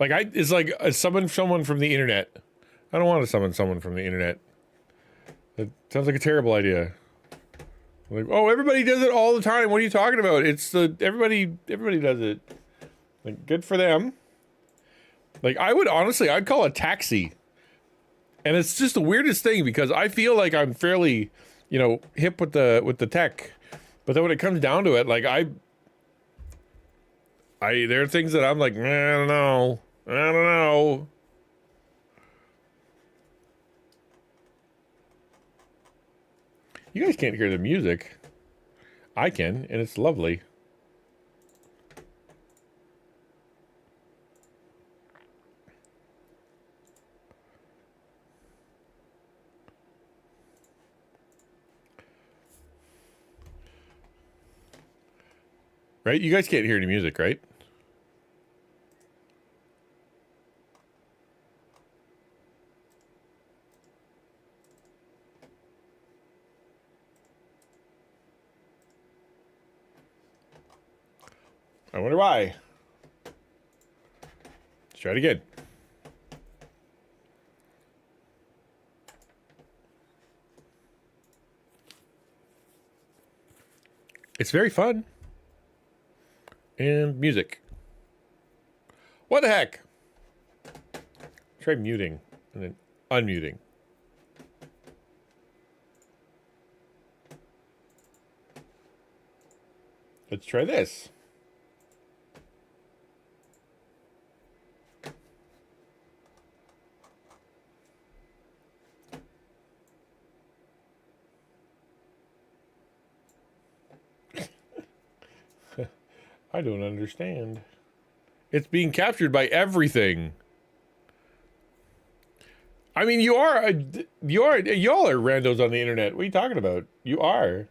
Like it's like summon someone from the internet. I don't want to summon someone from the internet. That sounds like a terrible idea. Like, oh, everybody does it all the time. What are you talking about? It's everybody does it. Like, good for them. Like, I'd call a taxi. And it's just the weirdest thing because I feel like I'm fairly, hip with the tech. But then when it comes down to it, like there are things that I'm like, I don't know. You guys can't hear the music. I can, and it's lovely. Right? You guys can't hear any music, right? I wonder why. Let's try it again. It's very fun. And music. What the heck? Try muting and then unmuting. Let's try this. I don't understand. It's being captured by everything. I mean, y'all are randos on the internet. What are you talking about? You are.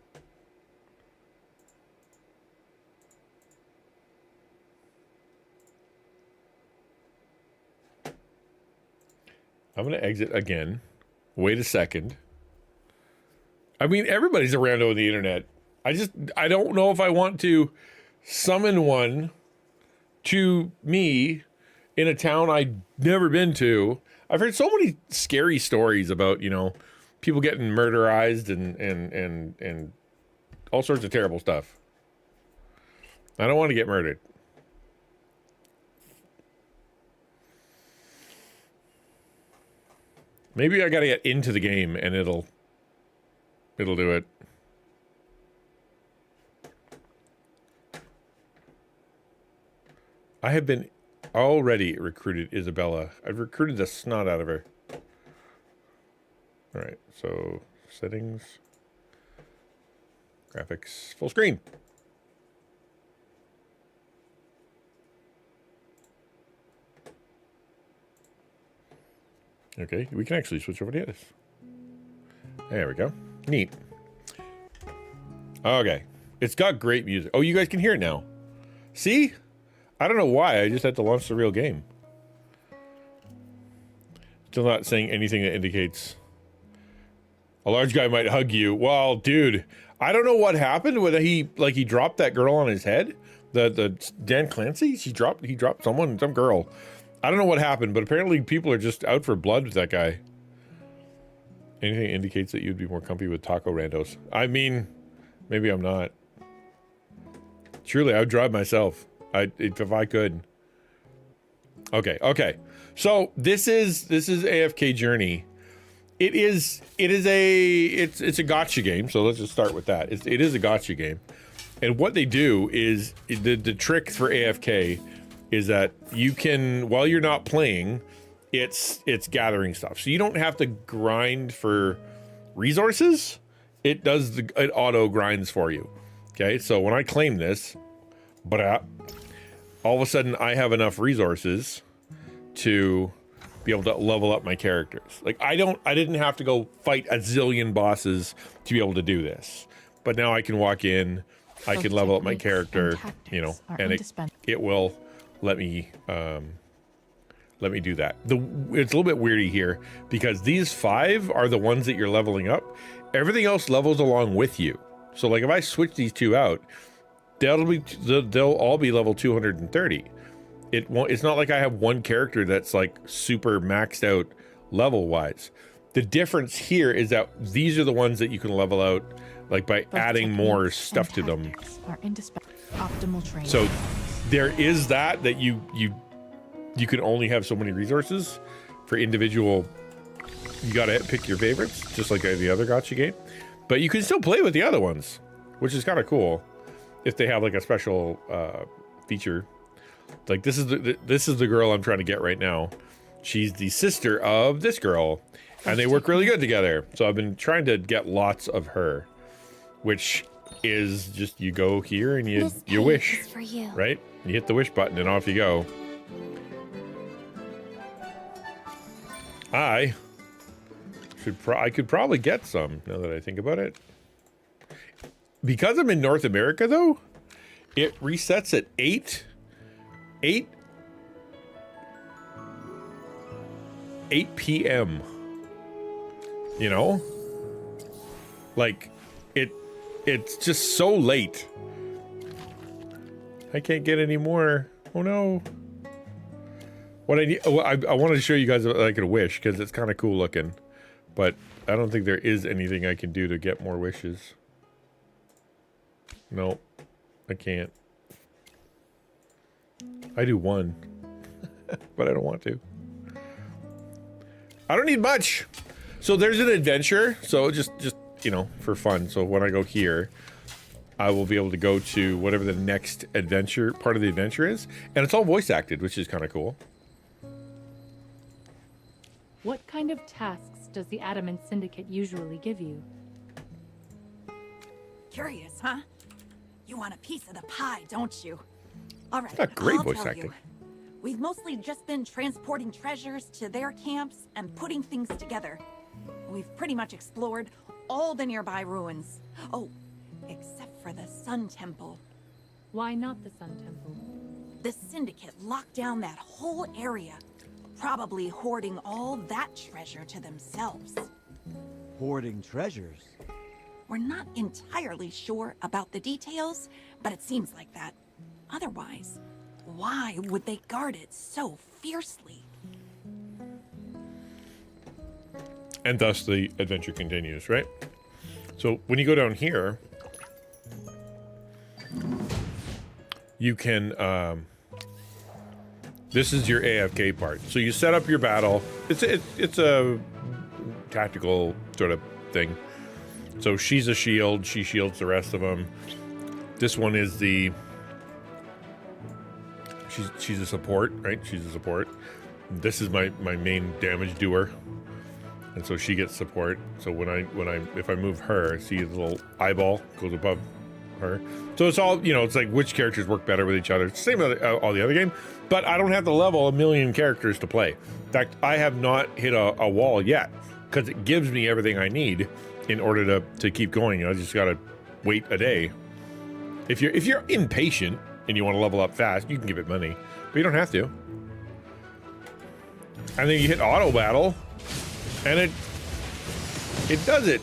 I'm going to exit again. Wait a second. I mean, everybody's a rando on the internet. I don't know if I want to summon one to me in a town I'd never been to. I've heard so many scary stories about, people getting murderized and all sorts of terrible stuff. I don't want to get murdered. Maybe I got to get into the game and it'll do it. I have been already recruited Isabella. I've recruited the snot out of her. All right, so settings, graphics, full screen. Okay, we can actually switch over to this. There we go. Neat. Okay, it's got great music. Oh, you guys can hear it now. See? I don't know why. I just had to launch the real game. Still not saying anything that indicates a large guy might hug you. Well, dude, I don't know what happened whether he dropped that girl on his head. The Dan Clancy, he dropped some girl. I don't know what happened, but apparently people are just out for blood with that guy. Anything indicates that you'd be more comfy with taco randos. I mean, maybe I'm not. Truly, I would drive myself. If I could. Okay. So this is AFK Journey. It's a gotcha game. So let's just start with that. It is a gotcha game, and what they do is the trick for AFK is that you can, while you're not playing, it's gathering stuff. So you don't have to grind for resources. It auto grinds for you. Okay. So when I claim this, but all of a sudden I have enough resources to be able to level up my characters. Like I didn't have to go fight a zillion bosses to be able to do this. But now I can walk in, I can level up my character, and it will let me do that. It's a little bit weirdy here because these 5 are the ones that you're leveling up. Everything else levels along with you. So like if I switch these two out, they'll all be level 230. It won't, it's not like I have one character that's like super maxed out level wise. The difference here is that these are the ones that you can level out like by adding more stuff to them. Optimal training. So there is that you can only have so many resources for individual. You gotta pick your favorites, just like the other gacha game. But you can still play with the other ones, which is kind of cool if they have like a special feature. Like this is the girl I'm trying to get right now. She's the sister of this girl, and they work really good together. So I've been trying to get lots of her, which is just you go here and you wish, for you. right? You hit the wish button and off you go. I could probably get some now that I think about it. Because I'm in North America though, it resets at 8 p.m. You know? Like it's just so late. I can't get any more. Oh no. What I need, I wanted to show you guys like a wish because it's kind of cool looking, but I don't think there is anything I can do to get more wishes. No, I can't. I do one, but I don't want to. I don't need much. So there's an adventure. So just you know, for fun. So when I go here, I will be able to go to whatever the next adventure part of the adventure is, and it's all voice acted, which is kind of cool. What kind of tasks does the Adamant Syndicate usually give you? Curious, huh? You want a piece of the pie, don't you? All right, Not great I'll voice tell acting. you. We've mostly just been transporting treasures to their camps and putting things together. We've pretty much explored all the nearby ruins. Oh, except for the Sun Temple. Why not the Sun Temple? The Syndicate locked down that whole area, probably hoarding all that treasure to themselves. Hoarding treasures? We're not entirely sure about the details, but it seems like that. Otherwise, why would they guard it so fiercely? And thus the adventure continues, right? So when you go down here, you can, this is your AFK part. So you set up your battle. It's a tactical sort of thing. So she's a shield. She shields the rest of them. This one is the, she's a support, right? She's a support. This is my main damage doer. And so she gets support. So if I move her, see the little eyeball goes above her. So it's all, you know, it's like which characters work better with each other. It's the same with all the other game, but I don't have to level 1,000,000 characters to play. In fact, I have not hit a wall yet because it gives me everything I need in order to keep going. I just gotta wait a day. If you're impatient and you want to level up fast, you can give it money, but you don't have to. And then you hit auto battle. And it does it.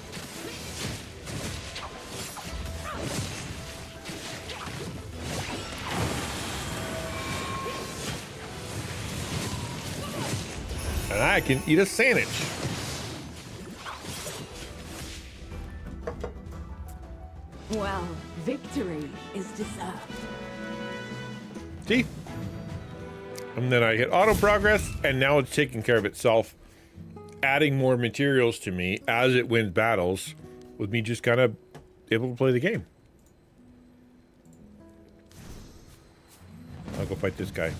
And I can eat a sandwich. Well, victory is deserved. See? And then I hit auto progress, and now it's taking care of itself, adding more materials to me as it wins battles, with me just kind of able to play the game. I'll go fight this guy.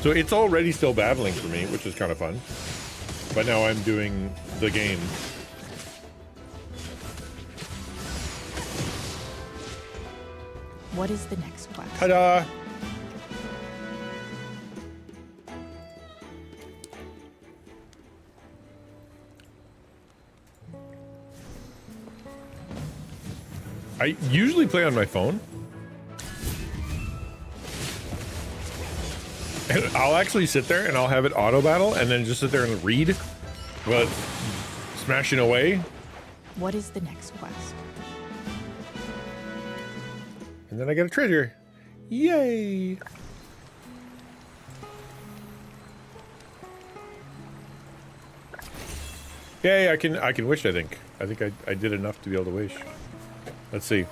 So it's already still battling for me, which is kind of fun. But now I'm doing the game. What is the next quest? Ta-da! I usually play on my phone. And I'll actually sit there and I'll have it auto battle and then just sit there and read while it's smashing away. What is the next quest? And then I get a treasure. Yay! Yay, I can wish, I think. I think I did enough to be able to wish. Let's see.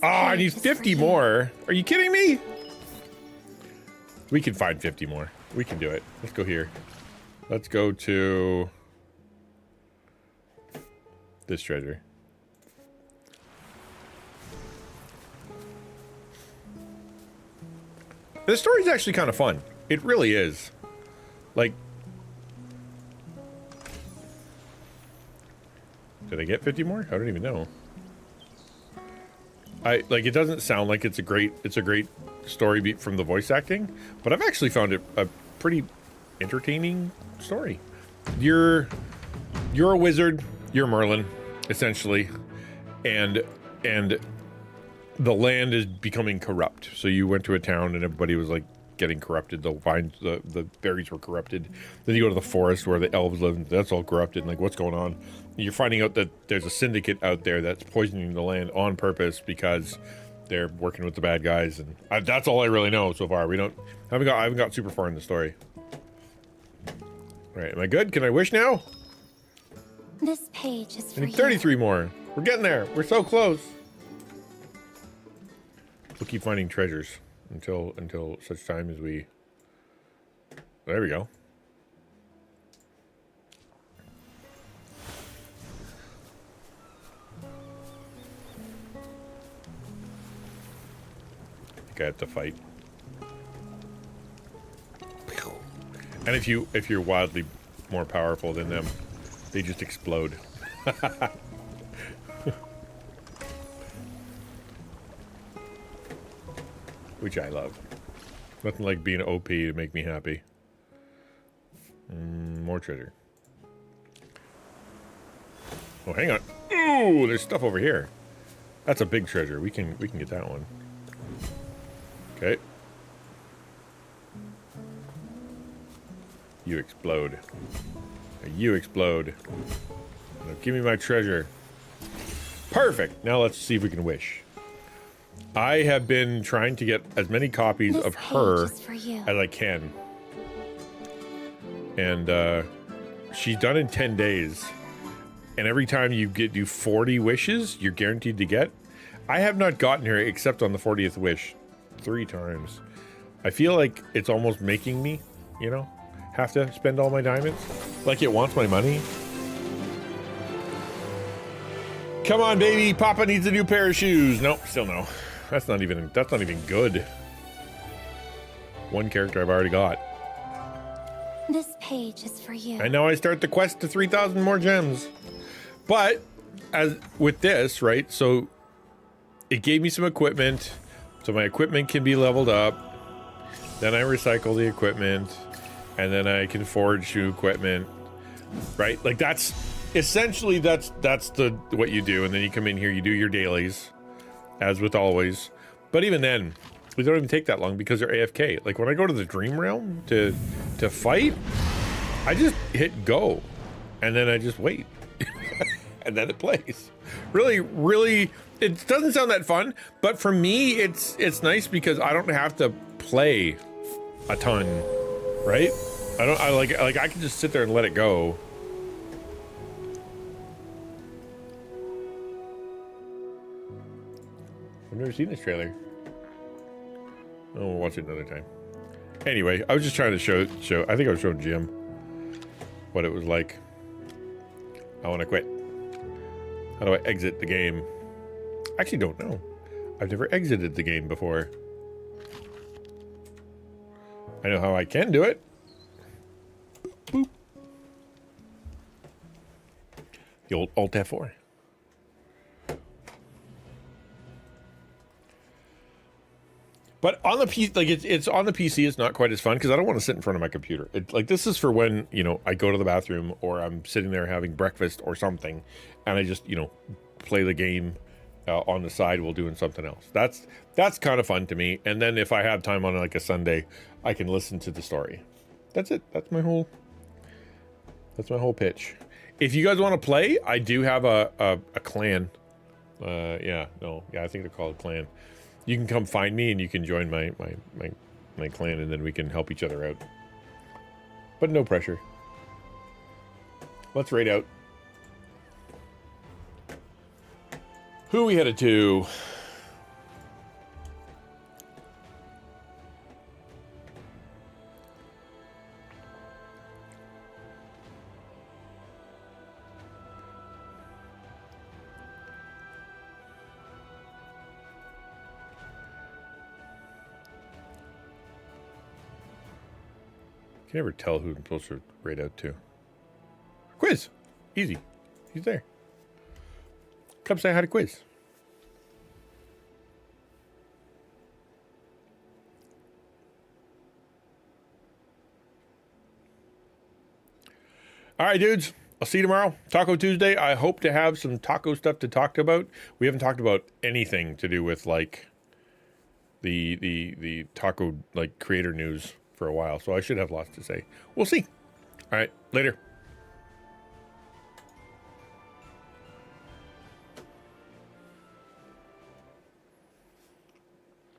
Oh, I need 50 more. Are you kidding me? We can find 50 more. We can do it. Let's go here. Let's go to this treasure. This story's actually kind of fun. It really is. Like, did I get 50 more? I don't even know. It doesn't sound like it's a great story beat from the voice acting, but I've actually found it a pretty entertaining story. You're a wizard, you're Merlin, essentially, and the land is becoming corrupt. So you went to a town and everybody was like getting corrupted. The vines, the berries were corrupted. Then you go to the forest where the elves live, and that's all corrupted. And like, what's going on? You're finding out that there's a syndicate out there that's poisoning the land on purpose because they're working with the bad guys. And that's all I really know so far. I haven't got super far in the story. All right, am I good? Can I wish now? This page is for I you. need 33 more. We're getting there. We're so close. We'll keep finding treasures until such time as we... There we go. I think I have to fight. And if you're wildly more powerful than them, they just explode. Which I love. Nothing like being OP to make me happy. More treasure. Oh, hang on. Ooh, there's stuff over here. That's a big treasure. We can get that one. Okay. You explode. You explode. Now give me my treasure. Perfect. Now let's see if we can wish. I have been trying to get as many copies of her as I can. And she's done in 10 days. And every time you do 40 wishes, you're guaranteed to get. I have not gotten her except on the 40th wish 3 times. I feel like it's almost making me, have to spend all my diamonds. Like it wants my money. Come on, baby. Papa needs a new pair of shoes. Nope, still no. That's not even good. One character I've already got. This page is for you. And now I start the quest to 3,000 more gems. But as with this, right? So it gave me some equipment. So my equipment can be leveled up. Then I recycle the equipment. And then I can forge new equipment. Right? Like that's essentially that's what you do. And then you come in here, you do your dailies. As with always. But even then, we don't even take that long because they're AFK. Like when I go to the Dream Realm to fight, I just hit go. And then I just wait. And then it plays. Really, really, it doesn't sound that fun, but for me, it's nice because I don't have to play a ton, right? I can just sit there and let it go. I've never seen this trailer. Oh, we'll watch it another time. Anyway, I was just trying to show. I think I was showing Jim what it was like. I want to quit. How do I exit the game? I actually don't know. I've never exited the game before. I know how I can do it. Boop. The old Alt F4. But on the PC, like it's on the PC, it's not quite as fun because I don't want to sit in front of my computer. Like this is for when, I go to the bathroom or I'm sitting there having breakfast or something and I just, play the game on the side while doing something else. That's kind of fun to me. And then if I have time on like a Sunday, I can listen to the story. That's it. That's my whole pitch. If you guys want to play, I do have a clan. I think they're called a clan. You can come find me and you can join my clan, and then we can help each other out. But no pressure. Let's raid out. Who we headed to? Can never tell who I'm supposed to raid out to. Quiz! Easy. He's there. Come say hi to Quiz. All right, dudes. I'll see you tomorrow. Taco Tuesday. I hope to have some taco stuff to talk about. We haven't talked about anything to do with like the taco like creator news for a while, so I should have lots to say. We'll see. All right, later.